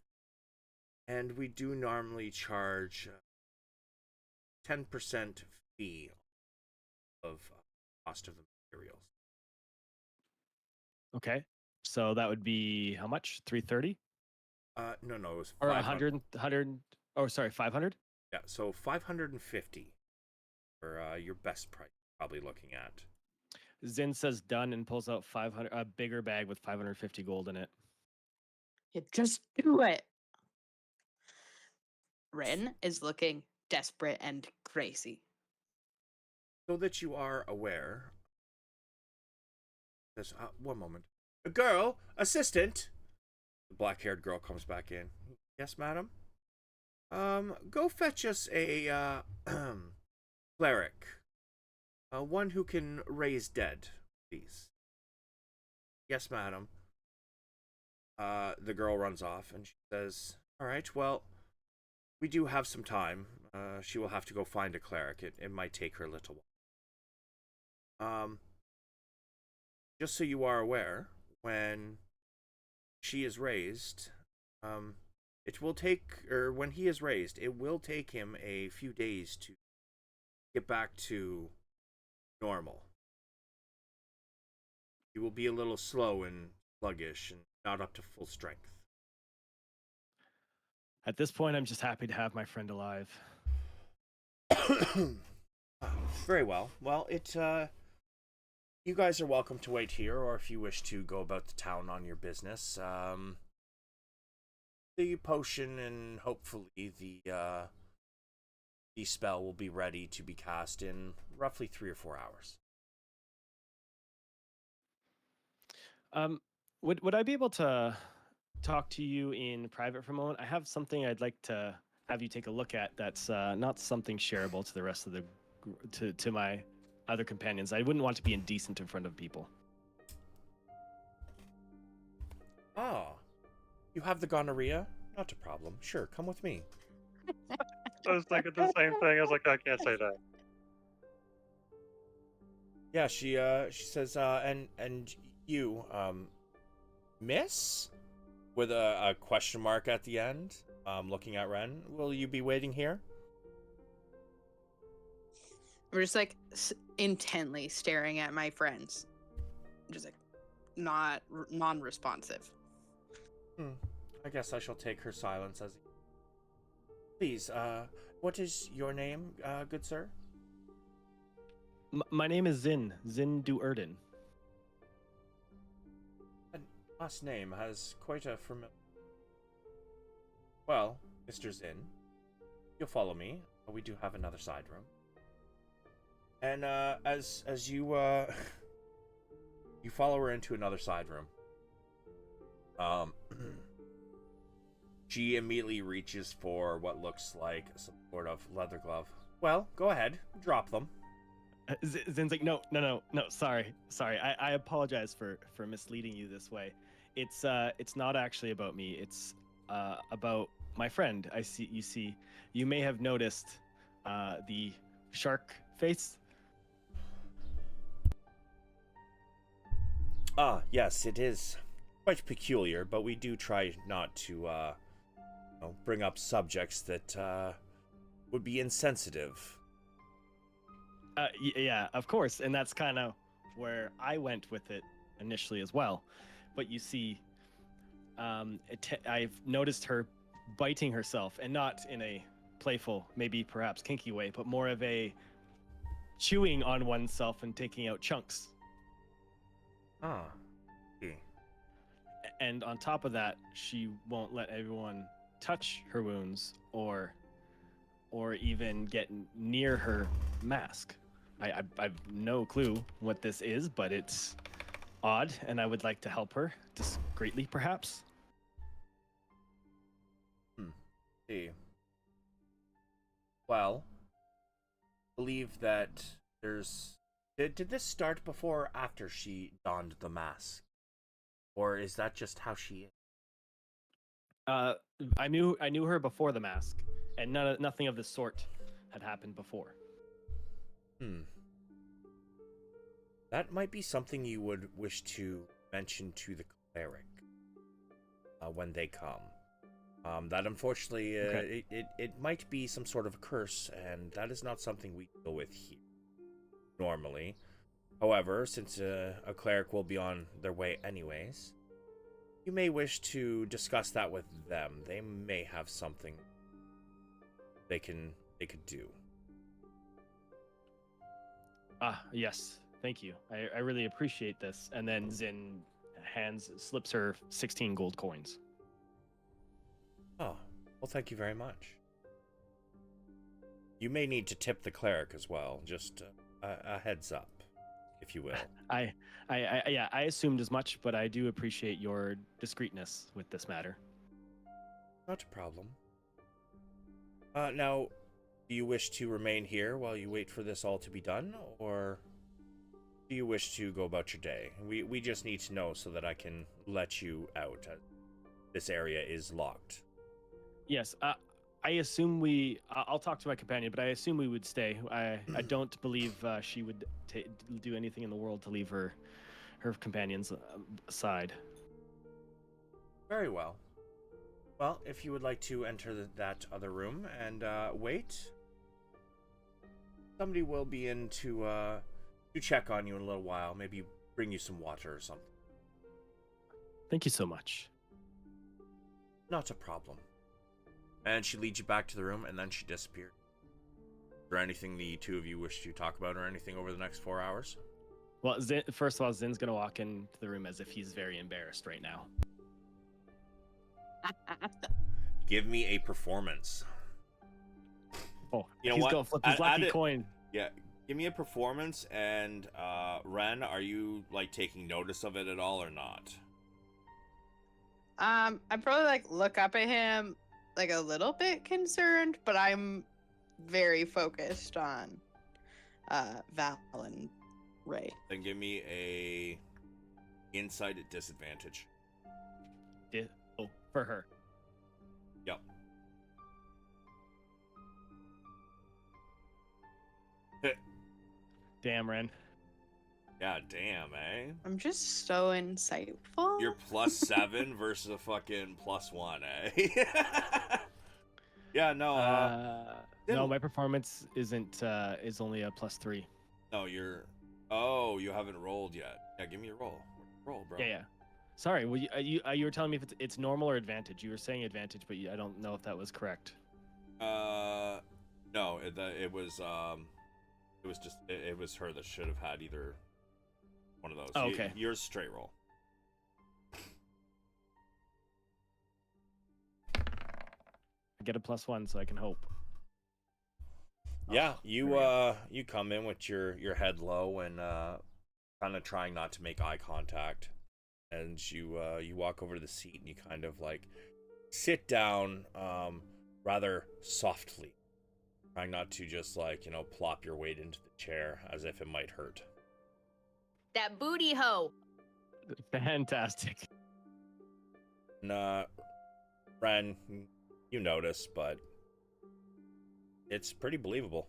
And we do normally charge 10% fee of cost of the materials. Okay. So that would be how much? 330 No, it was or 500. 100? Oh, sorry, 500. Yeah, so 550 for your best price. Probably looking at. Zin says done and pulls out 500, a bigger bag with 550 gold in it. Yeah, just do it. Ren is looking desperate and crazy. So that you are aware. There's one moment. A girl, assistant. The black-haired girl comes back in. Yes, madam. Go fetch us a cleric. One who can raise dead, please. Yes, madam. The girl runs off and she says, "All right, well, we do have some time. She will have to go find a cleric. It might take her a little while. Just so you are aware, when she is raised, it will take, or when he is raised, it will take him a few days to get back to normal. He will be a little slow and sluggish and not up to full strength." At this point, I'm just happy to have my friend alive. Very well. Well, you guys are welcome to wait here, or if you wish to go about the town on your business. The potion and hopefully the spell will be ready to be cast in roughly 3 or 4 hours. Would I be able to talk to you in private for a moment? I have something I'd like to have you take a look at. That's not something shareable to the rest of the to my other companions. I wouldn't want to be indecent in front of people. Ah, you have the gonorrhea? Not a problem. Sure, come with me. I was thinking the same thing. I was like, I can't say that. Yeah, she says, and you, miss? With a question mark at the end, looking at Ren. Will you be waiting here? We're just like intently staring at my friends. Just like not non-responsive. I guess I shall take her silence as... Please, what is your name, good sir? My name is Zin Du Erden. That last name has quite a familiar... Well, Mr. Zin, you'll follow me. We do have another side room. And, as you, you follow her into another side room. She immediately reaches for what looks like some sort of leather glove. Well, go ahead. Drop them. Zin's like, no. Sorry. I apologize for misleading you this way. It's not actually about me. It's about my friend. You may have noticed the shark face. Ah, yes, it is quite peculiar, but we do try not to, bring up subjects that would be insensitive. Yeah, of course, and that's kind of where I went with it initially as well. But you see, I've noticed her biting herself, and not in a playful, maybe perhaps kinky way, but more of a chewing on oneself and taking out chunks. Ah. And on top of that, she won't let everyone touch her wounds or even get near her mask. I've no clue what this is, but it's odd, and I would like to help her discreetly, perhaps. See. Well, I believe that there's... Did this start before or after she donned the mask? Or is that just how she is? I knew her before the mask, and nothing of the sort had happened before. That might be something you would wish to mention to the cleric when they come. That unfortunately, Okay. it might be some sort of a curse, and that is not something we deal with here normally. However, since a cleric will be on their way anyways, you may wish to discuss that with them. They may have something they could do. Yes. Thank you. I really appreciate this. And then Zin slips her 16 gold coins. Oh, well, thank you very much. You may need to tip the cleric as well. Just a heads up, if you will. Yeah, I assumed as much, but I do appreciate your discreetness with this matter. Not a problem. Now, do you wish to remain here while you wait for this all to be done, or do you wish to go about your day? We just need to know so that I can let you out. This area is locked. Yes, I assume I'll talk to my companion, but I assume we would stay. I don't believe she would do anything in the world to leave her companion's side. Very well. Well, if you would like to enter that other room and wait, somebody will be in to check on you in a little while. Maybe bring you some water or something. Thank you so much. Not a problem. And she leads you back to the room, and then she disappeared. Is there anything the two of you wish to talk about or anything over the next 4 hours? Well, first of all, Zin's going to walk into the room as if he's very embarrassed right now. Give me a performance. Oh, You know he's what? going to flip his lucky Add it- coin. Yeah, give me a performance, and Ren, are you like taking notice of it at all or not? I'd probably like look up at him like a little bit concerned, but I'm very focused on Val and Ray. Then give me a insight at disadvantage. Oh, for her. Yep. Damn, Ren. Yeah, damn, eh? I'm just so insightful. You're +7 versus a fucking +1, eh? Yeah, no. No, my performance isn't. Is only a +3. No, you're. Oh, you haven't rolled yet. Yeah, give me a roll. Roll, bro. Yeah. Sorry. Well, you were telling me if it's normal or advantage. You were saying advantage, but I don't know if that was correct. No, it was just it was her that should have had either one of those. Oh, okay. Yours straight roll. I get a +1, so I can hope. Yeah, Oh, you come in with your head low and kind of trying not to make eye contact, and you walk over to the seat and you kind of like sit down rather softly, trying not to just like plop your weight into the chair as if it might hurt. That booty hoe. Fantastic. And Ren, you notice, but it's pretty believable.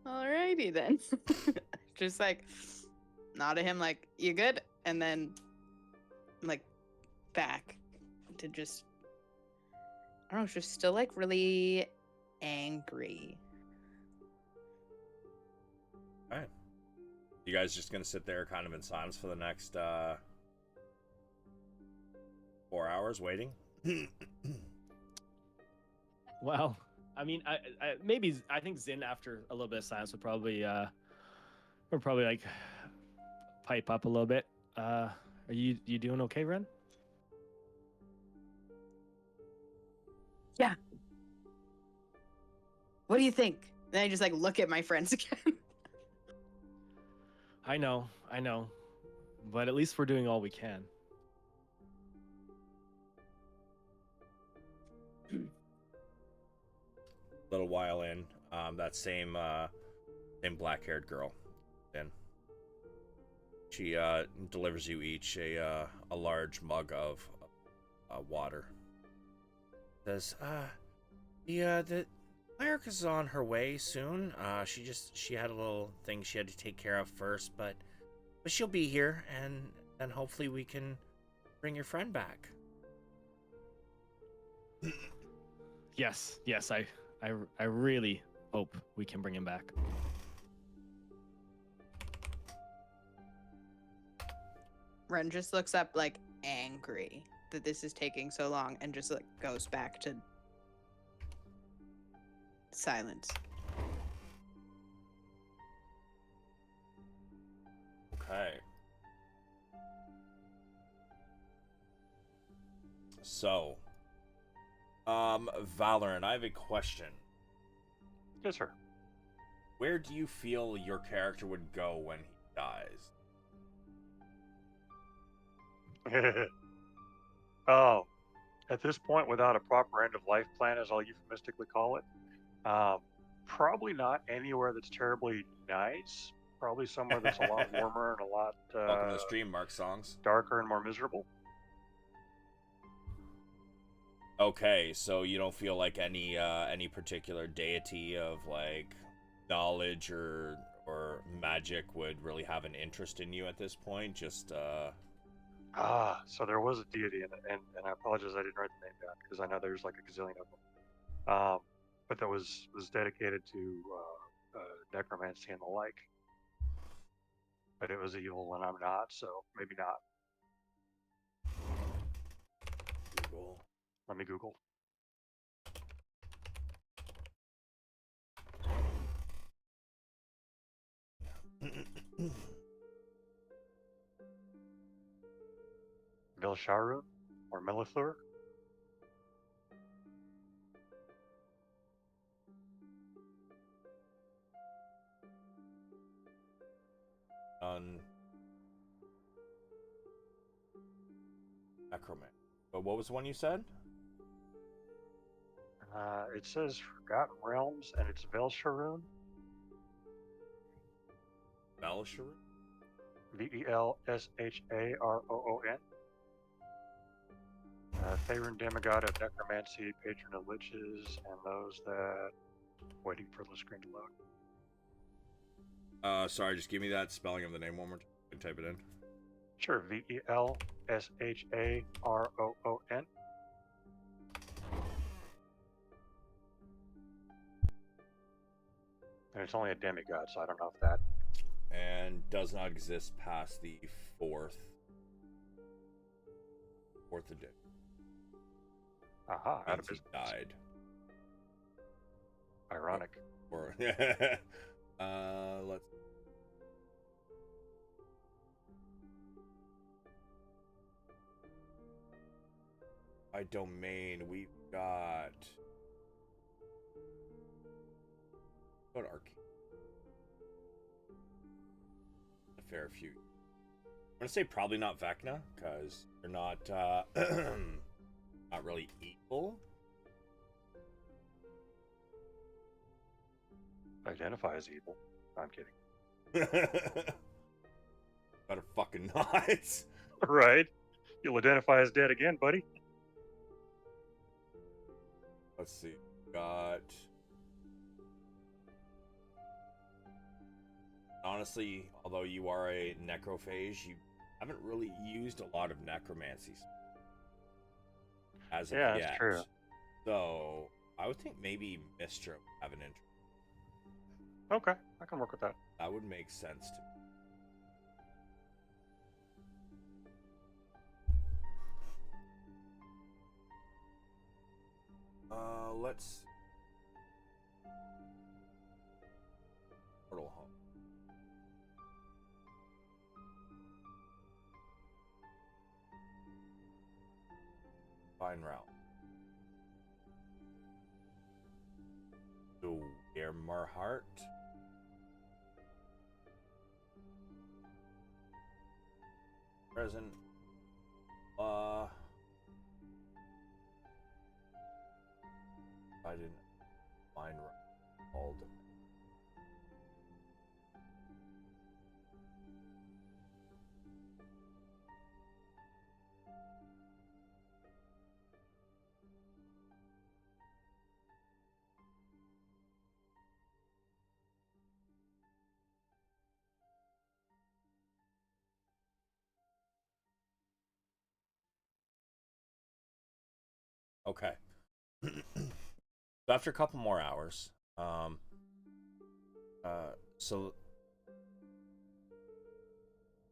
Alrighty then. Just like nod at him like, you good? And then like back to just, I don't know, just still like really angry. All right. You guys just gonna sit there kind of in silence for the next 4 hours waiting? Well, I mean, I think Zin after a little bit of silence would probably like pipe up a little bit. Are you doing okay, Ren? Yeah. What do you think? Then I just like look at my friends again. I know, but at least we're doing all we can. A little while in, that same black-haired girl, then she delivers you each a large mug of water. Says, the cleric is on her way soon. She had a little thing she had to take care of first, but she'll be here, and then hopefully we can bring your friend back. Yes, I really, hope we can bring him back. Ren just looks up like angry that this is taking so long and just like goes back to silence. Okay. So, Valorant, I have a question. Yes, sir. Where do you feel your character would go when he dies? Oh, at this point, without a proper end of life plan, as I'll euphemistically call it, probably not anywhere that's terribly nice. Probably somewhere that's a lot warmer and a lot Welcome to the stream, Mark Songs. darker and more miserable. Okay, so you don't feel like any particular deity of like knowledge or magic would really have an interest in you at this point? Just So there was a deity, and I apologize I didn't write the name down because I know there's like a gazillion of them. But that was dedicated to necromancy and the like. But it was evil, and I'm not, so maybe not. Google. Let me Google. Vilsharun or Melithur? Necromancer. But what was the one you said? It says Forgotten Realms, and it's Velsharoon. Belshar? Velsharoon. Faerun, demigod of necromancy, patron of liches, and those that... Waiting for the screen to load. Sorry, just give me that spelling of the name one more time. I can type it in. Sure, Velsharoon. And it's only a demigod, so I don't know if that... And does not exist past the fourth edition. Aha, out of He business. died. Ironic. Or let's. By domain, we've got. What arcane? A fair few. I'm gonna say probably not Vecna, because they're not not really equal. Identify as evil. I'm kidding. Better fucking not. Right. You'll identify as dead again, buddy. Let's see. Got. Honestly, although you are a necrophage, you haven't really used a lot of necromancy as of yet. That's true. So I would think maybe Mistra would have an interest. Okay, I can work with that. That would make sense to me. Let's portal home. Fine route. To Ermarhart. Present. I didn't find called. Okay. So after a couple more hours, So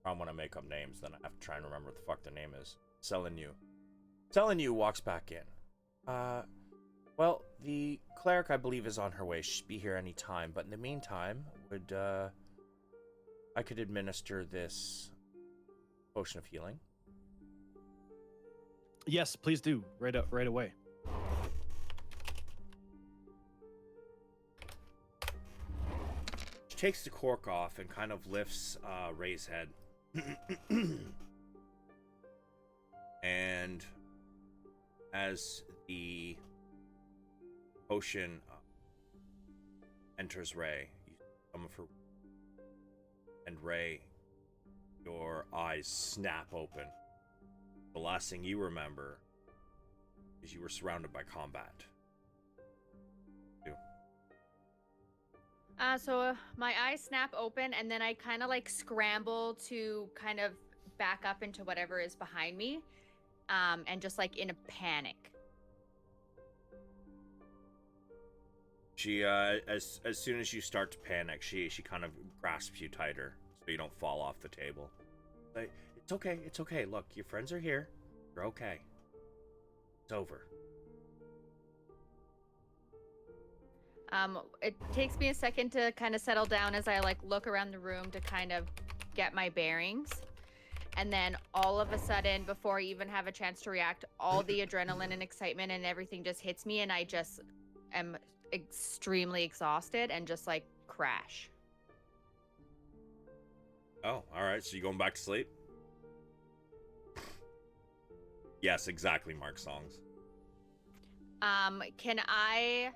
I want to make up names, then I have to try and remember what the fuck the name is. Selenu walks back in. Well, the cleric, I believe, is on her way. She'll be here any time. But in the meantime, I could administer this potion of healing. Yes, please do. Right away. She takes the cork off and kind of lifts Ray's head. And as the potion enters Ray, you some of her, and Ray, your eyes snap open. The last thing you remember is you were surrounded by combat. So my eyes snap open, and then I kind of like scramble to kind of back up into whatever is behind me, and just like in a panic. She, as soon as you start to panic, she kind of grasps you tighter so you don't fall off the table. Like, it's okay. Look, your friends are here. You're okay. It's over. It takes me a second to kind of settle down as I like look around the room to kind of get my bearings. And then all of a sudden, before I even have a chance to react, all the adrenaline and excitement and everything just hits me, and I just am extremely exhausted and just like crash. Oh, alright, so you going back to sleep? Yes, exactly, Mark Songs. Can I...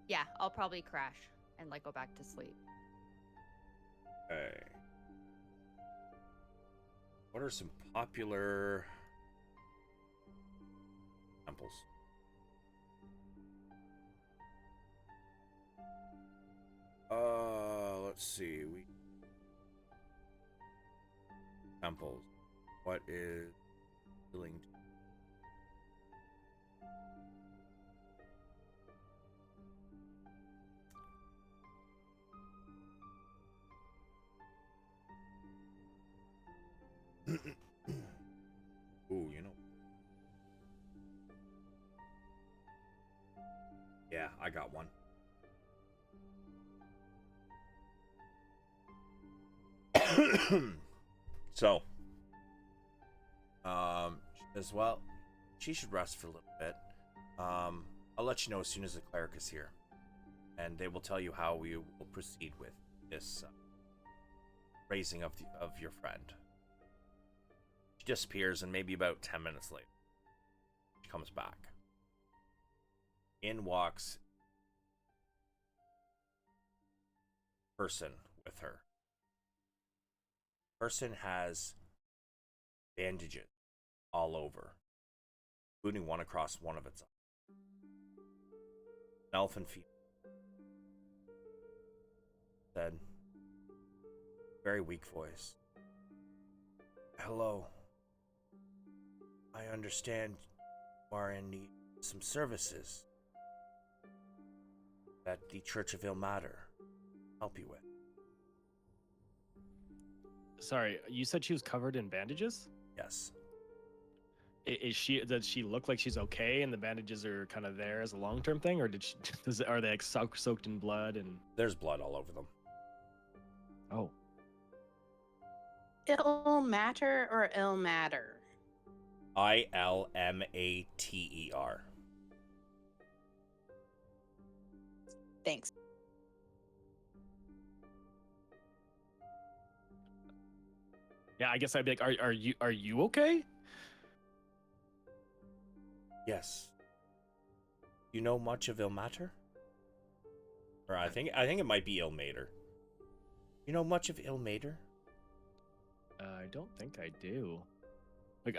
Yeah, I'll probably crash and like go back to sleep. Okay. What are some popular temples? Let's see. Temples. What is healing? Ooh, you know. Yeah, I got one. So, as well, she should rest for a little bit. I'll let you know as soon as the cleric is here, and they will tell you how we will proceed with this raising of your friend. She disappears, and maybe about 10 minutes later, she comes back. In walks person with her. Person has bandages all over, including one across one of its eyes. An elfin female said, very weak voice, hello. I understand you are in need of some services that the Church of Ilmater help you with. Sorry, you said she was covered in bandages? Yes. Does she look like she's okay and the bandages are kind of there as a long-term thing, or are they like soaked in blood and There's blood all over them. Oh. Ill matter or ill matter? Ilmater. Thanks. Yeah, I guess I'd be like, are you okay? Yes. You know much of Ilmater? Or I think it might be Ilmater. You know much of Ilmater? I don't think I do. Like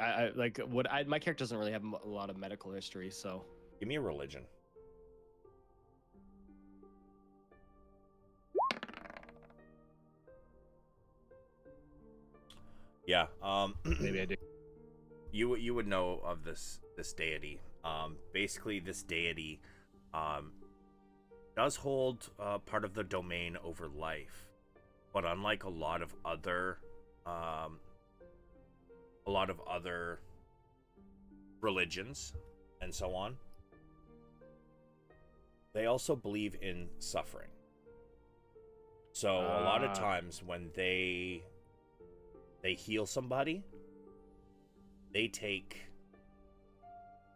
my character doesn't really have a lot of medical history, so Give me a religion. Yeah, maybe I do. you would know of this deity. Basically this deity does hold part of the domain over life, but unlike a lot of other religions and so on, they also believe in suffering. So a lot of times when they heal somebody, they take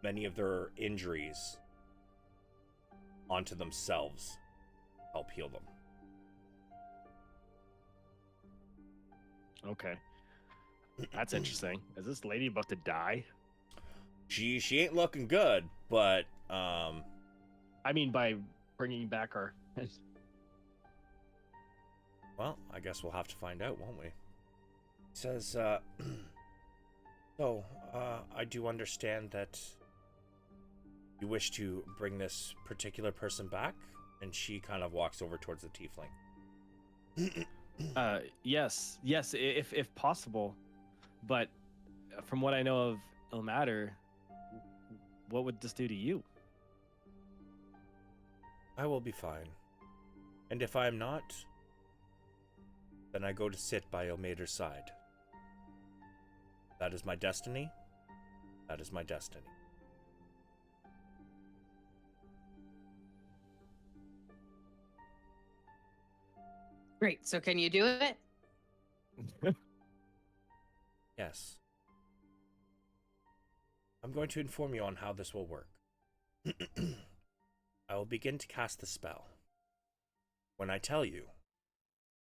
many of their injuries onto themselves to help heal them. Okay. That's interesting. Is this lady about to die? She ain't looking good, but I mean, by bringing back her. well, I guess we'll have to find out, won't we? He says, so, I do understand that you wish to bring this particular person back, and she kind of walks over towards the tiefling. Yes, if possible. But from what I know of Ilmater, what would this do to you? I will be fine. And if I am not, then I go to sit by Ilmater's side. That is my destiny. That is my destiny. Great. So can you do it? Yes. I'm going to inform you on how this will work. I will begin to cast the spell. When I tell you, you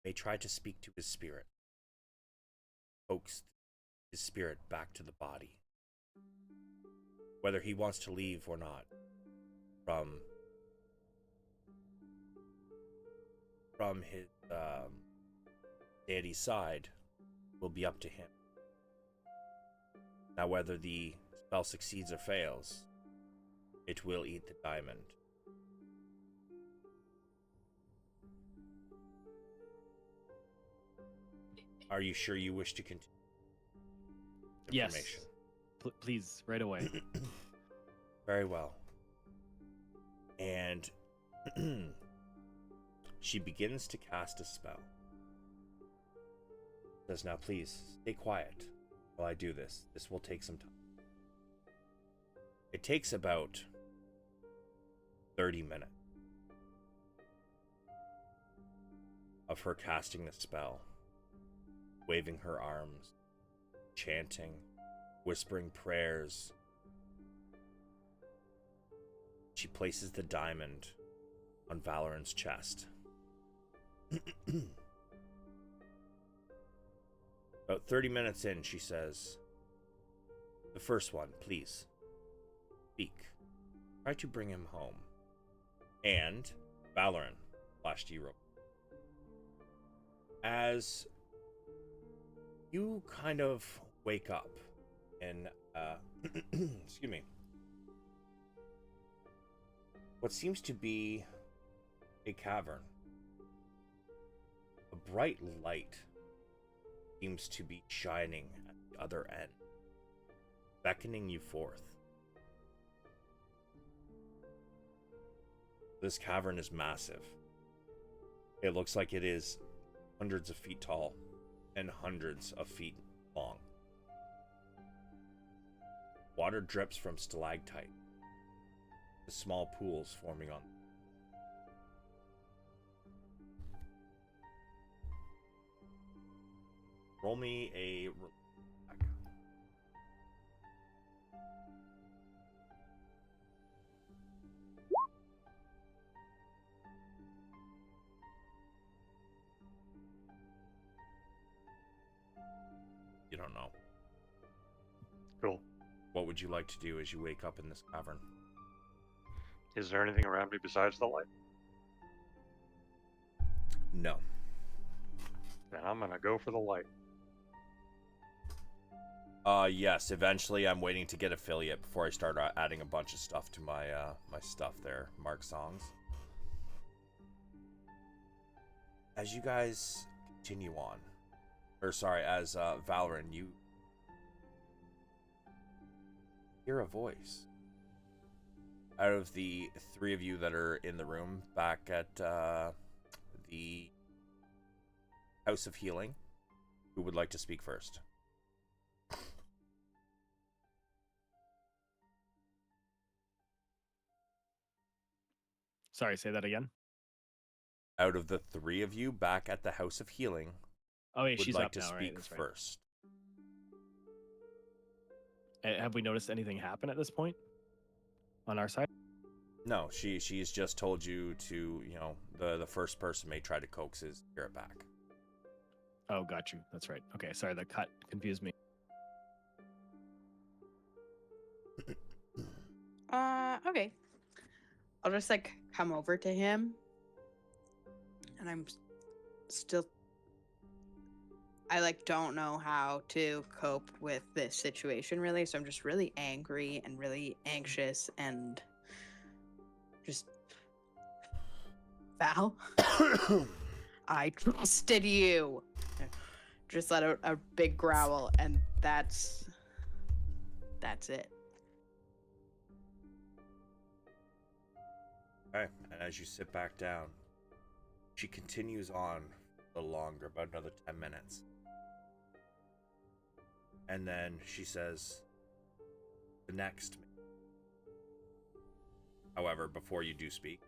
may try to speak to his spirit. Coax his spirit back to the body. Whether he wants to leave or not from his deity's side will be up to him. Now, whether the spell succeeds or fails, it will eat the diamond. Are you sure you wish to continue? Yes. Please, right away. Very well. And she begins to cast a spell. Says, now please, stay quiet while I do this. This will take some time. It takes about 30 minutes of her casting the spell, waving her arms, chanting, whispering prayers. She places the diamond on Valorant's chest. About 30 minutes in, she says, the first one, please, speak. Try to bring him home. And Valorant flashed you. As you kind of wake up in, excuse me, what seems to be a cavern. A bright light seems to be shining at the other end, beckoning you forth. This cavern is massive. It looks like it is hundreds of feet tall and hundreds of feet long. Water drips from stalactite. The small pools forming on. Roll me a. You don't know. Cool. What would you like to do as you wake up in this cavern? Is there anything around me besides the light? No. Then I'm gonna go for the light. Yes. Eventually, I'm waiting to get affiliate before I start adding a bunch of stuff to my my stuff there. Mark songs. As you guys continue on, or sorry, as Valorant, you hear a voice. Out of the three of you that are in the room back at the House of Healing, who would like to speak first? Sorry, say that again. Out of the three of you back at the House of Healing, Oh, yeah, would she's like up to now, right? speak That's right. first. Have we noticed anything happen at this point on our side? No, she's just told you to, the first person may try to coax his spirit back. Oh, got you. That's right. Okay, sorry, that cut confused me. Okay. I'll just like come over to him, and I'm still. I like don't know how to cope with this situation really, so I'm just really angry and really anxious and just Val. I trusted you. Just let out a big growl, and that's it. Okay, and as you sit back down, she continues on a little longer, about another 10 minutes. And then she says, the next. However, before you do speak,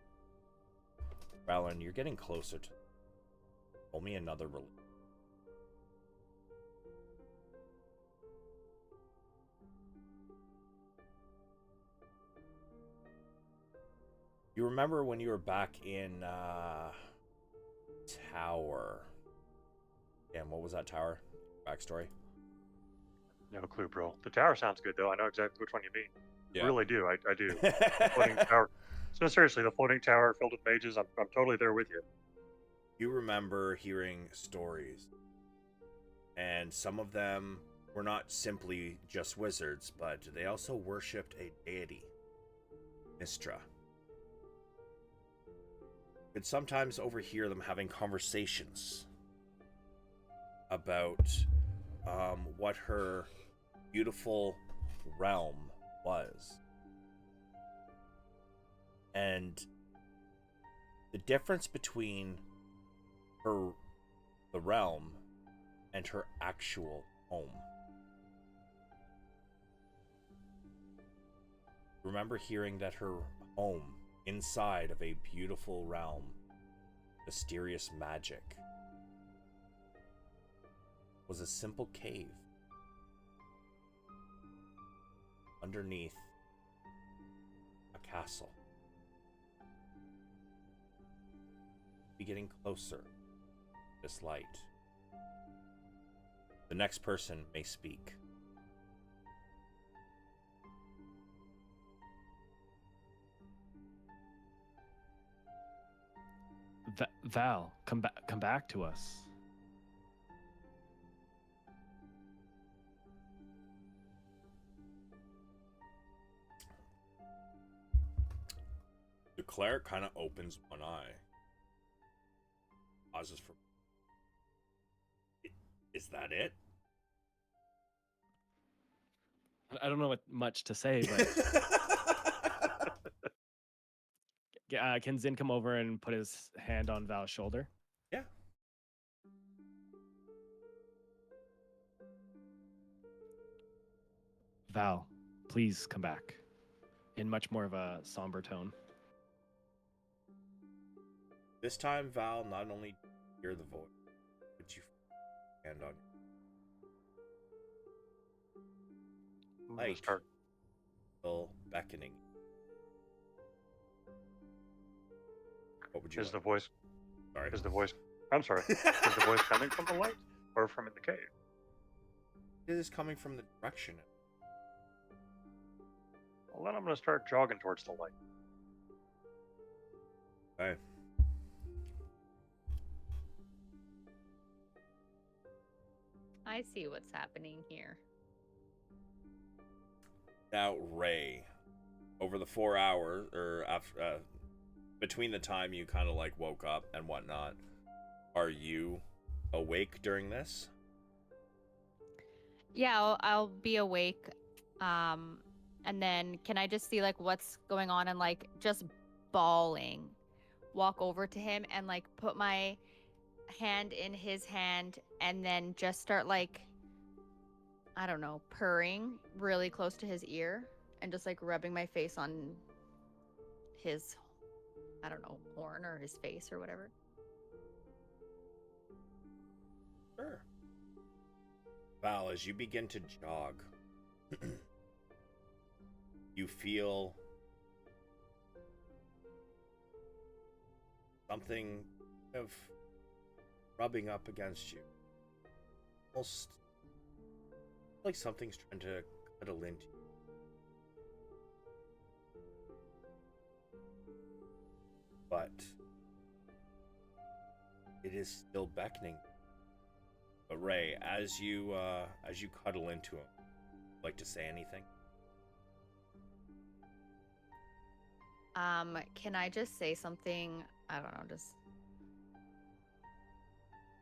Rowland, you're getting closer to. Roll me another relief. You remember when you were back in Tower? And what was that tower? Backstory? No clue, bro. The tower sounds good, though. I know exactly which one you mean. Yeah. Really do. I do. The floating tower. So seriously, the floating tower filled with mages. I'm totally there with you. You remember hearing stories, and some of them were not simply just wizards, but they also worshipped a deity, Mistra. You could sometimes overhear them having conversations about what her beautiful realm was. And the difference between the realm and her actual home. Remember hearing that her home, inside of a beautiful realm, mysterious magic, was a simple cave underneath a castle. Be getting closer to this light. The next person may speak. Val, come back to us. The cleric kind of opens one eye. Pauses for. Is that it? I don't know what much to say, but can Zin come over and put his hand on Val's shoulder? Yeah. Val, please come back. In much more of a somber tone. This time, Val not only hear the voice, but you hand on. I'm gonna Light start. still beckoning. What would you? Is like? the voice? Sorry. Is the voice? I'm sorry. Is the voice coming from the light or from in the cave? It is coming from the direction. Well, then I'm gonna start jogging towards the light. Okay. I see what's happening here. Now, Ray, over the 4 hours, or after, between the time you kind of like woke up and whatnot, are you awake during this? Yeah, I'll be awake. And then can I just see like what's going on and like just bawling? Walk over to him and like put my hand in his hand and then just start like, I don't know, purring really close to his ear and just like rubbing my face on his, I don't know, horn or his face or whatever. Sure. Val, as you begin to jog, you feel something kind of rubbing up against you. Almost like something's trying to cuddle into you. But it is still beckoning. But Ray, as you cuddle into him, like to say anything? Can I just say something? I don't know, just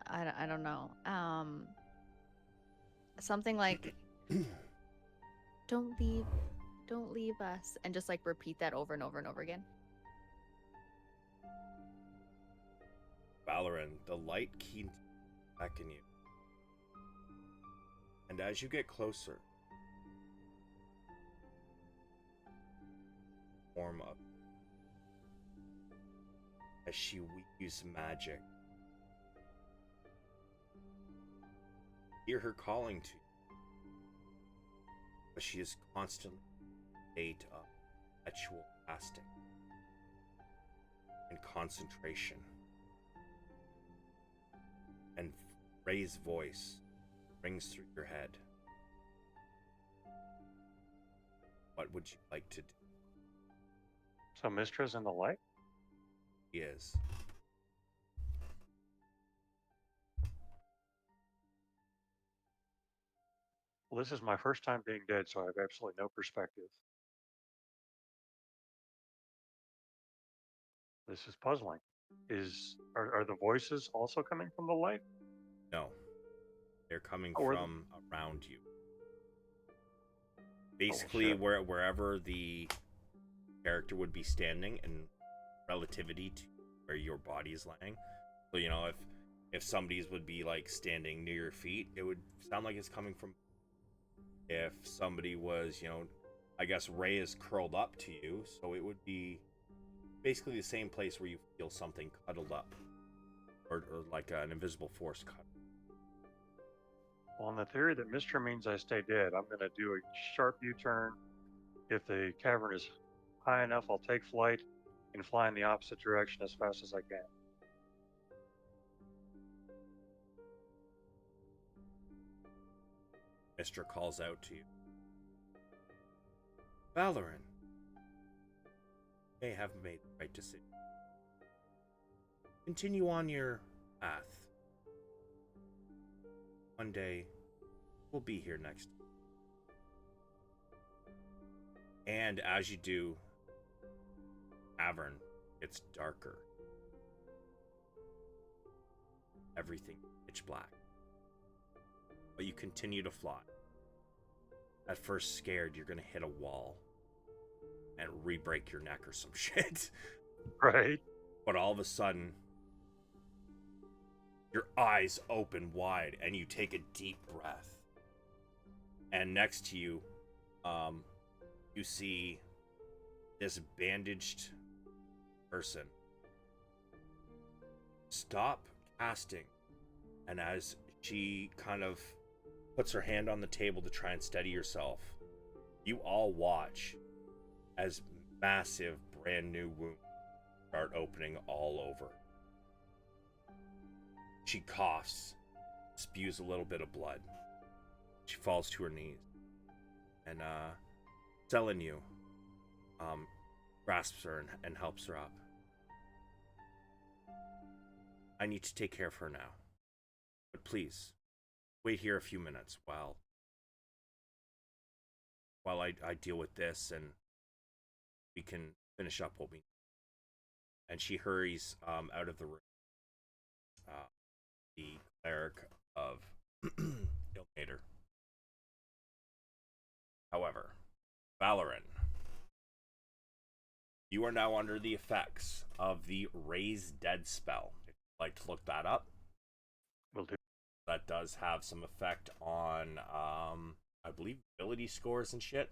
I don't know. Something like don't leave us, and just like repeat that over and over and over again. Valorant, the light keeps beckoning you. And as you get closer, form up as she weaves magic. Hear her calling to you, but she is constantly in a state of perpetual fasting and concentration. And Ray's voice rings through your head. What would you like to do? So Mistra's in the light? He is. Well, this is my first time being dead, so I have absolutely no perspective. This is puzzling. Are the voices also coming from the light? No. They're coming Or from around you. Oh, Basically, shit. wherever the character would be standing in relativity to where your body is lying. So, you know, if somebody's would be like standing near your feet, it would sound like it's coming from. If somebody was, you know, I guess Ray is curled up to you, so it would be basically the same place where you feel something cuddled up, or like an invisible force cut. On the theory that Mistra means I stay dead, I'm going to do a sharp U-turn. If the cavern is high enough, I'll take flight and fly in the opposite direction as fast as I can. Mister calls out to you. Valorant, you may have made the right decision. Continue on your path. One day, we'll be here next. And as you do, cavern gets darker. Everything pitch black. But you continue to fly. At first scared you're gonna hit a wall and re-break your neck or some shit. Right? But all of a sudden, your eyes open wide and you take a deep breath. And next to you, you see this bandaged person stop casting, and as she kind of puts her hand on the table to try and steady herself, you all watch as massive brand new wounds start opening all over. She coughs, spews a little bit of blood. She falls to her knees, and Selenu grasps her and helps her up. I need to take care of her now, but please wait here a few minutes while I deal with this, and we can finish up what we need. And she hurries out of the room. The cleric of Ilmater. However, Valorant, you are now under the effects of the Raise Dead spell. If you'd like to look that up, Will do. that does have some effect on, I believe, ability scores and shit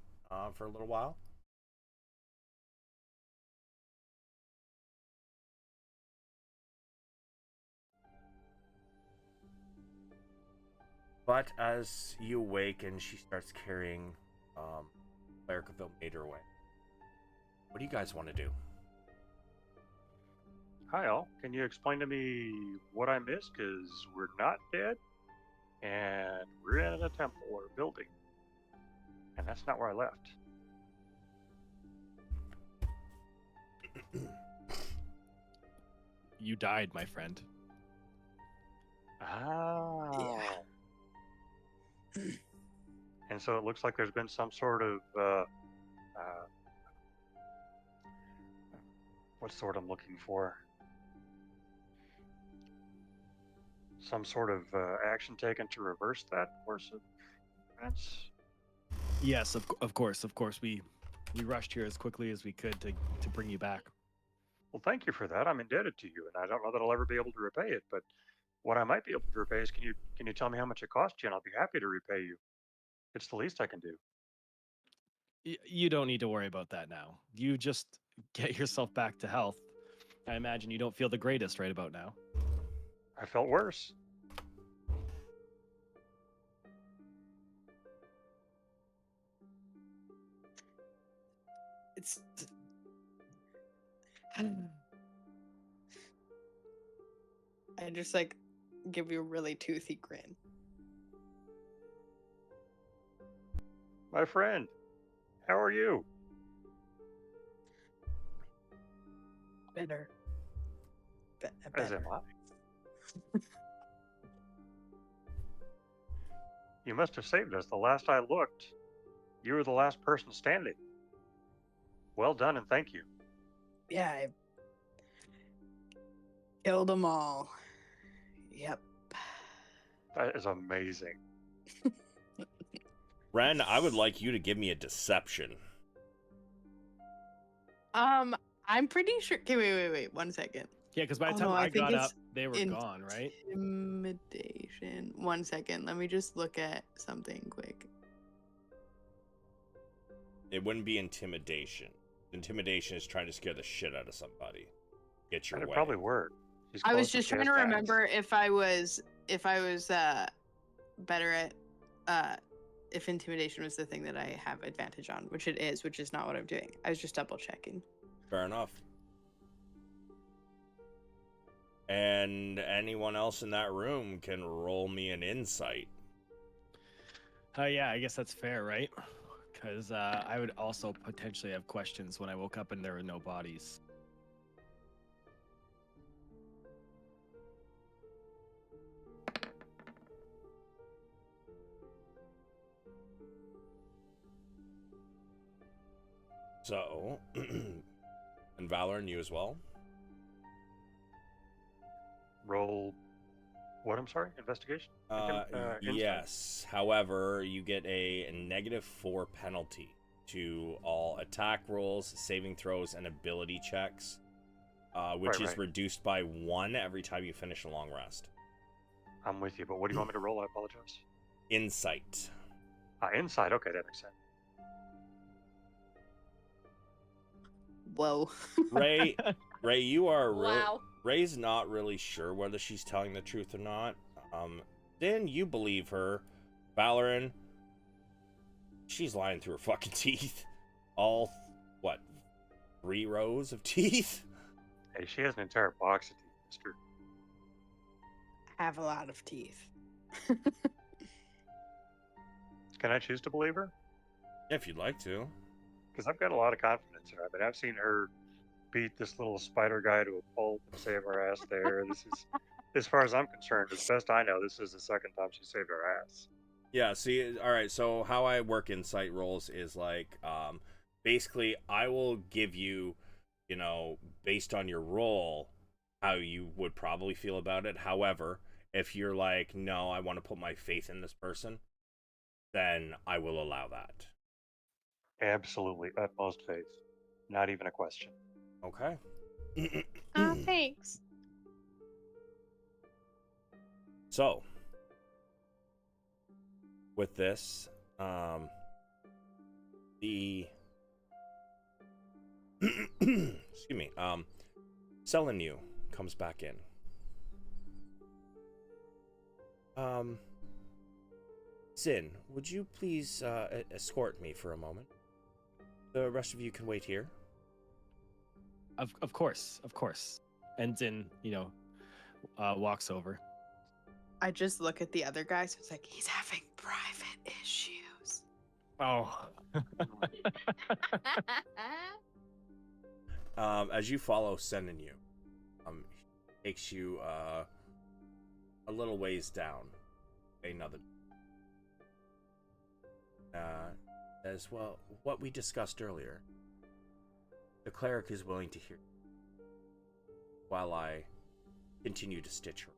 for a little while. But as you awaken, she starts carrying Cleric of Ilmater away. What do you guys want to do? Hi, all. Can you explain to me what I missed? Because we're not dead, and we're in a temple or a building, and that's not where I left. You died, my friend. Ah. And so it looks like there's been some sort of what's the word I'm looking for? Some sort of action taken to reverse that course of events. Yes, of course. We rushed here as quickly as we could to bring you back. Well, thank you for that. I'm indebted to you, and I don't know that I'll ever be able to repay it. But what I might be able to repay is, can you tell me how much it cost you, and I'll be happy to repay you. It's the least I can do. You don't need to worry about that now. You just get yourself back to health. I imagine you don't feel the greatest right about now. I felt worse. It's I just like give you a really toothy grin. My friend, how are you? Better. As Better. am I. You must have saved us. The last I looked, you were the last person standing. Well done, and thank you. Yeah, I killed them all. Yep. That is amazing. Ren, I would like you to give me a deception. I'm pretty sure. Okay, wait. 1 second. Yeah, because by the Oh, time no, I I think got up, it's they were gone, right? Intimidation. 1 second. Let me just look at something quick. It wouldn't be intimidation. Intimidation is trying to scare the shit out of somebody. Get your And it way. probably worked. She's I was close and just she trying has to max. remember if I was better at if intimidation was the thing that I have advantage on, which it is, which is not what I'm doing. I was just double checking. Fair enough. And anyone else in that room can roll me an insight. Yeah, I guess that's fair, right? Because I would also potentially have questions when I woke up and there were no bodies. So, and Valor and you as well. Roll. What? I'm sorry. Investigation. Insight? Yes. However, you get a -4 penalty to all attack rolls, saving throws, and ability checks, which is Right. reduced by 1 every time you finish a long rest. I'm with you, but what do you want me to roll? I apologize. Insight. Insight. Okay, that makes sense. Whoa. Ray, you are Wow. Ray's not really sure whether she's telling the truth or not. Then you believe her. Valoran, she's lying through her fucking teeth. All, what, 3 rows of teeth? Hey, she has an entire box of teeth, mister. Have a lot of teeth. Can I choose to believe her? If you'd like to. Because I've got a lot of confidence in her. I mean, I've seen her beat this little spider guy to a pulp and save her ass there. This is, as far as I'm concerned, as best I know, this is the second time she saved her ass. Yeah, see, all right, so how I work insight rolls is like, basically, I will give you, based on your role, how you would probably feel about it. However, if you're like, no, I want to put my faith in this person, then I will allow that. Absolutely, utmost faith. Not even a question. Okay. Thanks. So, with this, the excuse me, Selenu comes back in. Zin, would you please escort me for a moment? The rest of you can wait here. Of course, of course. And Zin, walks over. I just look at the other guy, so it's like he's having private issues. Oh. As you follow Selenu, he takes you a little ways down. Another. As well, what we discussed earlier. The cleric is willing to hear while I continue to stitch her.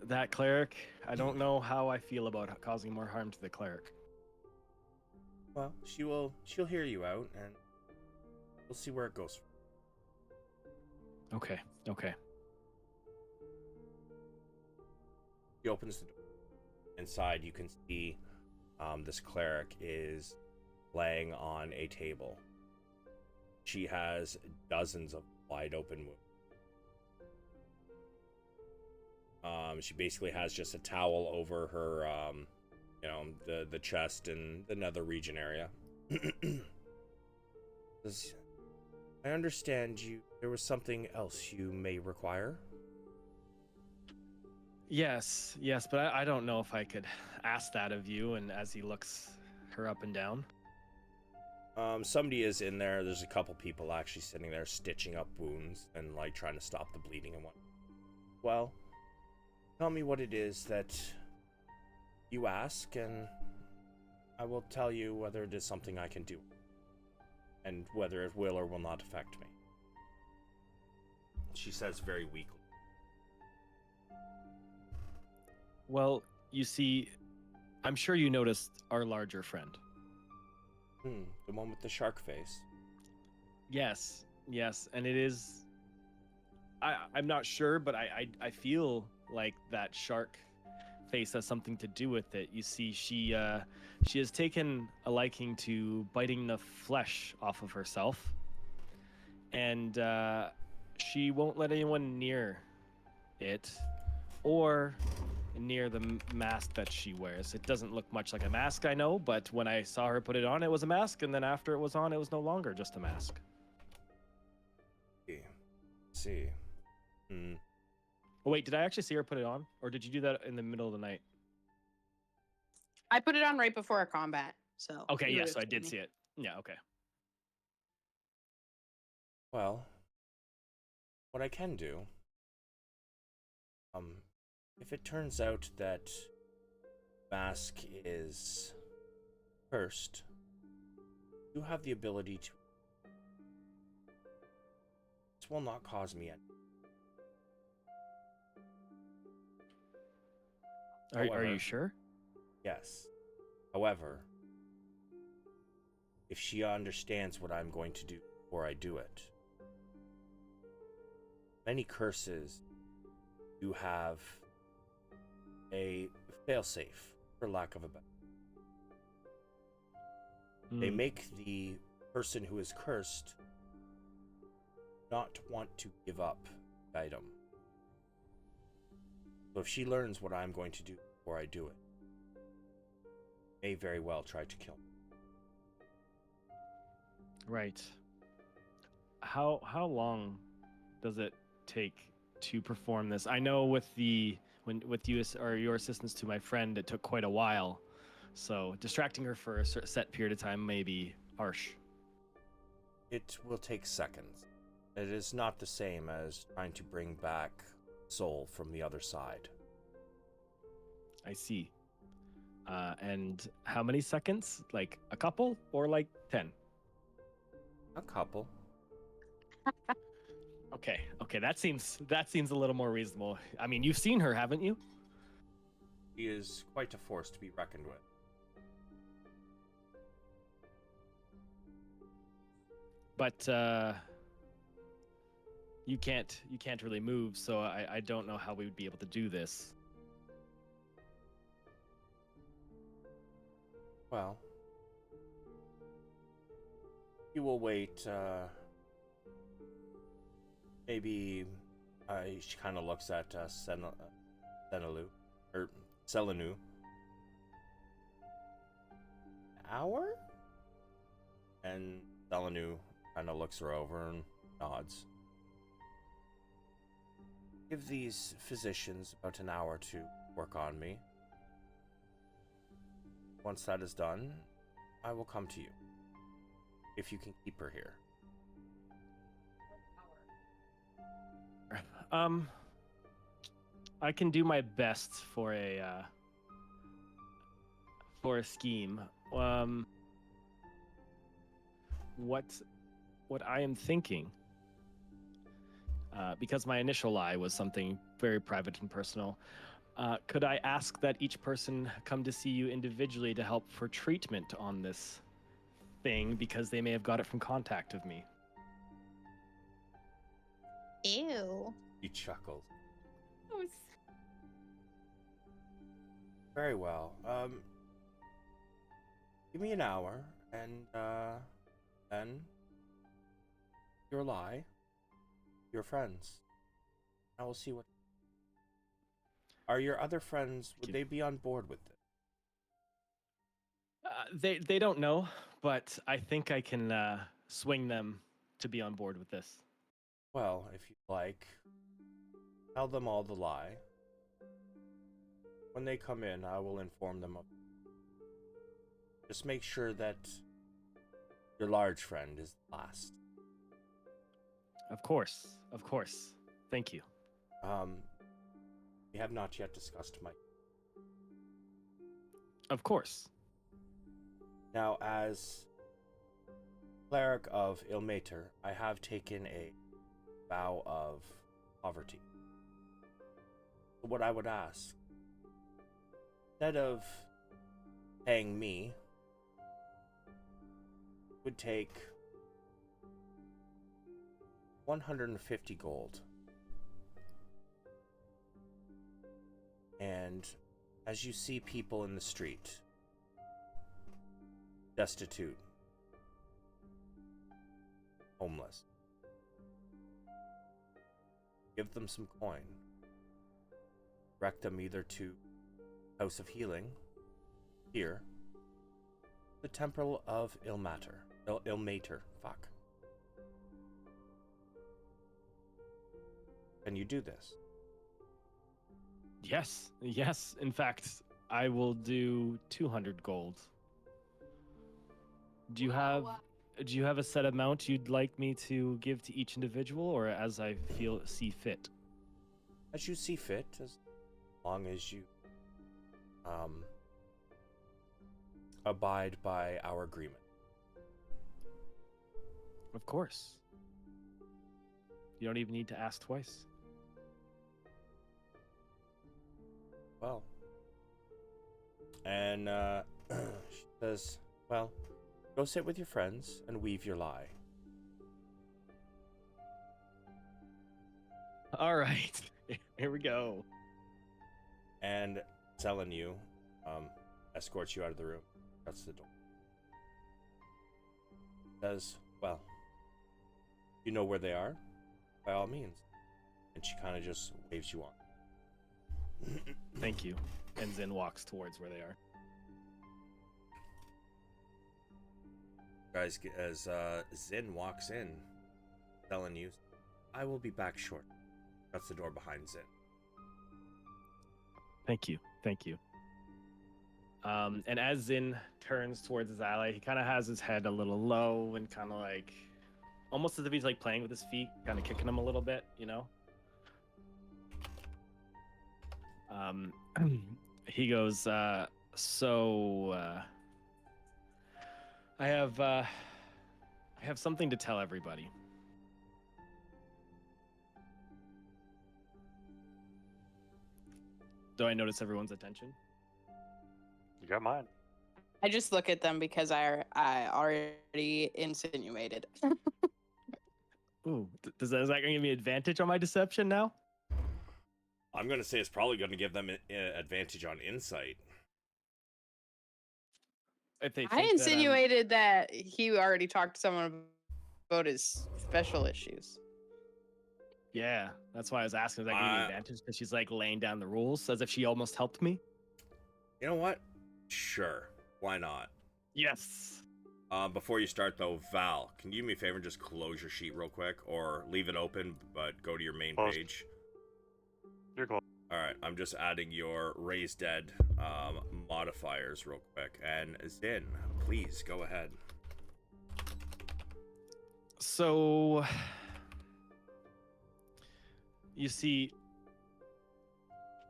That cleric. I don't know how I feel about causing more harm to the cleric. Well, she'll hear you out, and we'll see where it goes. Okay. He opens the door. Inside, you can see this cleric is laying on a table. She has dozens of wide open wounds. She basically has just a towel over her, the chest and the nether region area. I understand there was something else you may require. Yes, but I don't know if I could ask that of you. And as he looks her up and down. Somebody is in there. There's a couple people actually sitting there stitching up wounds and like trying to stop the bleeding and what. Well, tell me what it is that you ask, and I will tell you whether it is something I can do, and whether it will or will not affect me. She says very weakly. Well, you see, I'm sure you noticed our larger friend. The one with the shark face. Yes, and it is. I'm not sure, but I feel like that shark face has something to do with it. You see, she has taken a liking to biting the flesh off of herself, and she won't let anyone near it or near the mask that she wears. It doesn't look much like a mask, I know, but when I saw her put it on, it was a mask, and then after it was on, it was no longer just a mask. See. Oh, wait, did I actually see her put it on, or did you do that in the middle of the night? I put it on right before our combat, so. Okay, you yeah, would've so I seen did me. see it. Yeah, okay. Well, what I can do, if it turns out that mask is cursed, you have the ability to. This will not cause me any. Are you sure? Yes. However, if she understands what I'm going to do before I do it, many curses do have a failsafe, for lack of a better. They make the person who is cursed not want to give up the item. So if she learns what I'm going to do before I do it, may very well try to kill me. Right. How long does it take to perform this? I know with your assistance to my friend, it took quite a while. So distracting her for a set period of time may be harsh. It will take seconds. It is not the same as trying to bring back soul from the other side. I see. And how many seconds? Like a couple or like 10? A couple. Okay, that seems a little more reasonable. I mean, you've seen her, haven't you? She is quite a force to be reckoned with. But you can't really move, so I don't know how we would be able to do this. Well, you will wait, maybe, she kind of looks at, Senelu, or Selenu. Hour? And Selenu kind of looks her over and nods. Give these physicians about an hour to work on me. Once that is done, I will come to you. If you can keep her here. I can do my best for a scheme. What I am thinking, because my initial lie was something very private and personal, could I ask that each person come to see you individually to help for treatment on this thing, because they may have got it from contact of me? Ew. He chuckles. Gross. Very well. Give me an hour, and then your lie, your friends. I will see what. Are your other friends? Would they be on board with this? They don't know, but I think I can swing them to be on board with this. Well, if you like, tell them all the lie. When they come in, I will inform them of. Just make sure that your large friend is last. Of course. Thank you. We have not yet discussed my. Of course. Now, as cleric of Ilmater, I have taken a vow of poverty. So what I would ask, instead of paying me, would take 150 gold. And as you see people in the street, destitute, homeless, give them some coin. Direct them either to House of Healing, here, the Temple of Ilmater. Ilmater, fuck. Can you do this? Yes. In fact, I will do 200 gold. Do you have a set amount you'd like me to give to each individual, or as I see fit? As you see fit, as long as you abide by our agreement. Of course. You don't even need to ask twice. Well. And she says, well, go sit with your friends and weave your lie. All right. Here we go. And telling you, escorts you out of the room. Shuts the door. Says, well, you know where they are? By all means. And she kind of just waves you on. Thank you. And Zin walks towards where they are. Guys, as Zin walks in, telling you, I will be back short. Shuts the door behind Zin. Thank you. And as Zin turns towards his ally, he kind of has his head a little low and kind of like, almost as if he's like playing with his feet, kind of kicking him a little bit, you know? He goes, I have something to tell everybody. Do I notice everyone's attention? got mine. I just look at them because I already insinuated. Ooh, is that going to give me advantage on my deception now? I'm going to say it's probably going to give them an advantage on insight. If they I think that insinuated that he already talked to someone about his special issues. yeah, that's why I was asking. Is that going to be advantage? Because she's like laying down the rules as if she almost helped me. You know what? Sure. Why not? Yes. Before you start, though, Val, can you do me a favor and just close your sheet real quick? Or leave it open, but go to your main Closed. page? You're close. Alright, I'm just adding your raise dead modifiers real quick. And Zin, please go ahead. So, you see,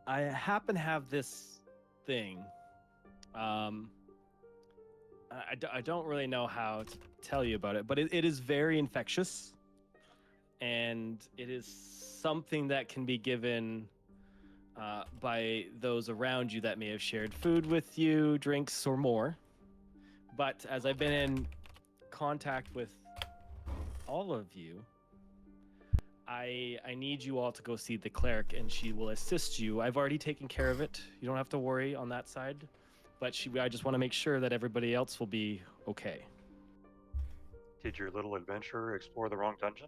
I happen to have this thing. I don't really know how to tell you about it, but it is very infectious. And it is something that can be given by those around you that may have shared food with you, drinks, or more. But as I've been in contact with all of you, I need you all to go see the cleric, and she will assist you. I've already taken care of it. You don't have to worry on that side. But I just want to make sure that everybody else will be okay. Did your little adventurer explore the wrong dungeon?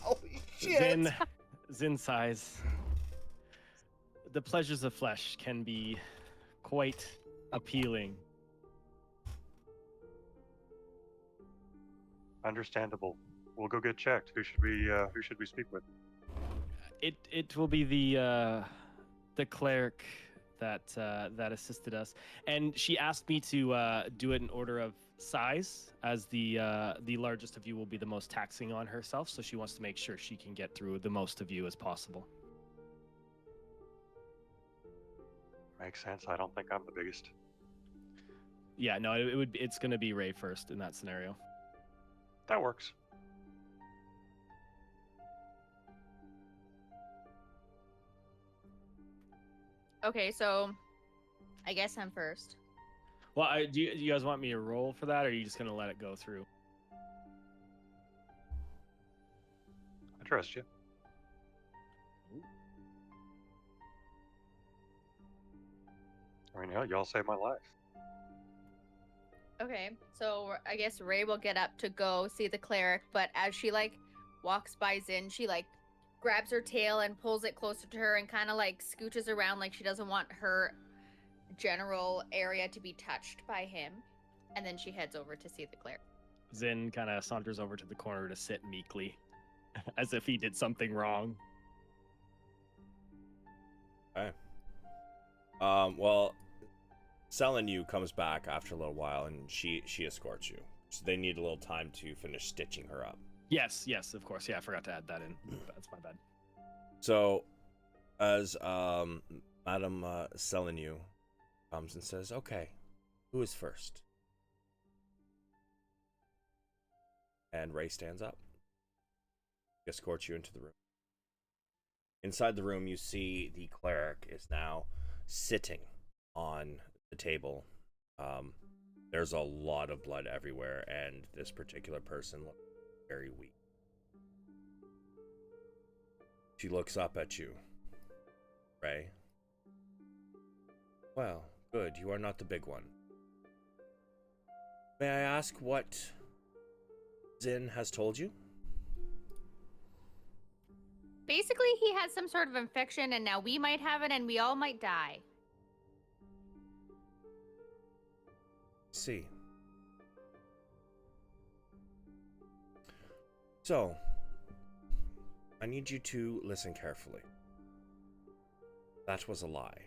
Holy shit! Zin sighs. The pleasures of flesh can be quite appealing. Understandable. We'll go get checked. Who should we speak with? It will be the cleric that assisted us, and she asked me to do it in order of size, as the largest of you will be the most taxing on herself. So she wants to make sure she can get through the most of you as possible. Makes sense. I don't think I'm the biggest. Yeah, no, it's going to be Ray first in that scenario. That works. Okay, so I guess I'm first. Well, do you guys want me to roll for that, or are you just going to let it go through? I trust you. I mean, hell, y'all saved my life. Okay, so I guess Ray will get up to go see the cleric, but as she walks by Zin, she grabs her tail and pulls it closer to her and kind of scooches around like she doesn't want her general area to be touched by him. And then she heads over to see the cleric. Zin kind of saunters over to the corner to sit meekly, as if he did something wrong. Okay. Well, Selenu comes back after a little while, and she escorts you. So they need a little time to finish stitching her up. Yes, of course. Yeah, I forgot to add that in. That's my bad. So, as Madame Selenu comes and says, "Okay, who is first?" And Ray stands up. He escorts you into the room. Inside the room, you see the cleric is now sitting on the table. There's a lot of blood everywhere, and this particular person looks very weak. She looks up at you. Ray. Well, good, you are not the big one. May I ask what Zin has told you? Basically, he had some sort of infection, and now we might have it, and we all might die. See. So, I need you to listen carefully. That was a lie.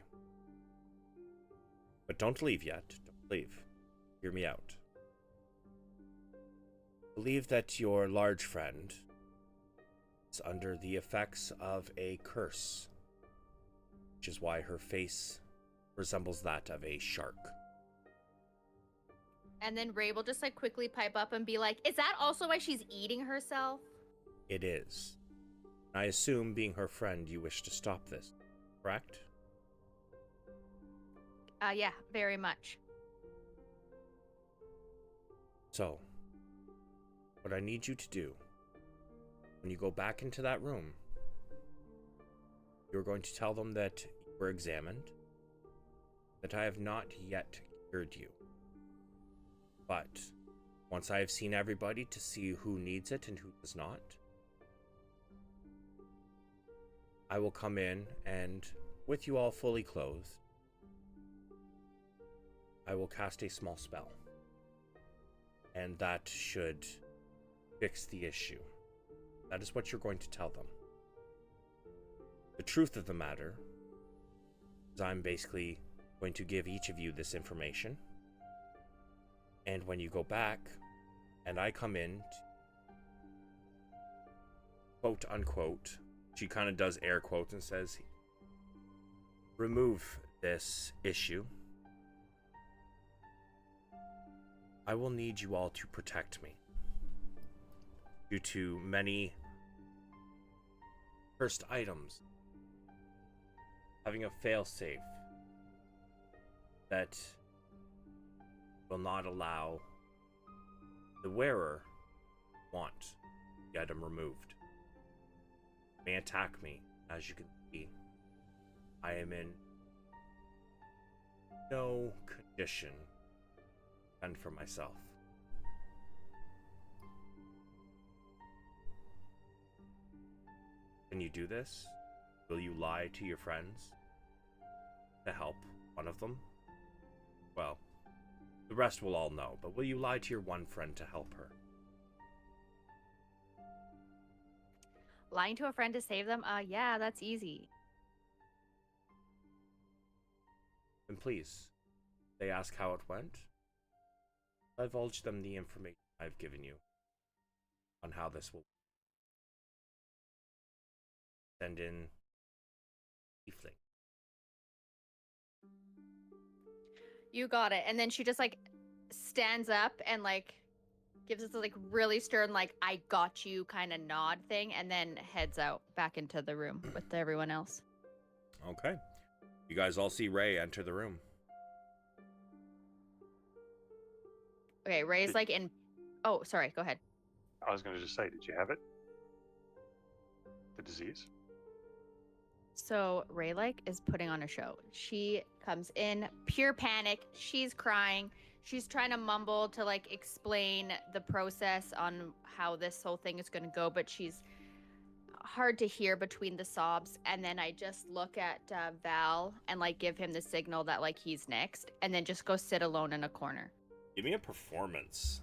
But don't leave yet. Don't leave. Hear me out. Believe that your large friend is under the effects of a curse, which is why her face resembles that of a shark. And then Ray will just quickly pipe up and be like, is that also why she's eating herself? It is. I assume, being her friend, you wish to stop this, correct? Yeah, very much. So, what I need you to do, when you go back into that room, you're going to tell them that you were examined, that I have not yet cured you. But once I have seen everybody to see who needs it and who does not, I will come in and, with you all fully clothed, I will cast a small spell. And that should fix the issue. That is what you're going to tell them. The truth of the matter is I'm basically going to give each of you this information. And when you go back and I come in, quote unquote, she kind of does air quotes and says, remove this issue. I will need you all to protect me due to many cursed items having a failsafe that will not allow the wearer want the item removed. May attack me. As you can see, I am in no condition to fend for myself. Can you do this? Will you lie to your friends to help one of them? Well, the rest will all know, but will you lie to your one friend to help her? Lying to a friend to save them? Yeah, that's easy. Then please, they ask how it went. Divulge them the information I've given you on how this will send in tiefling. You got it. And then she just like stands up and like gives us a like really stern like I got you kind of nod thing, and then heads out back into the room with everyone else. Okay. You guys all see Ray enter the room. Okay, Ray's like in. Oh, sorry. Go ahead. I was going to just say, did you have it? The disease? So Ray like is putting on a show. She comes in pure panic. She's crying. She's trying to mumble to like explain the process on how this whole thing is going to go, but she's hard to hear between the sobs. And then I just look at Val and like give him the signal that like he's next, and then just go sit alone in a corner. Give me a performance.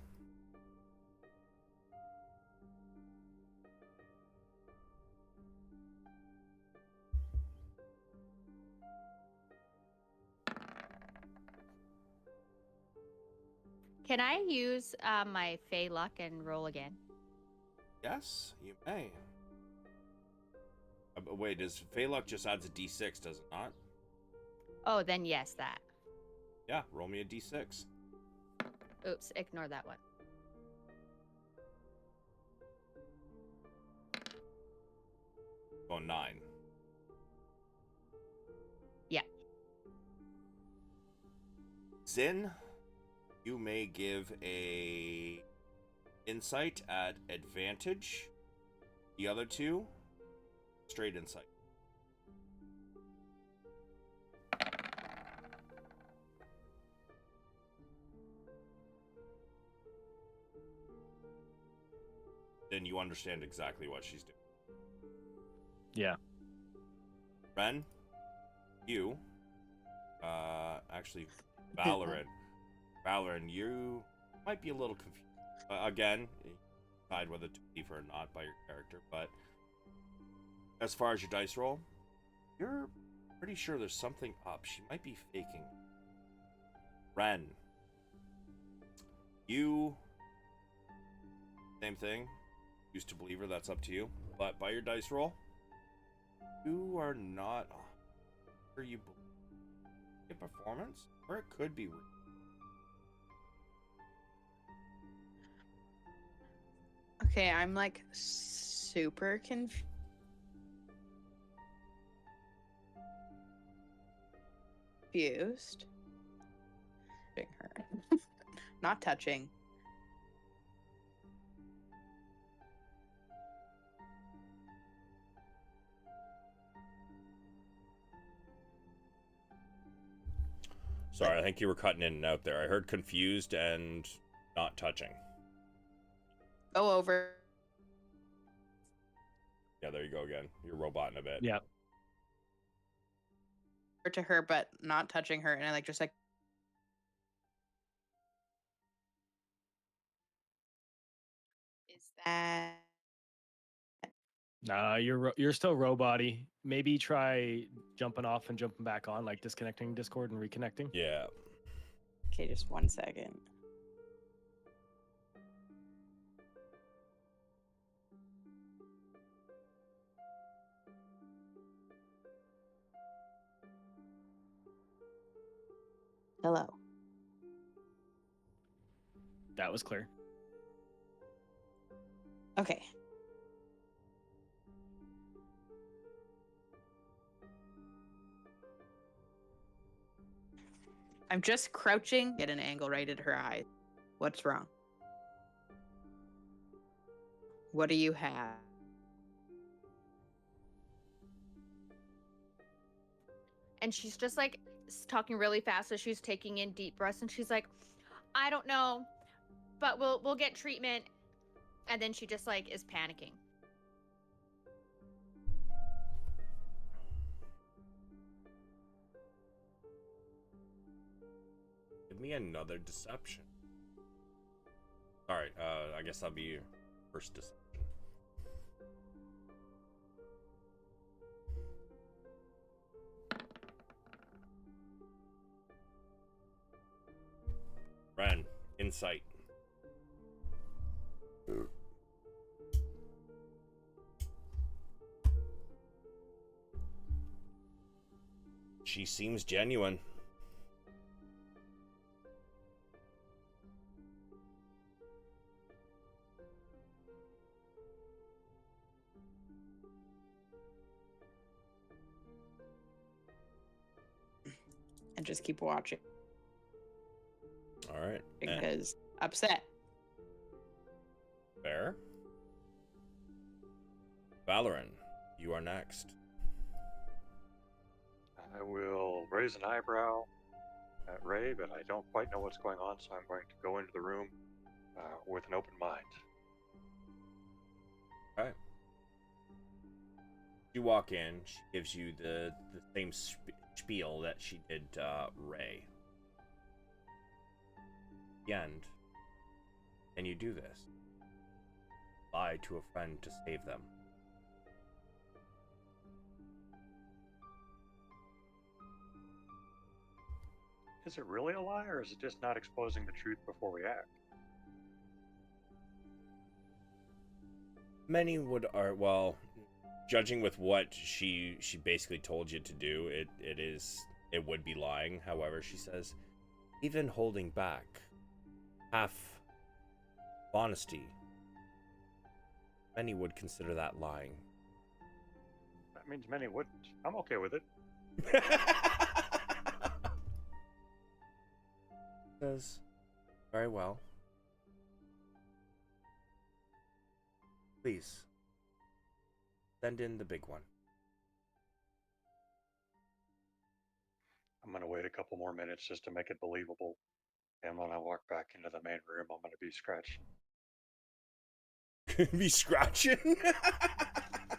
Can I use my Fey luck and roll again? Yes, you may. Wait, does Phalok just adds a d6, does it not? Oh, then yes, that. Yeah, roll me a d6. Oops, ignore that one. Going 9. Yeah. Zin, you may give a insight at advantage. The other two, straight insight. Then you understand exactly what she's doing. Yeah. Ren, you, actually, Valorant. Valorant, you might be a little confused. Again, you decide whether to believe her or not by your character, but as far as your dice roll, you're pretty sure there's something up. She might be faking. Ren, you, same thing. Used to believe her, that's up to you. But by your dice roll, you are not sure you believe a performance, or it could be real. Okay, I'm like super confused. her. Not touching. Sorry, I think you were cutting in and out there. I heard confused and not touching. Go over. Yeah, there you go again. You're roboting a bit. Yeah. To her, but not touching her, and I just like. Is that? Nah, you're still robot-y. Maybe try jumping off and jumping back on, like disconnecting Discord and reconnecting. Yeah. Okay, just 1 second. Hello. That was clear. Okay. I'm just crouching, get an angle right at her eye. What's wrong? What do you have? And she's just like talking really fast, so she's taking in deep breaths, and she's like, I don't know, but we'll get treatment. And then she just like is panicking. Give me another deception. Alright, I guess that'll be your first deception. Ren, insight. She seems genuine. And just keep watching. All right. Because upset. Fair. Valoran, you are next. I will raise an eyebrow at Ray, but I don't quite know what's going on, so I'm going to go into the room with an open mind. All right. You walk in. She gives you the same spiel that she did Ray. The end. And you do this. Lie to a friend to save them. Is it really a lie, or is it just not exposing the truth before we act? Many well, judging with what she basically told you to do, it would be lying. However, she says, even holding back half honesty, many would consider that lying. That means many wouldn't. I'm okay with it. Says, very well. Please, send in the big one. I'm going to wait a couple more minutes just to make it believable. And when I walk back into the main room, I'm going to be scratching. Be scratching?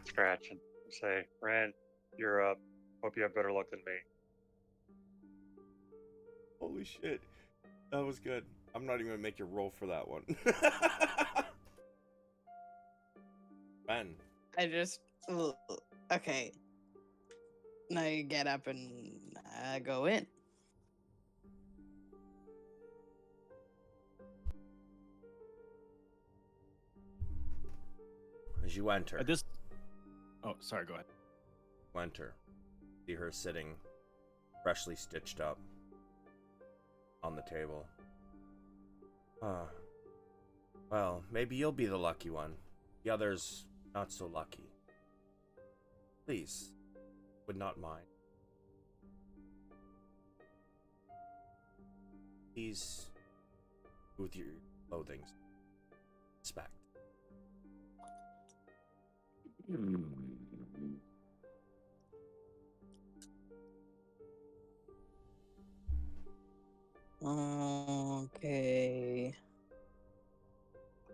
Scratching. Say, Rand, you're up. Hope you have better luck than me. Holy shit. That was good. I'm not even going to make you roll for that one. Ben. I just. Okay. Now you get up and go in. As you enter. At this. Oh, sorry. Go ahead. Enter. See her sitting, freshly stitched up, on the table. Well, maybe you'll be the lucky one. The others, not so lucky. Please, would not mind. please with your clothing. Inspect. Okay.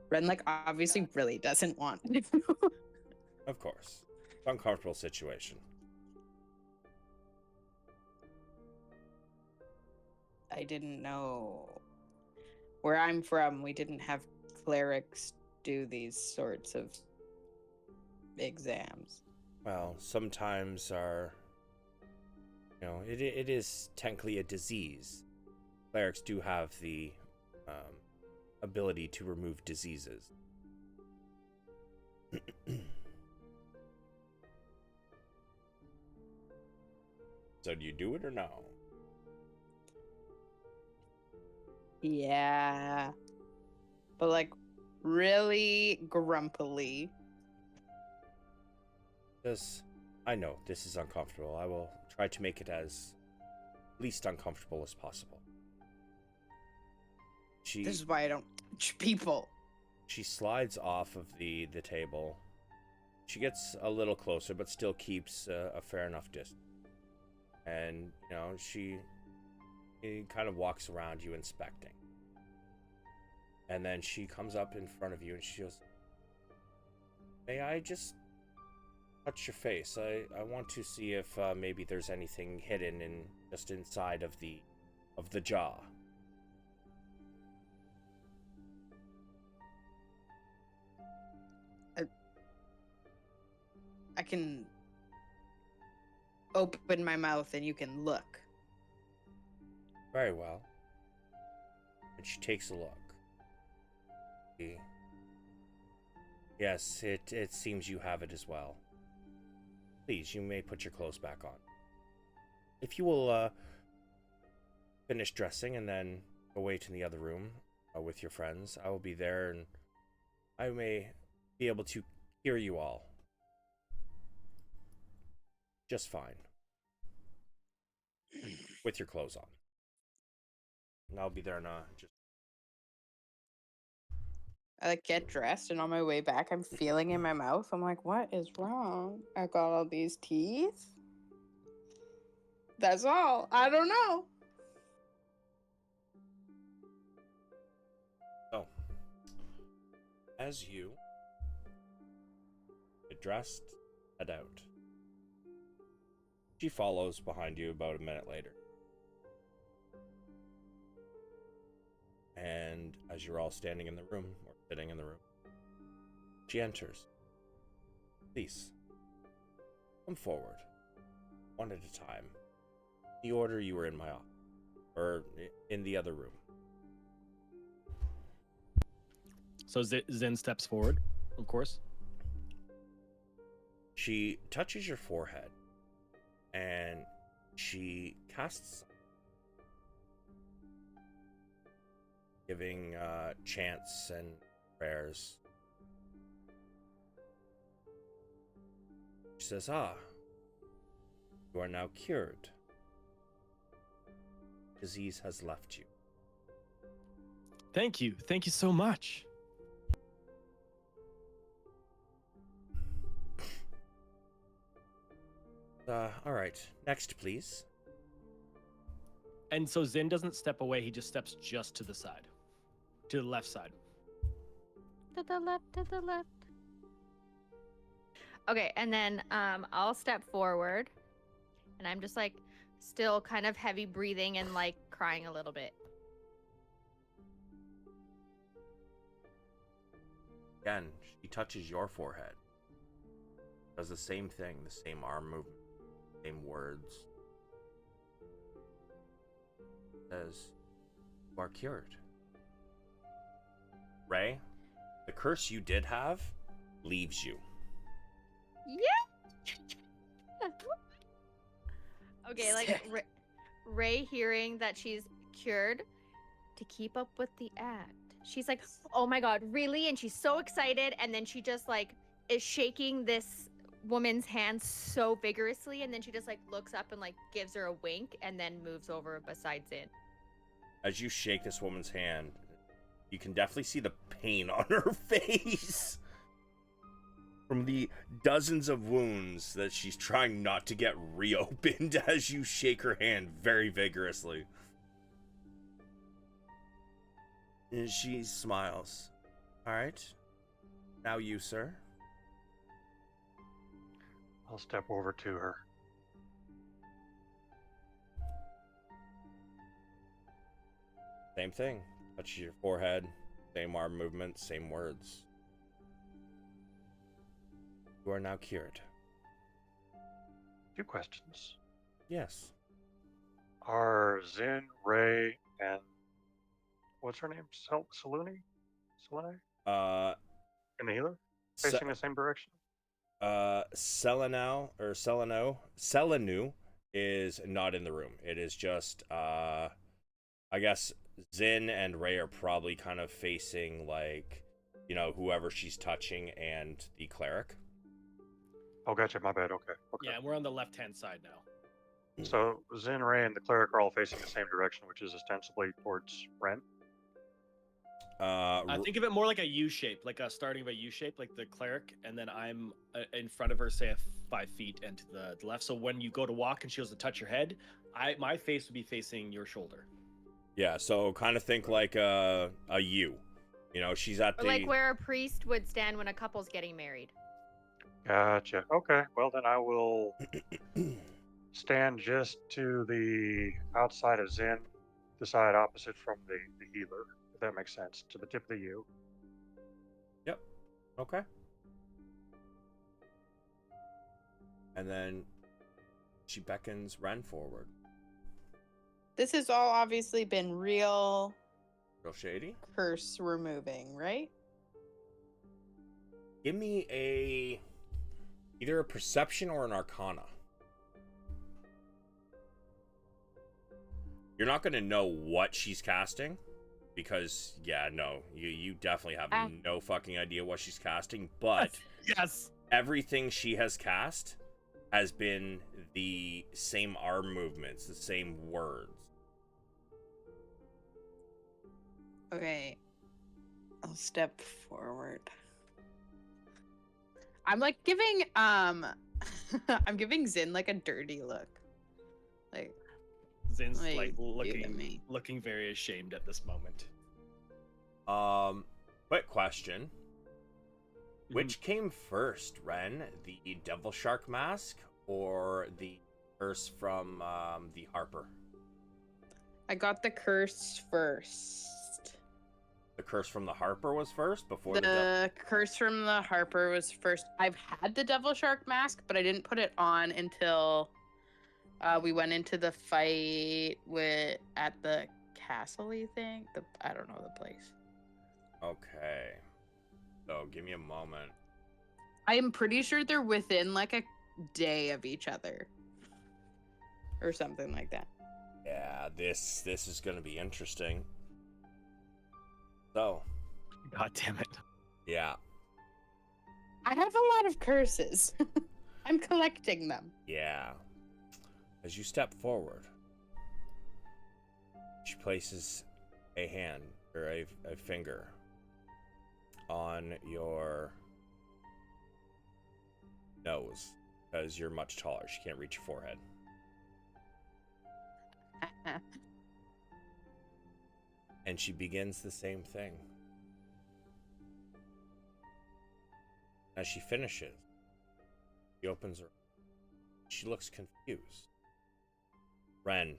Ren, like, obviously really doesn't want to. Of course. It's an uncomfortable situation. I didn't know. Where I'm from, we didn't have clerics do these sorts of exams. Well, sometimes it is technically a disease. Clerics do have the ability to remove diseases. So do you do it or no? Yeah. But, like, really grumpily. I know this is uncomfortable. I will try to make it as least uncomfortable as possible. This is why I don't touch people. She slides off of the table. She gets a little closer, but still keeps a fair enough distance. And, she kind of walks around you inspecting. And then she comes up in front of you and she goes, "May I just touch your face? I want to see if maybe there's anything hidden just inside of the jaw." I can open my mouth and you can look. Very well. And she takes a look. Yes, it seems you have it as well. Please, you may put your clothes back on. If you will finish dressing and then go wait in the other room with your friends, I will be there and I may be able to hear you all just fine with your clothes on. And I'll be there in just... I like get dressed and on my way back I'm feeling in my mouth. I'm like, what is wrong? I got all these teeth. That's all. I don't know. So, as you get dressed, head out. She follows behind you about a minute later. And as you're all standing in the room, or sitting in the room, she enters. Please, come forward, one at a time. The order you were in my office, or in the other room. So Zen steps forward, of course. She touches your forehead, and she casts, giving chants and prayers. She says, you are now cured. Disease has left you. Thank you. Thank you so much. All right. Next, please. And so Zen doesn't step away. He just steps just to the side. To the left side. To the left, to the left. Okay, and then I'll step forward. And I'm just like still kind of heavy breathing and like crying a little bit. Again, she touches your forehead. Does the same thing, the same arm movement, same words. Says, you are cured. Ray, the curse you did have leaves you. Yeah. Okay, like Ray hearing that she's cured to keep up with the act. She's like, "Oh my god, really?" And she's so excited, and then she just like is shaking this woman's hand so vigorously, and then she just like looks up and like gives her a wink and then moves over beside Zin. as you shake this woman's hand, you can definitely see the pain on her face from the dozens of wounds that she's trying not to get reopened as you shake her hand very vigorously. And she smiles. All right. Now you, sir. I'll step over to her. Same thing. Touch your forehead. Same arm movement. Same words. You are now cured. 2 questions. Yes. Are Zin, Ray, and what's her name? Selene? And the healer? Facing the same direction? Selenu is not in the room. It is just I guess Zin and Ray are probably kind of facing, like, you know, whoever she's touching and the cleric. Oh, gotcha. My bad. Okay. Yeah, we're on the left-hand side now. So Zin, Ray, and the cleric are all facing the same direction, which is ostensibly towards Ren. Think of it more like a U shape, like a starting of a U shape, like the cleric, and then I'm in front of her, say 5 feet, and to the left. So when you go to walk and she goes to touch your head, my face would be facing your shoulder. Yeah, so kind of think like a U. You know, she's at Or the... like where a priest would stand when a couple's getting married. Gotcha. Okay. Well, then I will stand just to the outside of Zin, the side opposite from the healer, if that makes sense, to the tip of the U. Yep. Okay. And then she beckons Ren forward. This has all obviously been real Shady? curse removing, right? Give me either a perception or an arcana. You're not going to know what she's casting because, yeah, no, you definitely have no fucking idea what she's casting, but Yes. everything she has cast has been the same arm movements, the same words. Okay. I'll step forward. I'm like giving I'm giving Zin like a dirty look. Like Zin's what are like you doing to me? looking very ashamed at this moment. Quick question. Which came first, Ren? The devil shark mask or the curse from the Harper? I got the curse first. The curse from the Harper was first before The curse from the Harper was first. I've had the devil shark mask, but I didn't put it on until we went into the fight at the castle-y thing. I don't know the place. Okay. So give me a moment. I'm pretty sure they're within like a day of each other. Or something like that. Yeah, this is gonna be interesting. So, God damn it. yeah. I have a lot of curses. I'm collecting them. Yeah. As you step forward, she places a hand or a finger on your nose because you're much taller. She can't reach your forehead. And she begins the same thing. As she finishes, she opens her. She looks confused. Ren,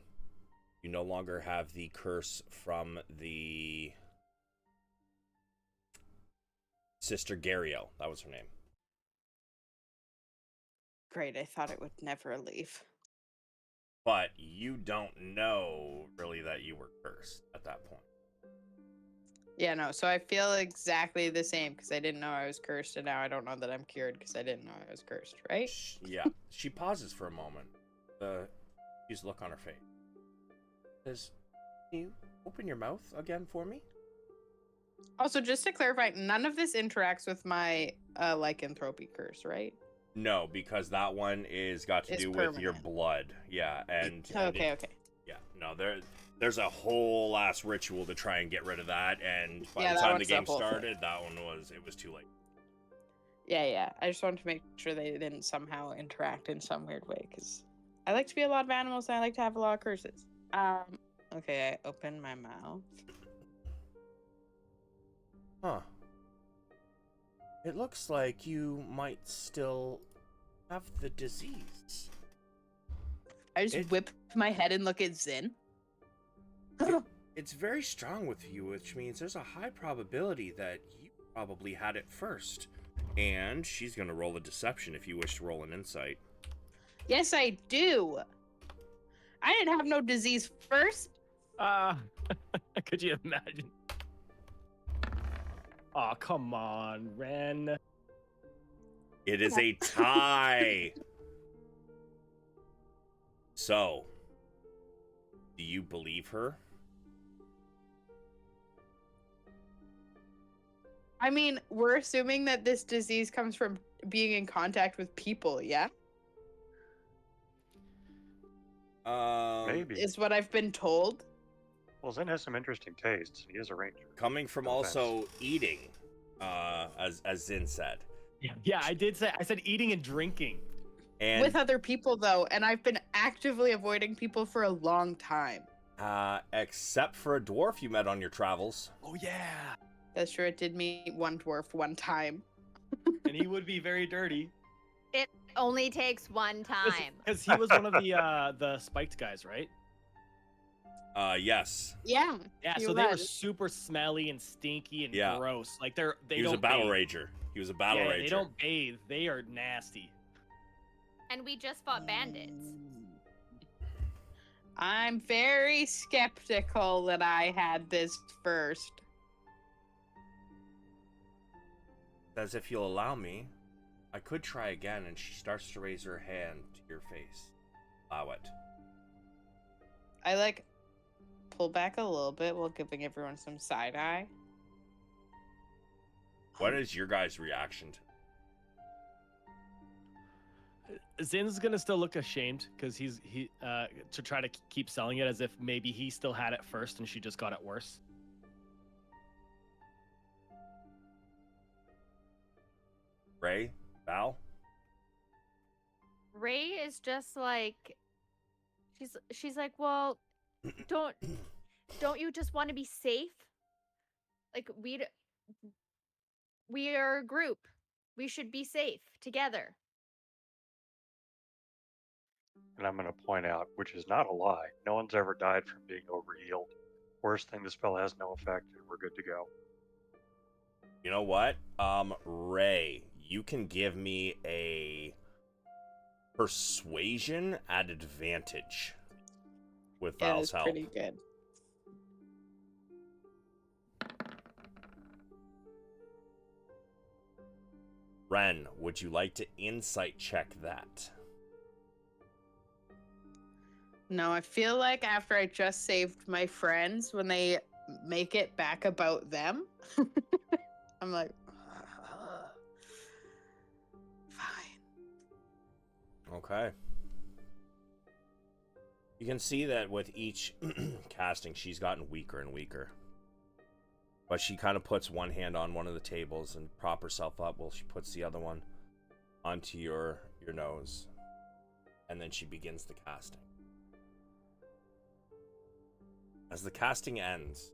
you no longer have the curse from the Sister Gariel. That was her name. Great, I thought it would never leave. But you don't know really that you were cursed at that point. Yeah, no, so I feel exactly the same because I didn't know I was cursed, and now I don't know that I'm cured because I didn't know I was cursed, right? Yeah. She pauses for a moment. She's look on her face. Says, "Can you open your mouth again for me?" Also, just to clarify, none of this interacts with my lycanthropy curse, right? No, because that one is got to It's do with your permanent. blood. Yeah, and Okay. yeah, no, There's a whole ass ritual to try and get rid of that, and by Yeah, the that time the one's the game whole thing. started, it was too late. Yeah. I just wanted to make sure they didn't somehow interact in some weird way, because I like to be a lot of animals and I like to have a lot of curses. Okay, I open my mouth. Huh. It looks like you might still have the disease. I just whip my head and look at Zin. It's very strong with you, which means there's a high probability that you probably had it first. And she's going to roll a deception if you wish to roll an insight. Yes, I do. I didn't have no disease first. Could you imagine? Oh, come on, Ren. It is a tie. So, do you believe her? I mean, we're assuming that this disease comes from being in contact with people, yeah? Maybe. Is what I've been told. Well, Zen has some interesting tastes. He is a ranger. Coming from No also eating, as Zin said. Yeah, I did say. I said eating and drinking. And With other people, though, and I've been actively avoiding people for a long time. except for a dwarf you met on your travels. Oh yeah. That's true. It did meet one dwarf one time. And he would be very dirty. It only takes one time. Because he was one of the spiked guys, right? Yes. Yeah. Yeah, he so they were was. super smelly and stinky and Yeah. gross. Like they He was don't a battle bathe. rager. He was a battle Yeah, rager. they don't bathe. They are nasty. And we just fought bandits. I'm very skeptical that I had this first. As if you'll allow me, I could try again. And she starts to raise her hand to your face. Allow it. I pull back a little bit while giving everyone some side eye. What is your guys' reaction to? Zin's gonna still look ashamed because he to try to keep selling it as if maybe he still had it first and she just got it worse. Ray? Val? Ray is just like she's like, well, don't you just want to be safe? Like we are a group. We should be safe together. And I'm going to point out, which is not a lie, no one's ever died from being overhealed. Worst thing, the spell has no effect, and we're good to go. You know what? Ray, you can give me a persuasion at advantage with Yeah, Val's it's help. pretty good. Ren, would you like to insight check that? No, I feel like after I just saved my friends, when they make it back about them, I'm like, fine. Okay. You can see that with each casting, she's gotten weaker and weaker. But she kind of puts one hand on one of the tables and prop herself up while she puts the other one onto your nose. And then she begins the casting. As the casting ends,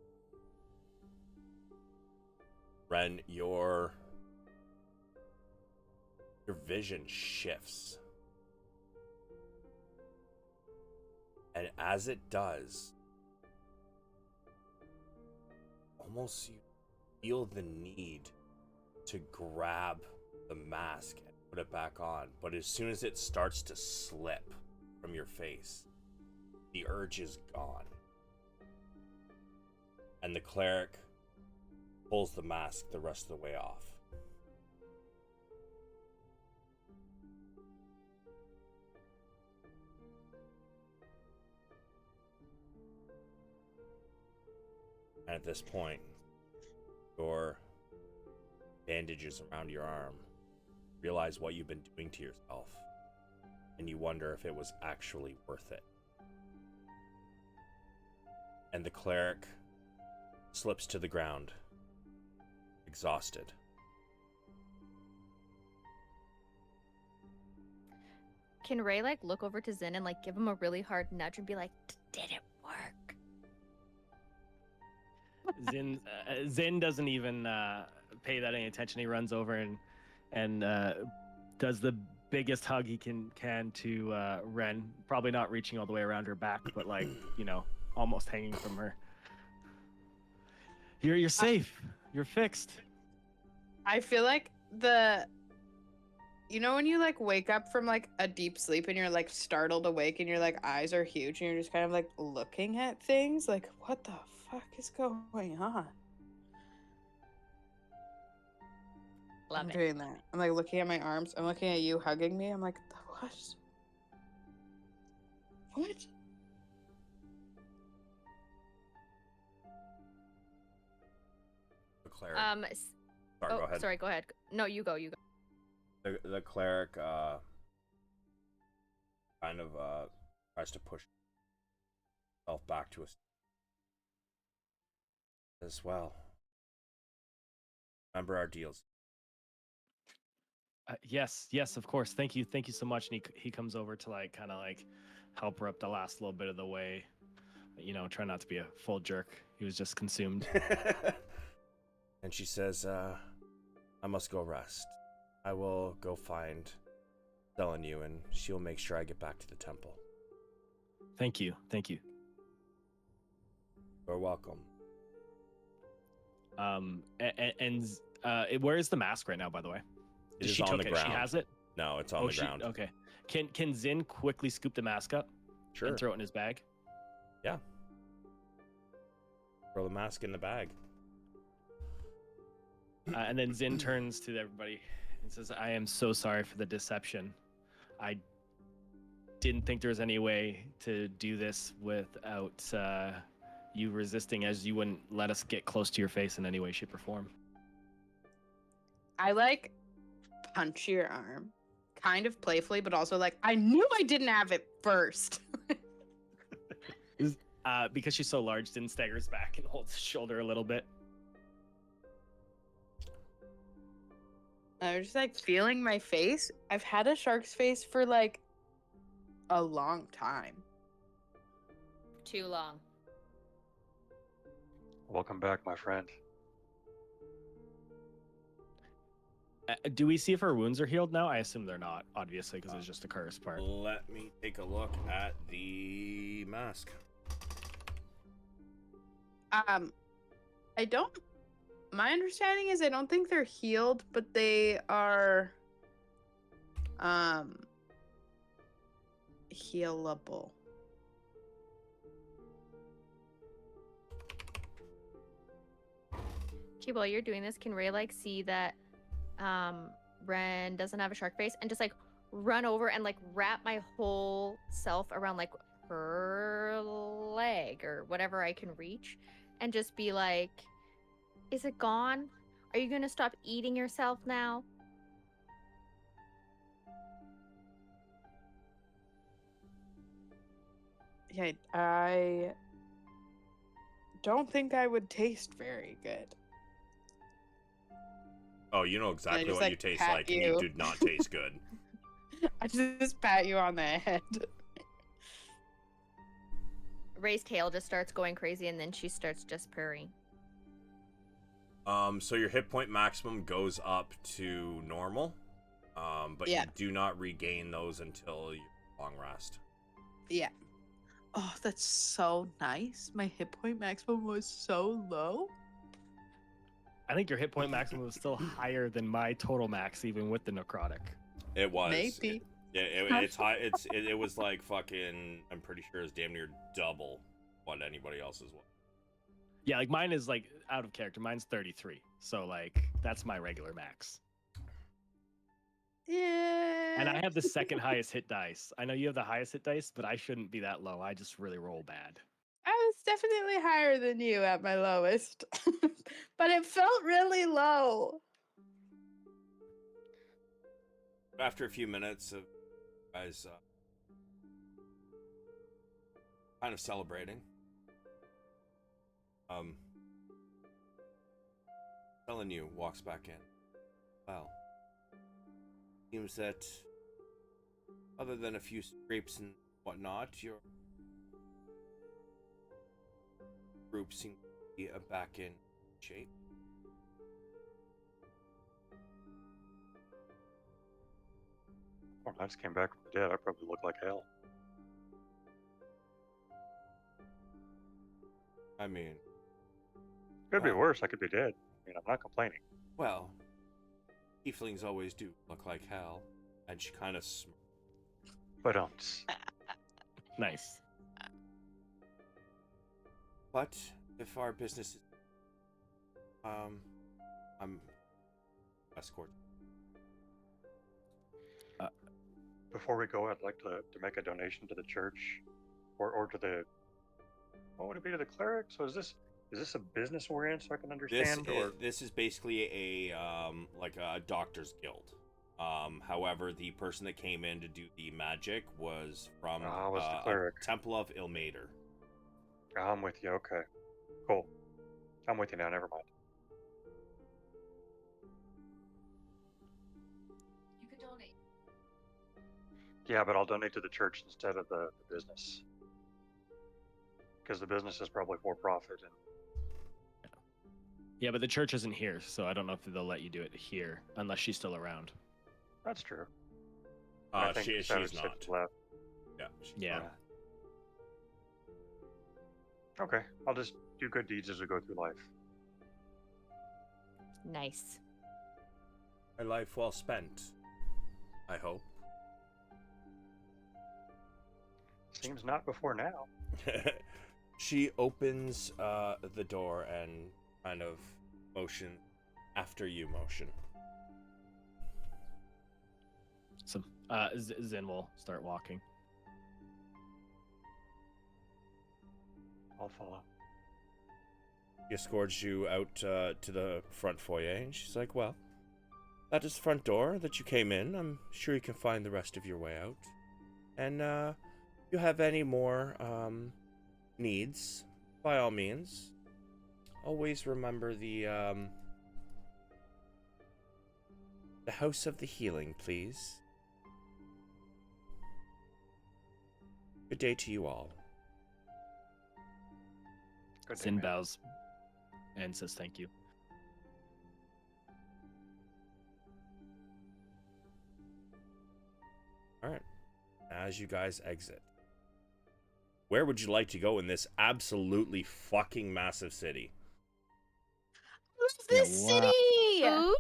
Ren, your vision shifts. And as it does, almost you feel the need to grab the mask and put it back on. But as soon as it starts to slip from your face, the urge is gone. And the cleric pulls the mask the rest of the way off. And at this point, your bandages around your arm realize what you've been doing to yourself, and you wonder if it was actually worth it. and the cleric slips to the ground, exhausted. Can Ray like look over to Zin and like give him a really hard nudge and be like, "Did it work?" Zin doesn't even pay that any attention. He runs over and does the biggest hug he can to Ren. Probably not reaching all the way around her back, but like almost hanging from her. You're safe. You're fixed. I feel like when you like wake up from like a deep sleep and you're like startled awake and your like eyes are huge and you're just kind of like looking at things like, what the fuck is going on? I'm doing that. I'm like looking at my arms. I'm looking at you hugging me. I'm like, what? What? The cleric. Sorry, Oh, go ahead. sorry. Go ahead. No, you go. You go. The cleric kind of tries to push himself back to us as well. Remember our deals. Yes, of course. Thank you so much. And he comes over to like kind of like help her up the last little bit of the way. Try not to be a full jerk. He was just consumed. And she says, I must go rest. I will go find Selenu, and she'll make sure I get back to the temple. Thank you. You're welcome. Where is the mask right now, by the way? It is she on took the it. ground. She has it? No, it's on the ground. Okay. Can Zin quickly scoop the mask up? Sure. And throw it in his bag? Yeah. Throw the mask in the bag. And then Zin turns to everybody and says, I am so sorry for the deception. I didn't think there was any way to do this without you resisting, as you wouldn't let us get close to your face in any way, shape, or form. I like punch your arm, kind of playfully, but also like, I knew I didn't have it first. Because she's so large, Zin staggers back and holds his shoulder a little bit. I was just like feeling my face. I've had a shark's face for like a long time. Too long. Welcome back, my friend. Do we see if her wounds are healed now? I assume they're not, obviously, because it's just a curse part. Let me take a look at the mask. I don't. My understanding is I don't think they're healed, but they are healable. Okay, while you're doing this, can Ray like see that Ren doesn't have a shark face and just like run over and like wrap my whole self around like her leg or whatever I can reach and just be like, is it gone? Are you gonna stop eating yourself now? Yeah, I don't think I would taste very good. Oh, you know exactly just, what like, you taste pat like, and you. you do not taste good. I just pat you on the head. Ray's tail just starts going crazy and then she starts just purring. So your hit point maximum goes up to normal, but Yeah. you do not regain those until your long rest. Yeah. Oh, that's so nice. My hit point maximum was so low. I think your hit point maximum was still higher than my total max, even with the necrotic. It was. Maybe. It's high. It was like fucking. I'm pretty sure it's damn near double what anybody else's was. Yeah, like mine is like out of character. Mine's 33, so like that's my regular max. Yeah. And I have the second highest hit dice. I know you have the highest hit dice, but I shouldn't be that low. I just really roll bad. I was definitely higher than you at my lowest, but it felt really low. After a few minutes of guys kind of celebrating, Telling you walks back in. Well, seems that other than a few scrapes and whatnot, your group seems to be back in shape. Well, I just came back from the dead. I probably look like hell. I mean, Could be Wow. worse. I could be dead. I mean, I'm not complaining. well, tieflings always do look like hell. And she kind of But Nice. But if our business is, I'm escort. before we go, I'd like to make a donation to the church, or to the, what would it be, to the cleric? So is this a business we're in, so I can understand? This is basically a like a doctor's guild. However, the person that came in to do the magic was from was the cleric. Temple of Ilmater. I'm with you. Okay, cool. I'm with you now. Never mind. You could donate. Yeah, but I'll donate to the church instead of the business, because the business is probably for profit. And Yeah, but the church isn't here, so I don't know if they'll let you do it here unless she's still around. that's true. I think She's Savage not. said left. Yeah. Yeah. Okay, I'll just do good deeds as we go through life. Nice. A life well spent, I hope. Seems not before now. She opens the door and kind of motion after you motion. So Zin will start walking. I'll follow. She escorts you out to the front foyer, and she's like, well, that is the front door that you came in. I'm sure you can find the rest of your way out. And if you have any more needs, by all means, always remember the House of the Healing, please. Good day to you all. Good day, Zin man. bows and says thank you. All right. As you guys exit, where would you like to go in this absolutely fucking massive city? Love this wow. city. Food?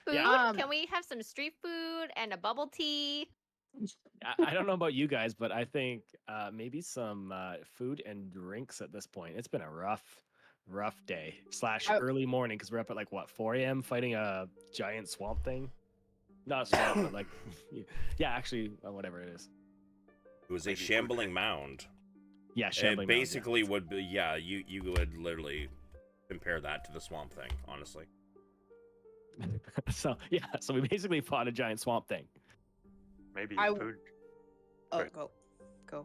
Food? Yeah. Can we have some street food and a bubble tea? I don't know about you guys, but I think maybe some food and drinks at this point. It's been a rough day / early morning because we're up at like what 4 a.m. fighting a giant swamp thing. Not a swamp, but like yeah, actually whatever it is. It was a shambling mound. Yeah, It shambling mound, yeah. basically would be, yeah, you would literally compare that to the swamp thing, honestly. So we basically fought a giant swamp thing. Maybe I- food. Oh, Right. go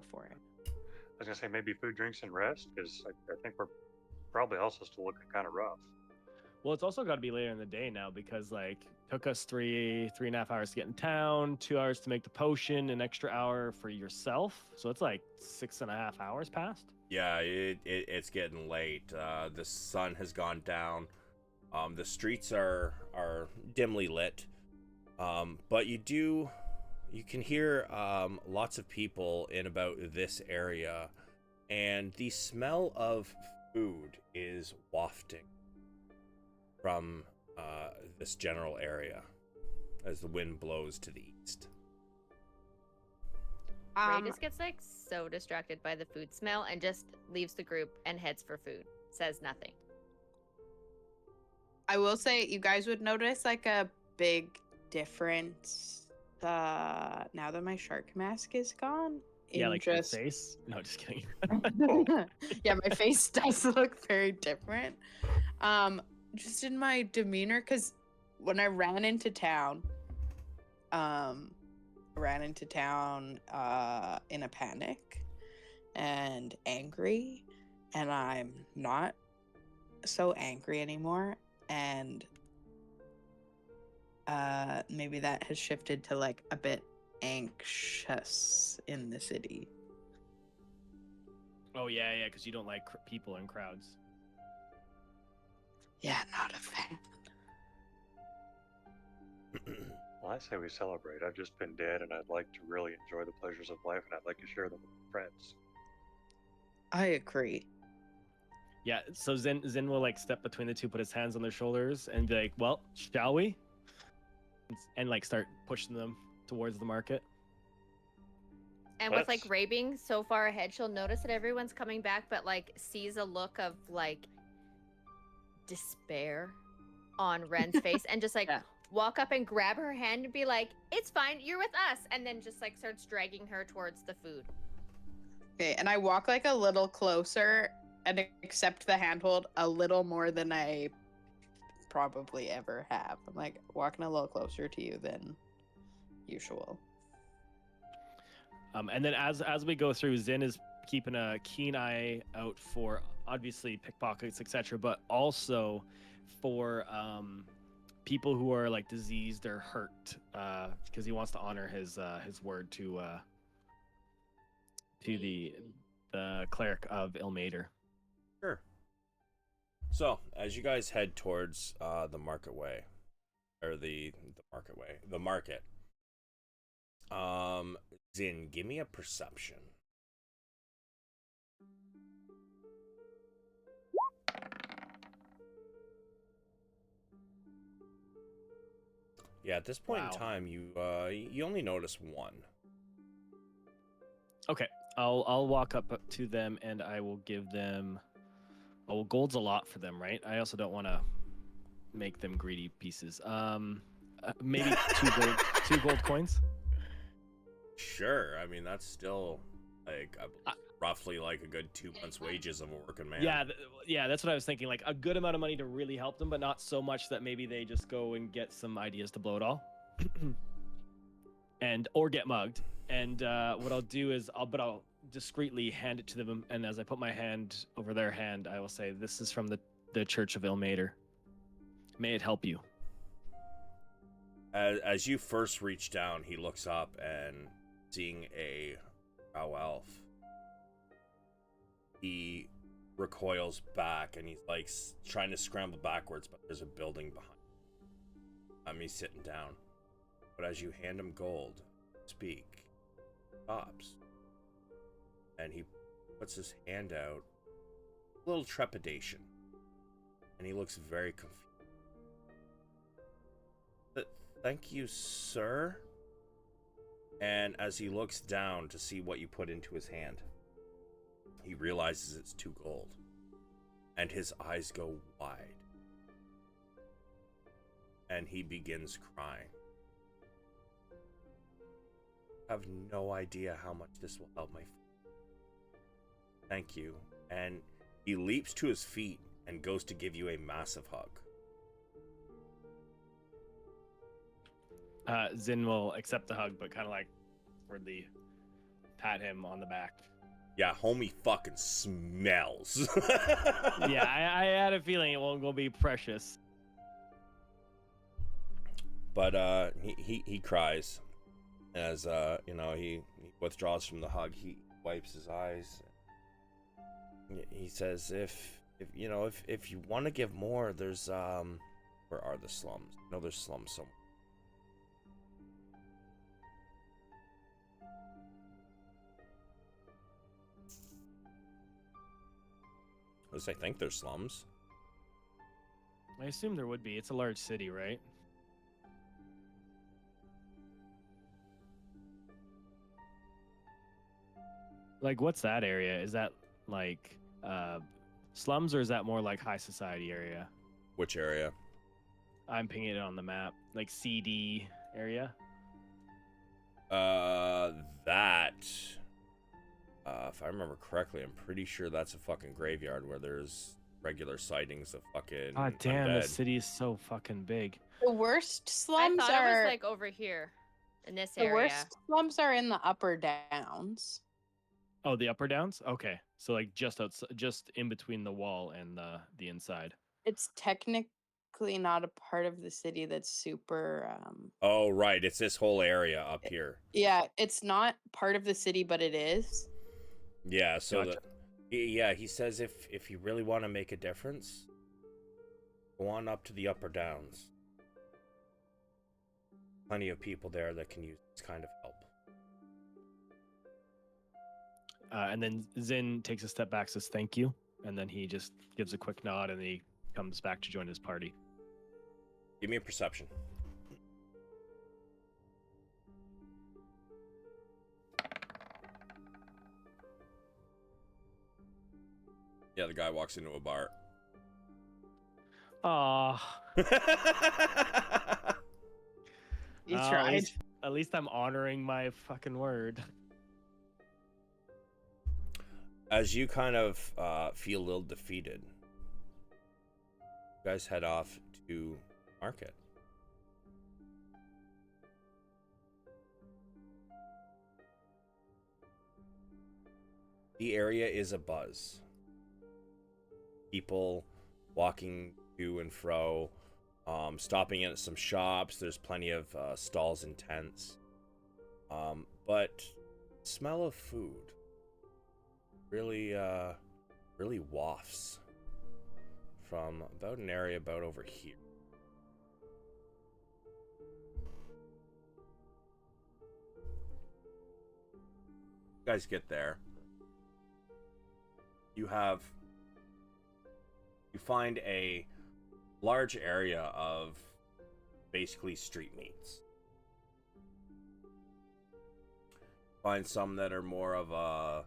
for it. I was gonna say maybe food, drinks, and rest, because I think we're probably also still looking kind of rough. Well, it's also got to be later in the day now because like took us 3.5 hours to get in town, 2 hours to make the potion, an extra hour for yourself. So it's like 6.5 hours past. Yeah, it's getting late. The sun has gone down. The streets are dimly lit. But you can hear lots of people in about this area, and the smell of food is wafting from this general area as the wind blows to the east. Ray just gets like so distracted by the food smell and just leaves the group and heads for food. Says nothing. I will say you guys would notice like a big difference now that my shark mask is gone. Yeah, in like just your face. No, just kidding. yeah, my face does look very different. Just in my demeanor, because when I ran into town in a panic and angry, and I'm not so angry anymore, and maybe that has shifted to like a bit anxious in the city. Oh yeah, because you don't like people in crowds. Yeah, not a fan. Well, I say we celebrate. I've just been dead, and I'd like to really enjoy the pleasures of life, and I'd like to share them with friends. I agree. Yeah, so Zin will like step between the two, put his hands on their shoulders, and be like, "Well, shall we?" And like start pushing them towards the market. And with like Ray being so far ahead, she'll notice that everyone's coming back, but like sees a look of like despair on Ren's face, and just like walk up and grab her hand and be like, "It's fine, you're with us," and then just like starts dragging her towards the food. Okay, and I walk like a little closer and accept the handhold a little more than I probably ever have. I'm like walking a little closer to you than usual. And then as we go through, Zin is keeping a keen eye out for obviously pickpockets, etc., but also for people who are like diseased or hurt, because he wants to honor his word to the cleric of Ilmater. Sure. So as you guys head towards the market way, or the market. Zin, give me a perception. Yeah, at this point in time, you only notice one. Okay, I'll walk up to them and I will give them. Oh, gold's a lot for them, right? I also don't want to make them greedy pieces. Maybe two gold coins. Sure, I mean that's still like roughly like a good 2 months' wages of a working man. Yeah, that's what I was thinking. Like a good amount of money to really help them, but not so much that maybe they just go and get some ideas to blow it all, or get mugged. And what I'll do is I'll discreetly hand it to them, and as I put my hand over their hand, I will say, "This is from the Church of Ilmater. May it help you." As you first reach down, he looks up and seeing a drow elf, he recoils back and he's like trying to scramble backwards, but there's a building behind him. He's sitting down, but as you hand him gold, speak, stops, and he puts his hand out, a little trepidation, and he looks very confused. Thank you, sir. And as he looks down to see what you put into his hand, he realizes it's 2 gold. And his eyes go wide. And he begins crying. I have no idea how much this will help my family. Thank you. And he leaps to his feet and goes to give you a massive hug. Zin will accept the hug, but kind of like weirdly pat him on the back. Yeah, homie fucking smells. Yeah, I had a feeling it won't go be precious. But he cries as he withdraws from the hug. He wipes his eyes. He says, if you want to give more, there's where are the slums? No, there's slums somewhere. At least I think there's slums. I assume there would be. It's a large city, right? Like, what's that area? Is that like slums, or is that more like high society area? Which area? I'm pinging it on the map. Like CD area? That... if I remember correctly, I'm pretty sure that's a fucking graveyard where there's regular sightings of fucking God damn, undead. the city is so fucking big. The worst slums I thought are it was like over here in this the area. worst slums are in the upper downs. Oh, the upper downs. Okay, so like just outside, just in between the wall and the inside. It's technically not a part of the city that's super. Oh, right. It's this whole area up here. Yeah, it's not part of the city, but it is. Yeah. So Gotcha. yeah, he says if you really want to make a difference, go on up to the upper downs. Plenty of people there that can use this kind of help. And then Zin takes a step back, says thank you, and then he just gives a quick nod, and he comes back to join his party. Give me a perception. Yeah, the guy walks into a bar. Ah, You tried. At least I'm honoring my fucking word. As you kind of feel a little defeated, you guys head off to market. The area is abuzz. People walking to and fro, stopping in at some shops. There's plenty of stalls and tents. But smell of food really wafts from about an area about over here. You guys get there. You find a large area of basically street meats. Find some that are more of a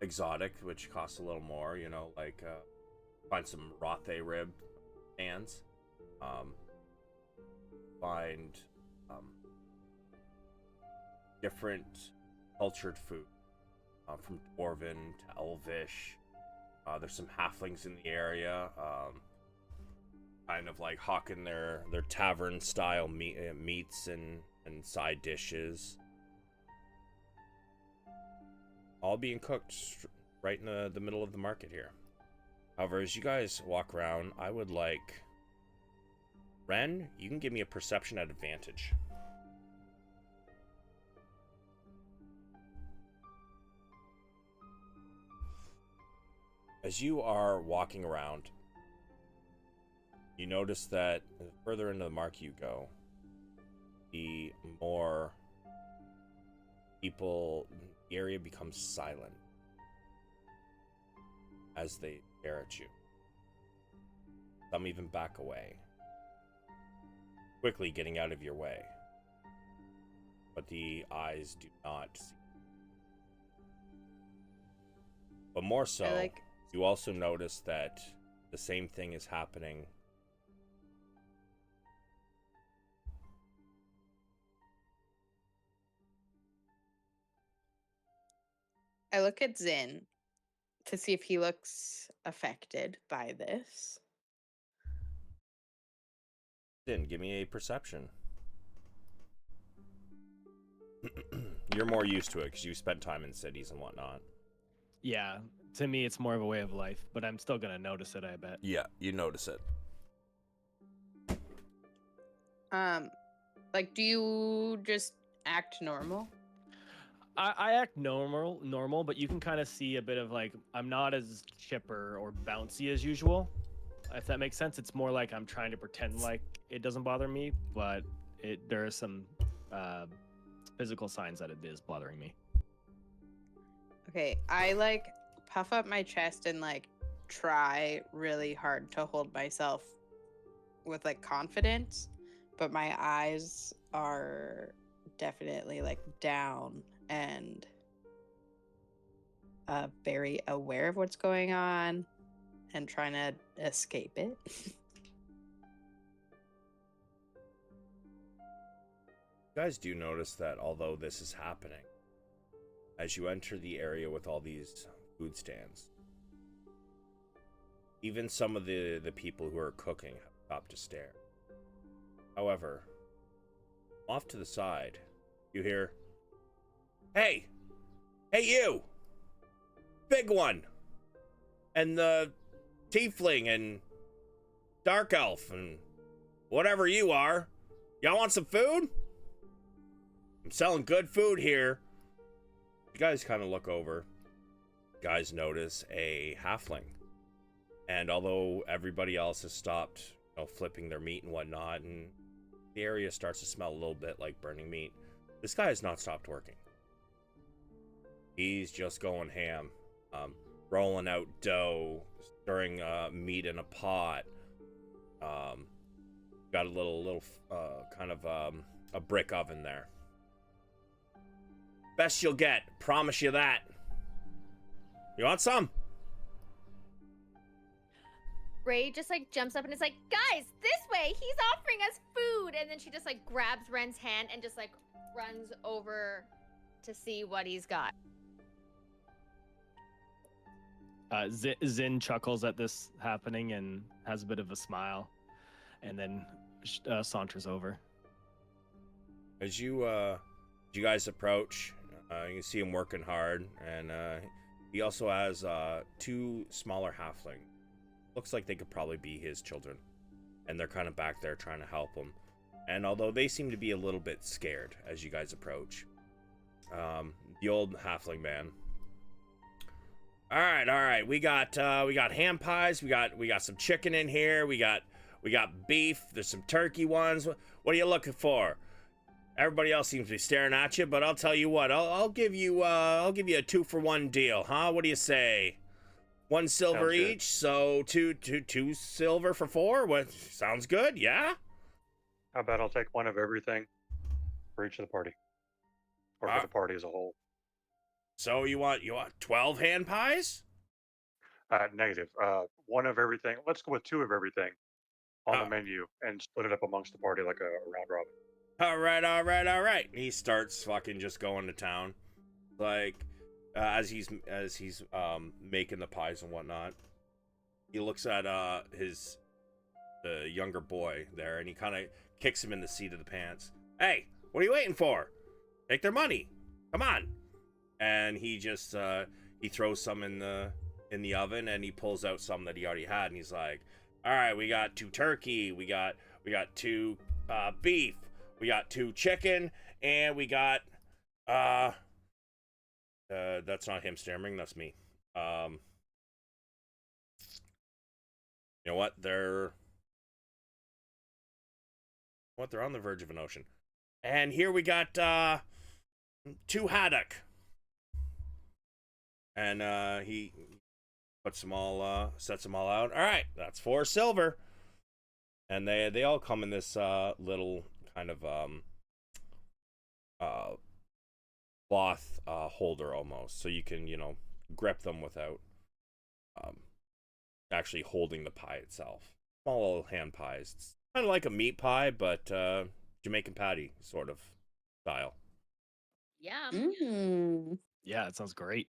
exotic, which costs a little more, you know, like find some Rothe rib hands. Find different cultured food, from Dwarven to Elvish. There's some halflings in the area, kind of like hawking their tavern style meats and side dishes, all being cooked right in the middle of the market here. However, as you guys walk around, I would like Ren, you can give me a perception at advantage. As you are walking around, you notice that the further into the market you go, the more people, the area becomes silent as they stare at you. Some even back away, quickly getting out of your way. But the eyes do not see. But more so, you also notice that the same thing is happening. I look at Zin to see if he looks affected by this. Then give me a perception. You're more used to it because you spent time in cities and whatnot. Yeah, to me, it's more of a way of life, but I'm still gonna notice it, I bet. Yeah, you notice it. Like, do you just act normal? I act normal, but you can kind of see a bit of like I'm not as chipper or bouncy as usual. If that makes sense, it's more like I'm trying to pretend like it doesn't bother me, but there are some physical signs that it is bothering me. Okay, I like puff up my chest and like try really hard to hold myself with like confidence, but my eyes are definitely like down and very aware of what's going on and trying to escape it. You guys do notice that although this is happening, as you enter the area with all these food stands, even some of the people who are cooking have stopped to stare. However, off to the side, you hear, Hey! Hey you! big one, and the tiefling, and dark elf, and whatever you are. Y'all want some food? I'm selling good food here. You guys kind of look over. You guys notice a halfling. And although everybody else has stopped, flipping their meat and whatnot, and the area starts to smell a little bit like burning meat, this guy has not stopped working. He's just going ham, rolling out dough, stirring meat in a pot. Got a little kind of a brick oven there. Best you'll get, promise you that. You want some? Ray just like jumps up and is like, guys, this way, he's offering us food. And then she just like grabs Ren's hand and just like runs over to see what he's got. Zin chuckles at this happening and has a bit of a smile, and then saunters over. As you guys approach, you can see him working hard, and he also has 2 smaller halflings. Looks like they could probably be his children, and they're kind of back there trying to help him. And although they seem to be a little bit scared as you guys approach, the old halfling man. All right. We got ham pies. We got some chicken in here. We got beef. There's some turkey ones. What are you looking for? Everybody else seems to be staring at you, but I'll tell you what. I'll give you a 2-for-1 deal, huh? What do you say? 1 silver Sounds good. each, so two silver for 4. What sounds good? Yeah. How about I'll take one of everything for each of the party, or for the party as a whole. So you want 12 hand pies? Negative. One of everything. Let's go with 2 of everything on the menu and split it up amongst the party like a round robin. All right. He starts fucking just going to town, like as he's making the pies and whatnot. He looks at the younger boy there, and he kind of kicks him in the seat of the pants. Hey, what are you waiting for? Take their money. Come on. And he just he throws some in the oven, and he pulls out some that he already had, and he's like, all right, we got 2 turkey, we got 2 beef, we got 2 chicken, and we got that's not him stammering, that's me. You know what? They're on the verge of an ocean. And here we got 2 haddock. And he puts them all, sets them all out. All right, that's 4 silver. And they all come in this little kind of cloth holder almost, so you can grip them without actually holding the pie itself. Small little hand pies. It's kind of like a meat pie, but Jamaican patty sort of style. Yum. Yeah, it sounds great.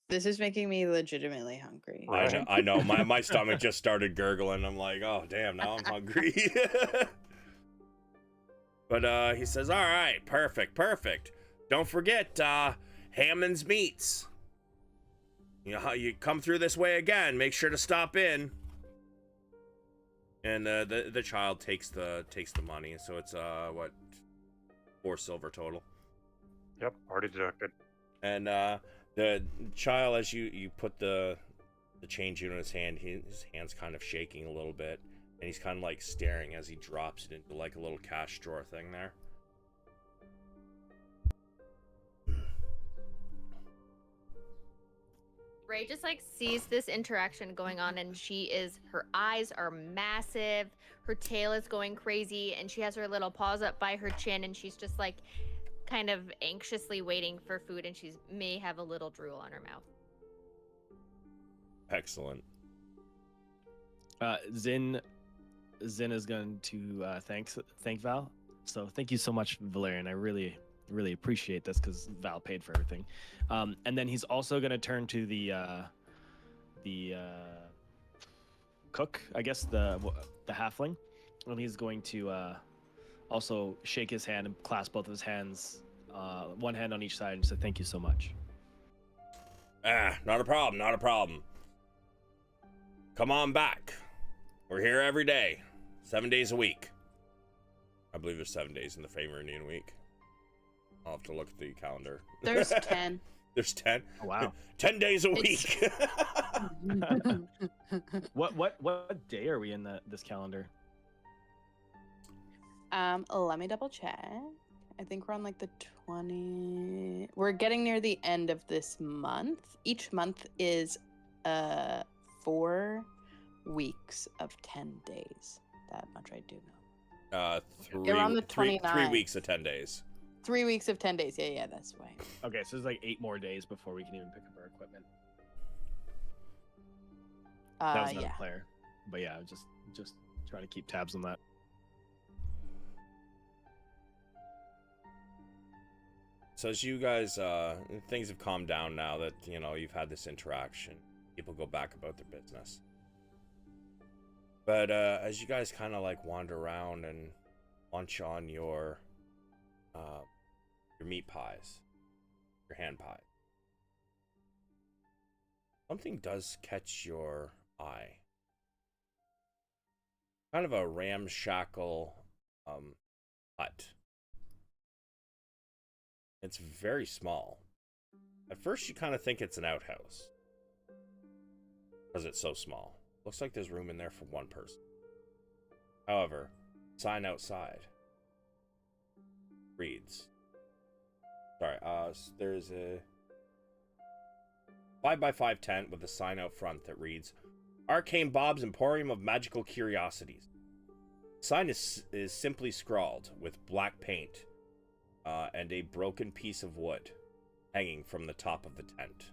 This is making me legitimately hungry. Right. I know. My stomach just started gurgling. I'm like, oh damn, now I'm hungry. But he says, all right, perfect. Don't forget Hammond's Meats. You know how you come through this way again, make sure to stop in. And the child takes the money, so it's 4 silver total. Yep, already deducted. And the child, as you put the change in his hand, his hand's kind of shaking a little bit, and he's kind of like staring as he drops it into like a little cash drawer thing there. Ray just like sees this interaction going on, and her eyes are massive, her tail is going crazy, and she has her little paws up by her chin, and she's just like kind of anxiously waiting for food, and she may have a little drool on her mouth. Excellent. Zin is going to thank Val. So thank you so much, Valerian. I really appreciate this because Val paid for everything. And then he's also going to turn to the cook, I guess, the halfling, and he's going to also shake his hand and clasp both of his hands, one hand on each side, and say thank you so much. Not a problem, not a problem. Come on back. We're here every day, 7 days a week. I believe there's 7 days in the Faerunian week. I'll have to look at the calendar. There's 10. There's 10? Oh, wow. 10 days a week. What day are we in this calendar? Let me double check. I think we're on like the 20. We're getting near the end of this month. Each month is 4 weeks of 10 days. That much I do know. Three, Around the 3 29th. weeks of 10 days. 3 weeks of 10 days. Yeah, that's right. Okay, so there's like 8 more days before we can even pick up our equipment. That was another Yeah. player. But yeah, just trying to keep tabs on that. So as you guys, things have calmed down now that, you know, you've had this interaction. People go back about their business. But as you guys kind of like wander around and munch on your meat pies, your hand pies, something does catch your eye. Kind of a ramshackle hut. It's very small. At first you kind of think it's an outhouse, because it's so small. Looks like there's room in there for one person. However, sign outside reads, there's a 5x5 tent with a sign out front that reads, Arcane Bob's Emporium of Magical Curiosities. The sign is simply scrawled with black paint and a broken piece of wood hanging from the top of the tent.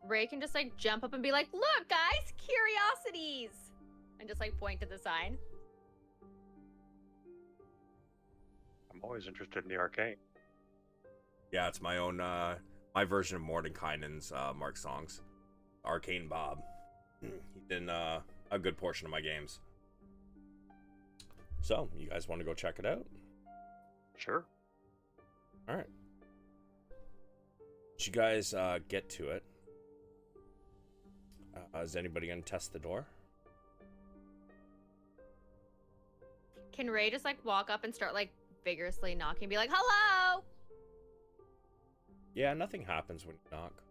Ray can just like jump up and be like, "Look, guys, curiosities!" and just like point to the sign. I'm always interested in the arcane. Yeah, it's my own, my version of Mordenkainen's Mark songs. Arcane Bob. He's in a good portion of my games. So, you guys want to go check it out? Sure. Alright. Did you guys get to it? Is anybody going to test the door? Can Ray just like walk up and start like vigorously knocking, be like, "Hello!" Yeah, nothing happens when you knock.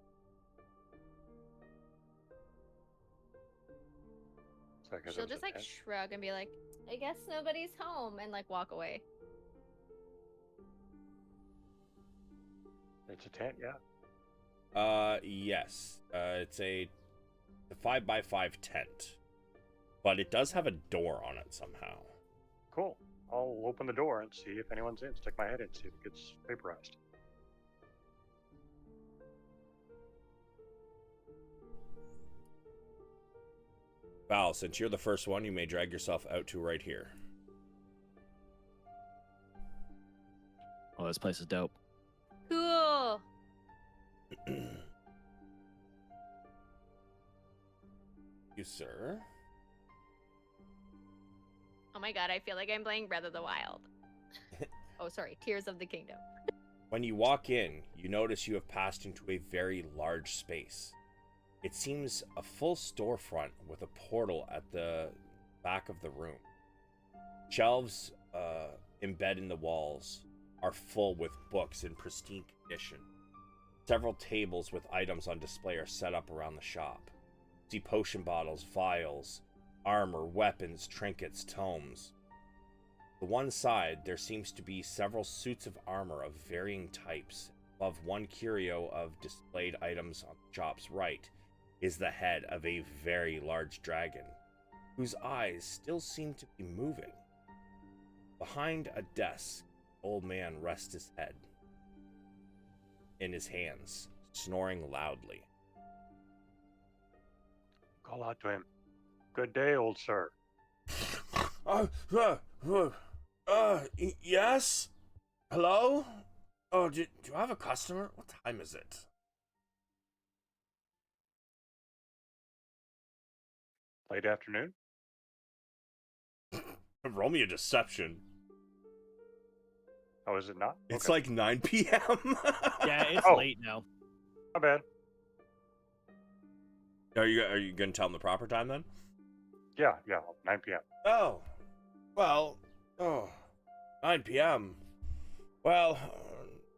So I guess She'll it was just a like 10. shrug and be like, "I guess nobody's home," and like walk away. It's a tent, yeah. Yes. It's a 5x5 tent. But it does have a door on it somehow. Cool. I'll open the door and see if anyone's in. Stick my head in, see if it gets vaporized. Val, since you're the first one, you may drag yourself out to right here. Oh, this place is dope. Cool. You, sir. Oh my god, I feel like I'm playing Breath of the Wild. Oh, sorry, Tears of the Kingdom. When you walk in, you notice you have passed into a very large space. It seems a full storefront with a portal at the back of the room. Shelves embed in the walls are full with books in pristine condition. Several tables with items on display are set up around the shop. See potion bottles, vials, armor, weapons, trinkets, tomes. To one side, there seems to be several suits of armor of varying types. Above one curio of displayed items on the shop's right is the head of a very large dragon, whose eyes still seem to be moving. Behind a desk, the old man rests his head in his hands, snoring loudly. Call out to him. Good day, old sir. Yes? Hello? Oh, do I have a customer? What time is it? Late afternoon? Roll me a deception. Oh, is it not? It's Okay. like 9 p.m. Yeah, it's Oh. late now. My bad. Are you gonna tell them the proper time then? Yeah, 9 p.m. Oh, well, 9 p.m. Well,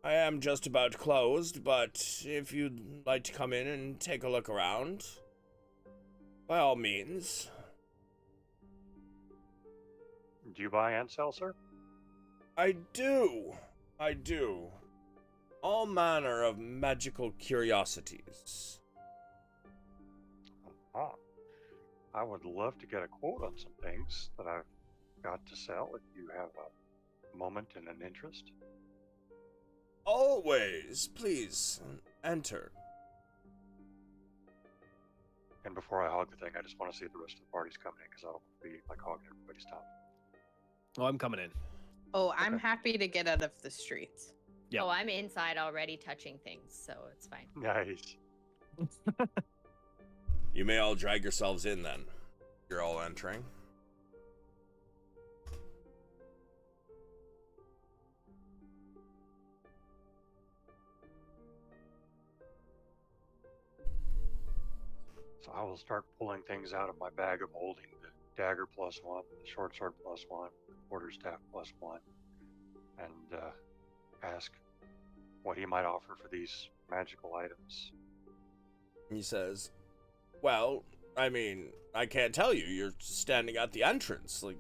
I am just about closed, but if you'd like to come in and take a look around, by all means. Do you buy and sell, sir? I do. All manner of magical curiosities. Ah, I would love to get a quote on some things that I've got to sell if you have a moment and an interest. Always, please, enter. And before I hog the thing, I just want to see if the rest of the party's coming in because I don't want to be like hogging everybody's time. Oh, I'm coming in. Oh, I'm Okay. happy to get out of the streets. Yep. Oh, I'm inside already touching things, so it's fine. Nice. You may all drag yourselves in then. You're all entering. So I will start pulling things out of my bag of holding: the dagger +1, the short sword +1, the quarterstaff +1, and ask what he might offer for these magical items. He says, well, I mean, I can't tell you. You're standing at the entrance. Like,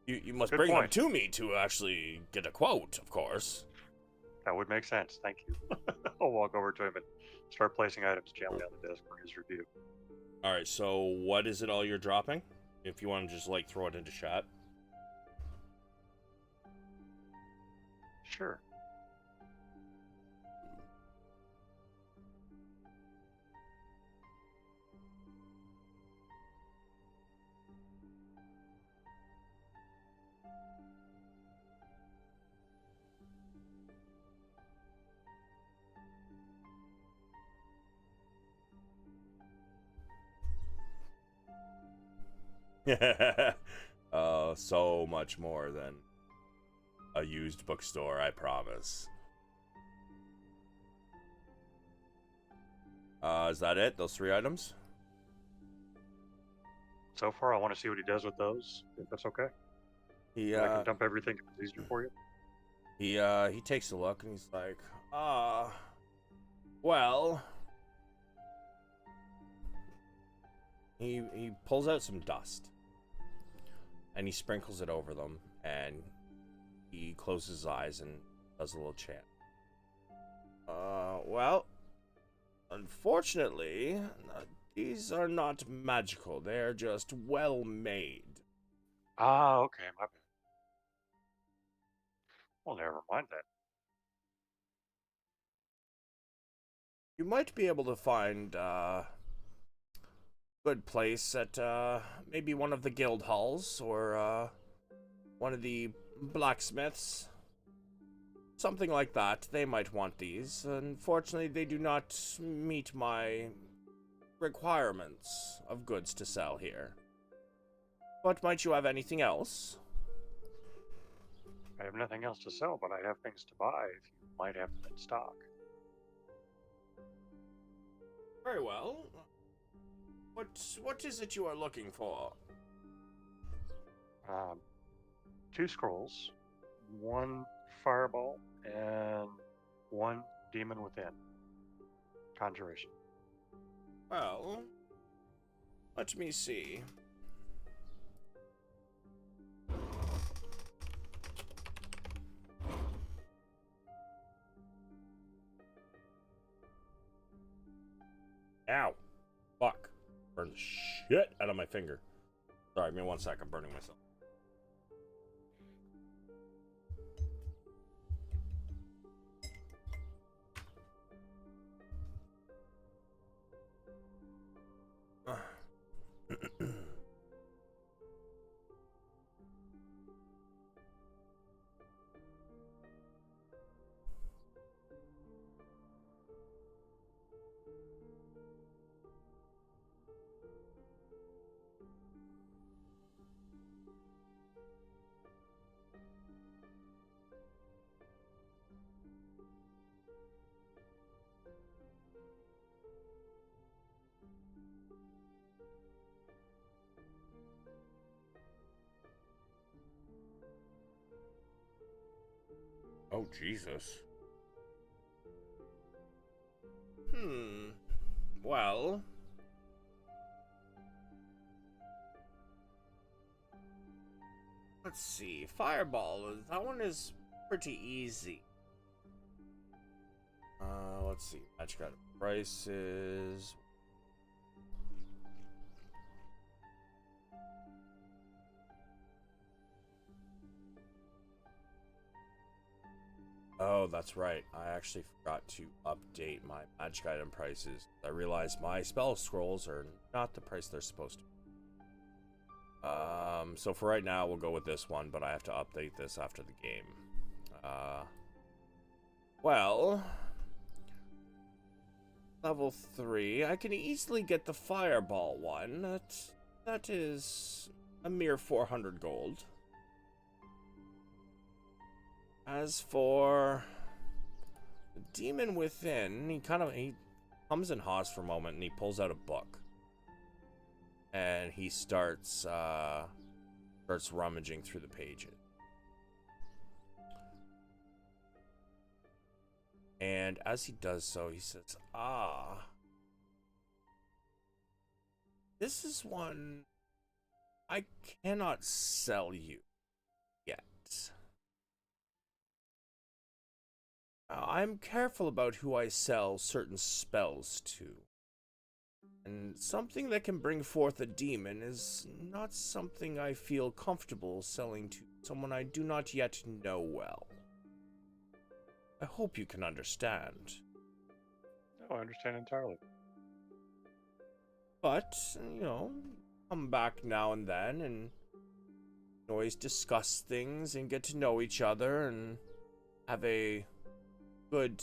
you must Good bring them point. to me to actually get a quote, of course. That would make sense. Thank you. I'll walk over to him and start placing items gently on the desk for his review. All right, so what is it all you're dropping? If you want to just, like, throw it into chat. Sure. So much more than a used bookstore, I promise. Is that it? Those 3 items? So far, I want to see what he does with those, if that's okay. He, And I can dump everything if it's easier for you. he takes a look and he's like, well... He pulls out some dust. And he sprinkles it over them. And he closes his eyes and does a little chant. Well... Unfortunately, these are not magical. They're just well made. Ah, okay, my bad. Well, never mind that. You might be able to find good place at maybe one of the guild halls or one of the blacksmiths. Something like that. They might want these. Unfortunately, they do not meet my requirements of goods to sell here. But might you have anything else? I have nothing else to sell, but I have things to buy if you might have them in stock. Very well. What is it you are looking for? 2 scrolls, 1 fireball, and 1 demon within. Conjuration. Well, let me see. Ow. Fuck. Burn the shit out of my finger. Sorry, give me 1 sec. I'm burning myself. Oh, Jesus. Well... Let's see. Fireball. That one is pretty easy. Let's see. Magic item prices. Oh, that's right. I actually forgot to update my magic item prices. I realized my spell scrolls are not the price they're supposed to be. So for right now, we'll go with this one, but I have to update this after the game. Well, level 3, I can easily get the fireball one. That is a mere 400 gold. As for the demon within, he comes and haws for a moment, and he pulls out a book, and he starts rummaging through the pages. And as he does so, he says, this is one I cannot sell you yet. I'm careful about who I sell certain spells to. And something that can bring forth a demon is not something I feel comfortable selling to someone I do not yet know well. I hope you can understand. No, I understand entirely. But, come back now and then and always discuss things and get to know each other and have a good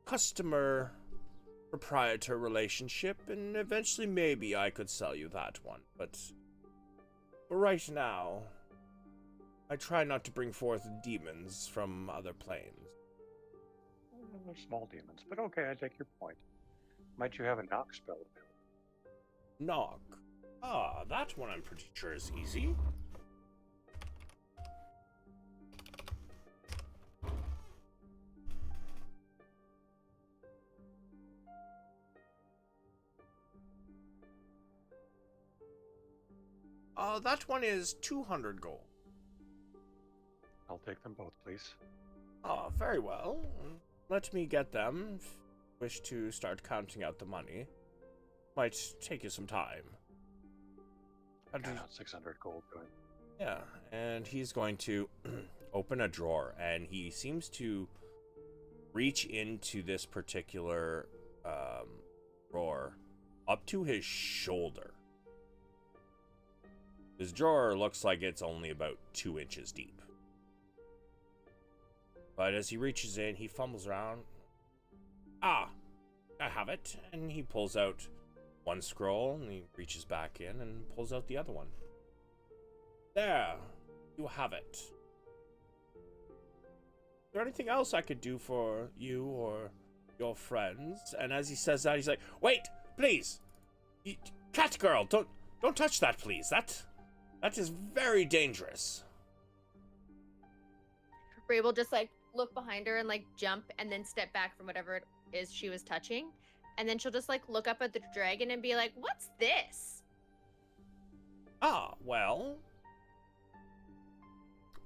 customer proprietor relationship, and eventually maybe I could sell you that one. But for right now, I try not to bring forth demons from other planes. Well, they're small demons, but okay, I take your point. Might you have a knock spell available? Knock? That one I'm pretty sure is easy. That one is 200 gold. I'll take them both, please. Very well. Let me get them. If you wish to start counting out the money. Might take you some time. Count out 600 gold, go ahead. Yeah, and he's going to open a drawer, and he seems to reach into this particular drawer up to his shoulder. His drawer looks like it's only about 2 inches deep. But as he reaches in, he fumbles around. I have it. And he pulls out one scroll, and he reaches back in and pulls out the other one. There, you have it. Is there anything else I could do for you or your friends? And as he says that, he's like, wait, please. Cat girl, don't touch that, please. That is very dangerous. Ray will just look behind her and jump and then step back from whatever it is she was touching. And then she'll just look up at the dragon and be like, what's this? Well.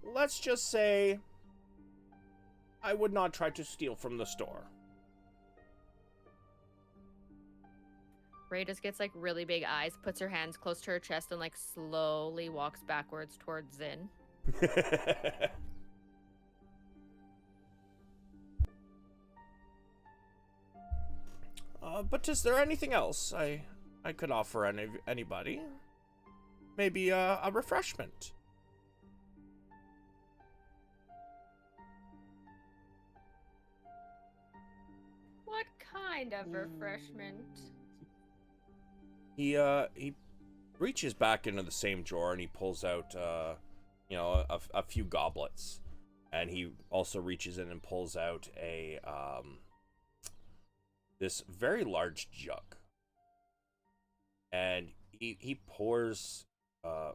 Let's just say I would not try to steal from the store. Ray just gets really big eyes, puts her hands close to her chest, and slowly walks backwards towards Zin. But is there anything else I could offer anybody? Maybe a refreshment. What kind of refreshment? He reaches back into the same drawer and he pulls out a few goblets, and he also reaches in and pulls out a this very large jug, and he pours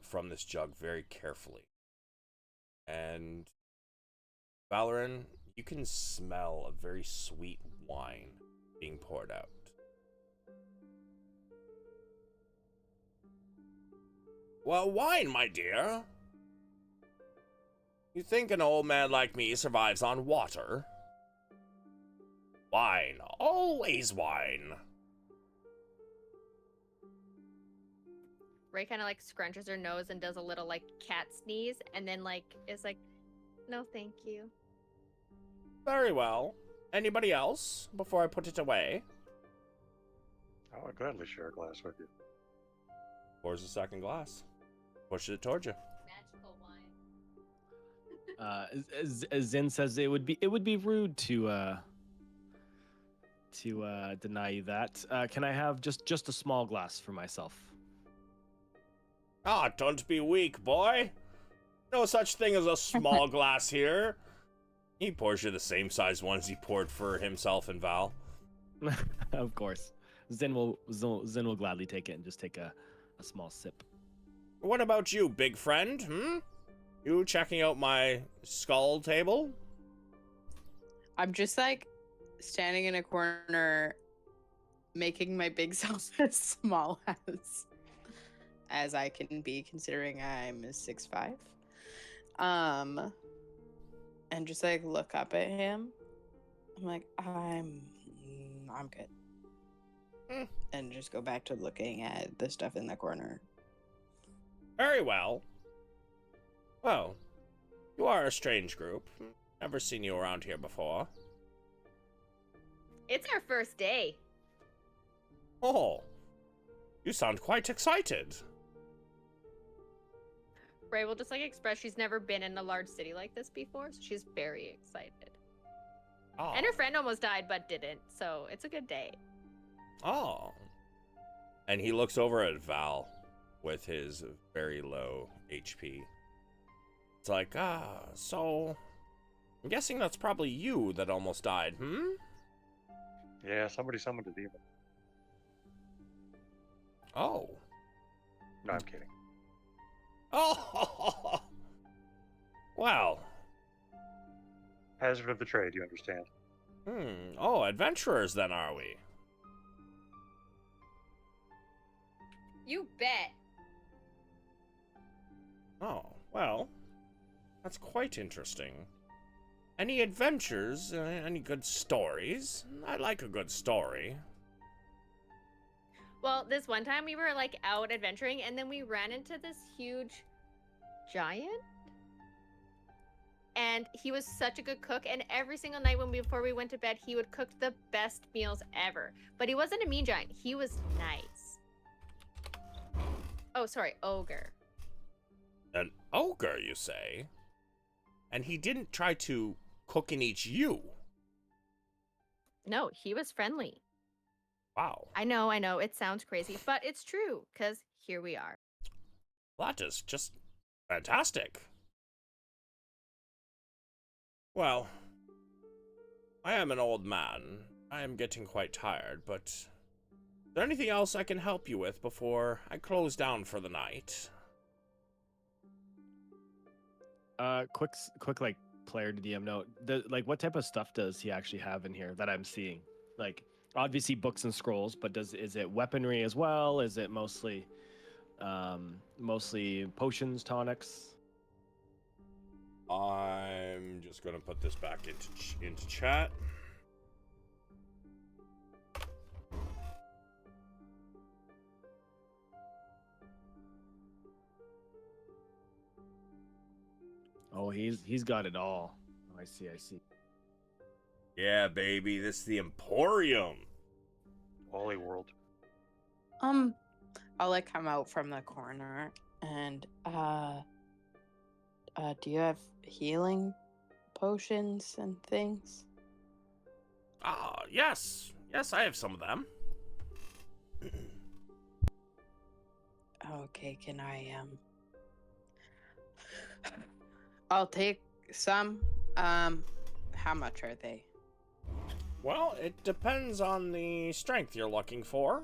from this jug very carefully. And Valoran, you can smell a very sweet wine being poured out. Well, wine, my dear. You think an old man like me survives on water? Wine, always wine. Ray kind of like scrunches her nose and does a little like cat sneeze, and then like is like, "No, thank you." Very well. Anybody else before I put it away? I would gladly share a glass with you. Pours a second glass. Pushes it towards you. Magical wine. As Zin says, it would be rude to deny you that. Can I have just a small glass for myself? Ah, don't be weak, boy. No such thing as a small glass here. He pours you the same size ones he poured for himself and Val. Of course. Zin will gladly take it and just take a small sip. What about you, big friend? You checking out my skull table? I'm just like standing in a corner, making my big self as small as I can be, considering I'm 6'5". And just like look up at him. I'm like, I'm good. And just go back to looking at the stuff in the corner. Very well. Well, you are a strange group. Never seen you around here before. It's our first day. Oh, you sound quite excited. Ray will just like express she's never been in a large city like this before, so she's very excited. Oh. And her friend almost died but didn't, so it's a good day. Oh. And he looks over at Val with his very low HP. It's like, so I'm guessing that's probably you that almost died, Yeah, somebody summoned a demon. Oh. No, I'm kidding. Oh. Wow. Hazard of the trade, you understand. Oh, adventurers then, are we? You bet. Oh, well, that's quite interesting. Any adventures? Any good stories? I like a good story. Well, this one time we were like out adventuring and then we ran into this huge giant. And he was such a good cook, and every single night before we went to bed, he would cook the best meals ever. But he wasn't a mean giant. He was nice. Oh, sorry, ogre. An ogre, you say? And he didn't try to cook and eat you? No, he was friendly. Wow. I know, it sounds crazy, but it's true, because here we are. That is just fantastic. Well, I am an old man. I am getting quite tired, but is there anything else I can help you with before I close down for the night? Quick like player to DM note. What type of stuff does he actually have in here that I'm seeing? Like, obviously books and scrolls, but is it weaponry as well? Is it mostly potions, tonics? I'm just gonna put this back into chat. Oh, he's got it all. Oh, I see. Yeah, baby, this is the Emporium. Holy world. I'll like come out from the corner and do you have healing potions and things? Yes, I have some of them. Okay, can I I'll take some. How much are they? Well, it depends on the strength you're looking for.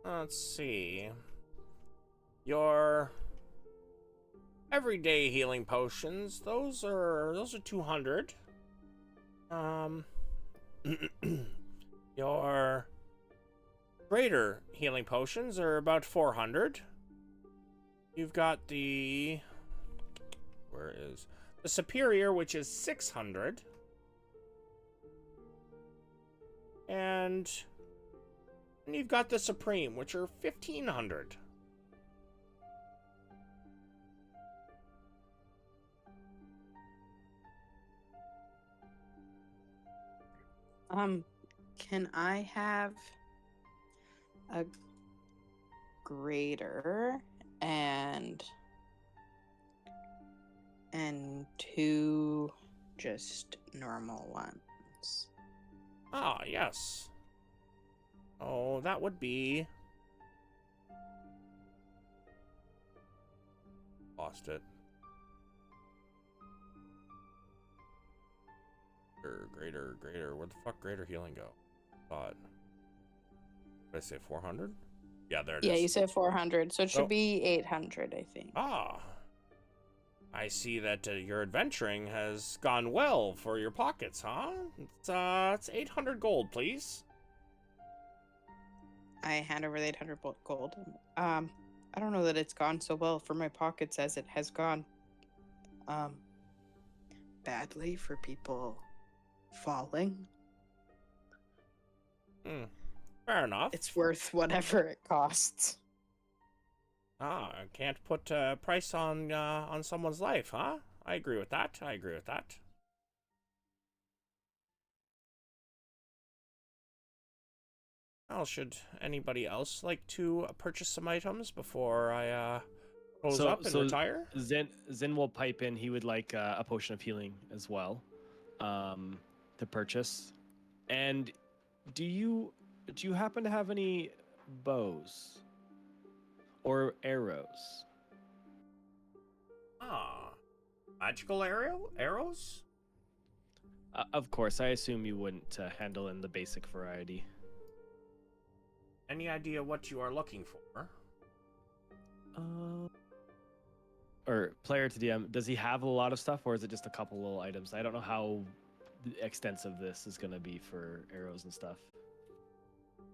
Let's see. Your everyday healing potions, those are 200. Your greater healing potions are about 400. You've got the superior, which is 600. And you've got the supreme, which are 1500. Can I have a greater and two just normal ones? Ah, yes. Oh, that would be... Lost it. Greater. Where'd the fuck greater healing go? Thought. Did I say 400? Yeah, there it is. Yeah, you said 400, so it should Oh. be 800, I think. Ah. I see that your adventuring has gone well for your pockets, huh? It's 800 gold, please. I hand over the 800 gold. I don't know that it's gone so well for my pockets as it has gone badly for people falling. Fair enough. It's worth whatever it costs. Ah, I can't put a price on someone's life, huh? I agree with that. Well, should anybody else like to purchase some items before I close up and retire? Zin will pipe in. He would like a potion of healing as well, to purchase. And do you happen to have any bows or arrows? Ah, magical arrows? Of course, I assume you wouldn't handle in the basic variety. Any idea what you are looking for? Or player to DM, does he have a lot of stuff, or is it just a couple little items? I don't know how extensive this is going to be for arrows and stuff.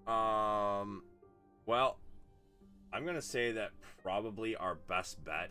Well, I'm gonna say that probably our best bet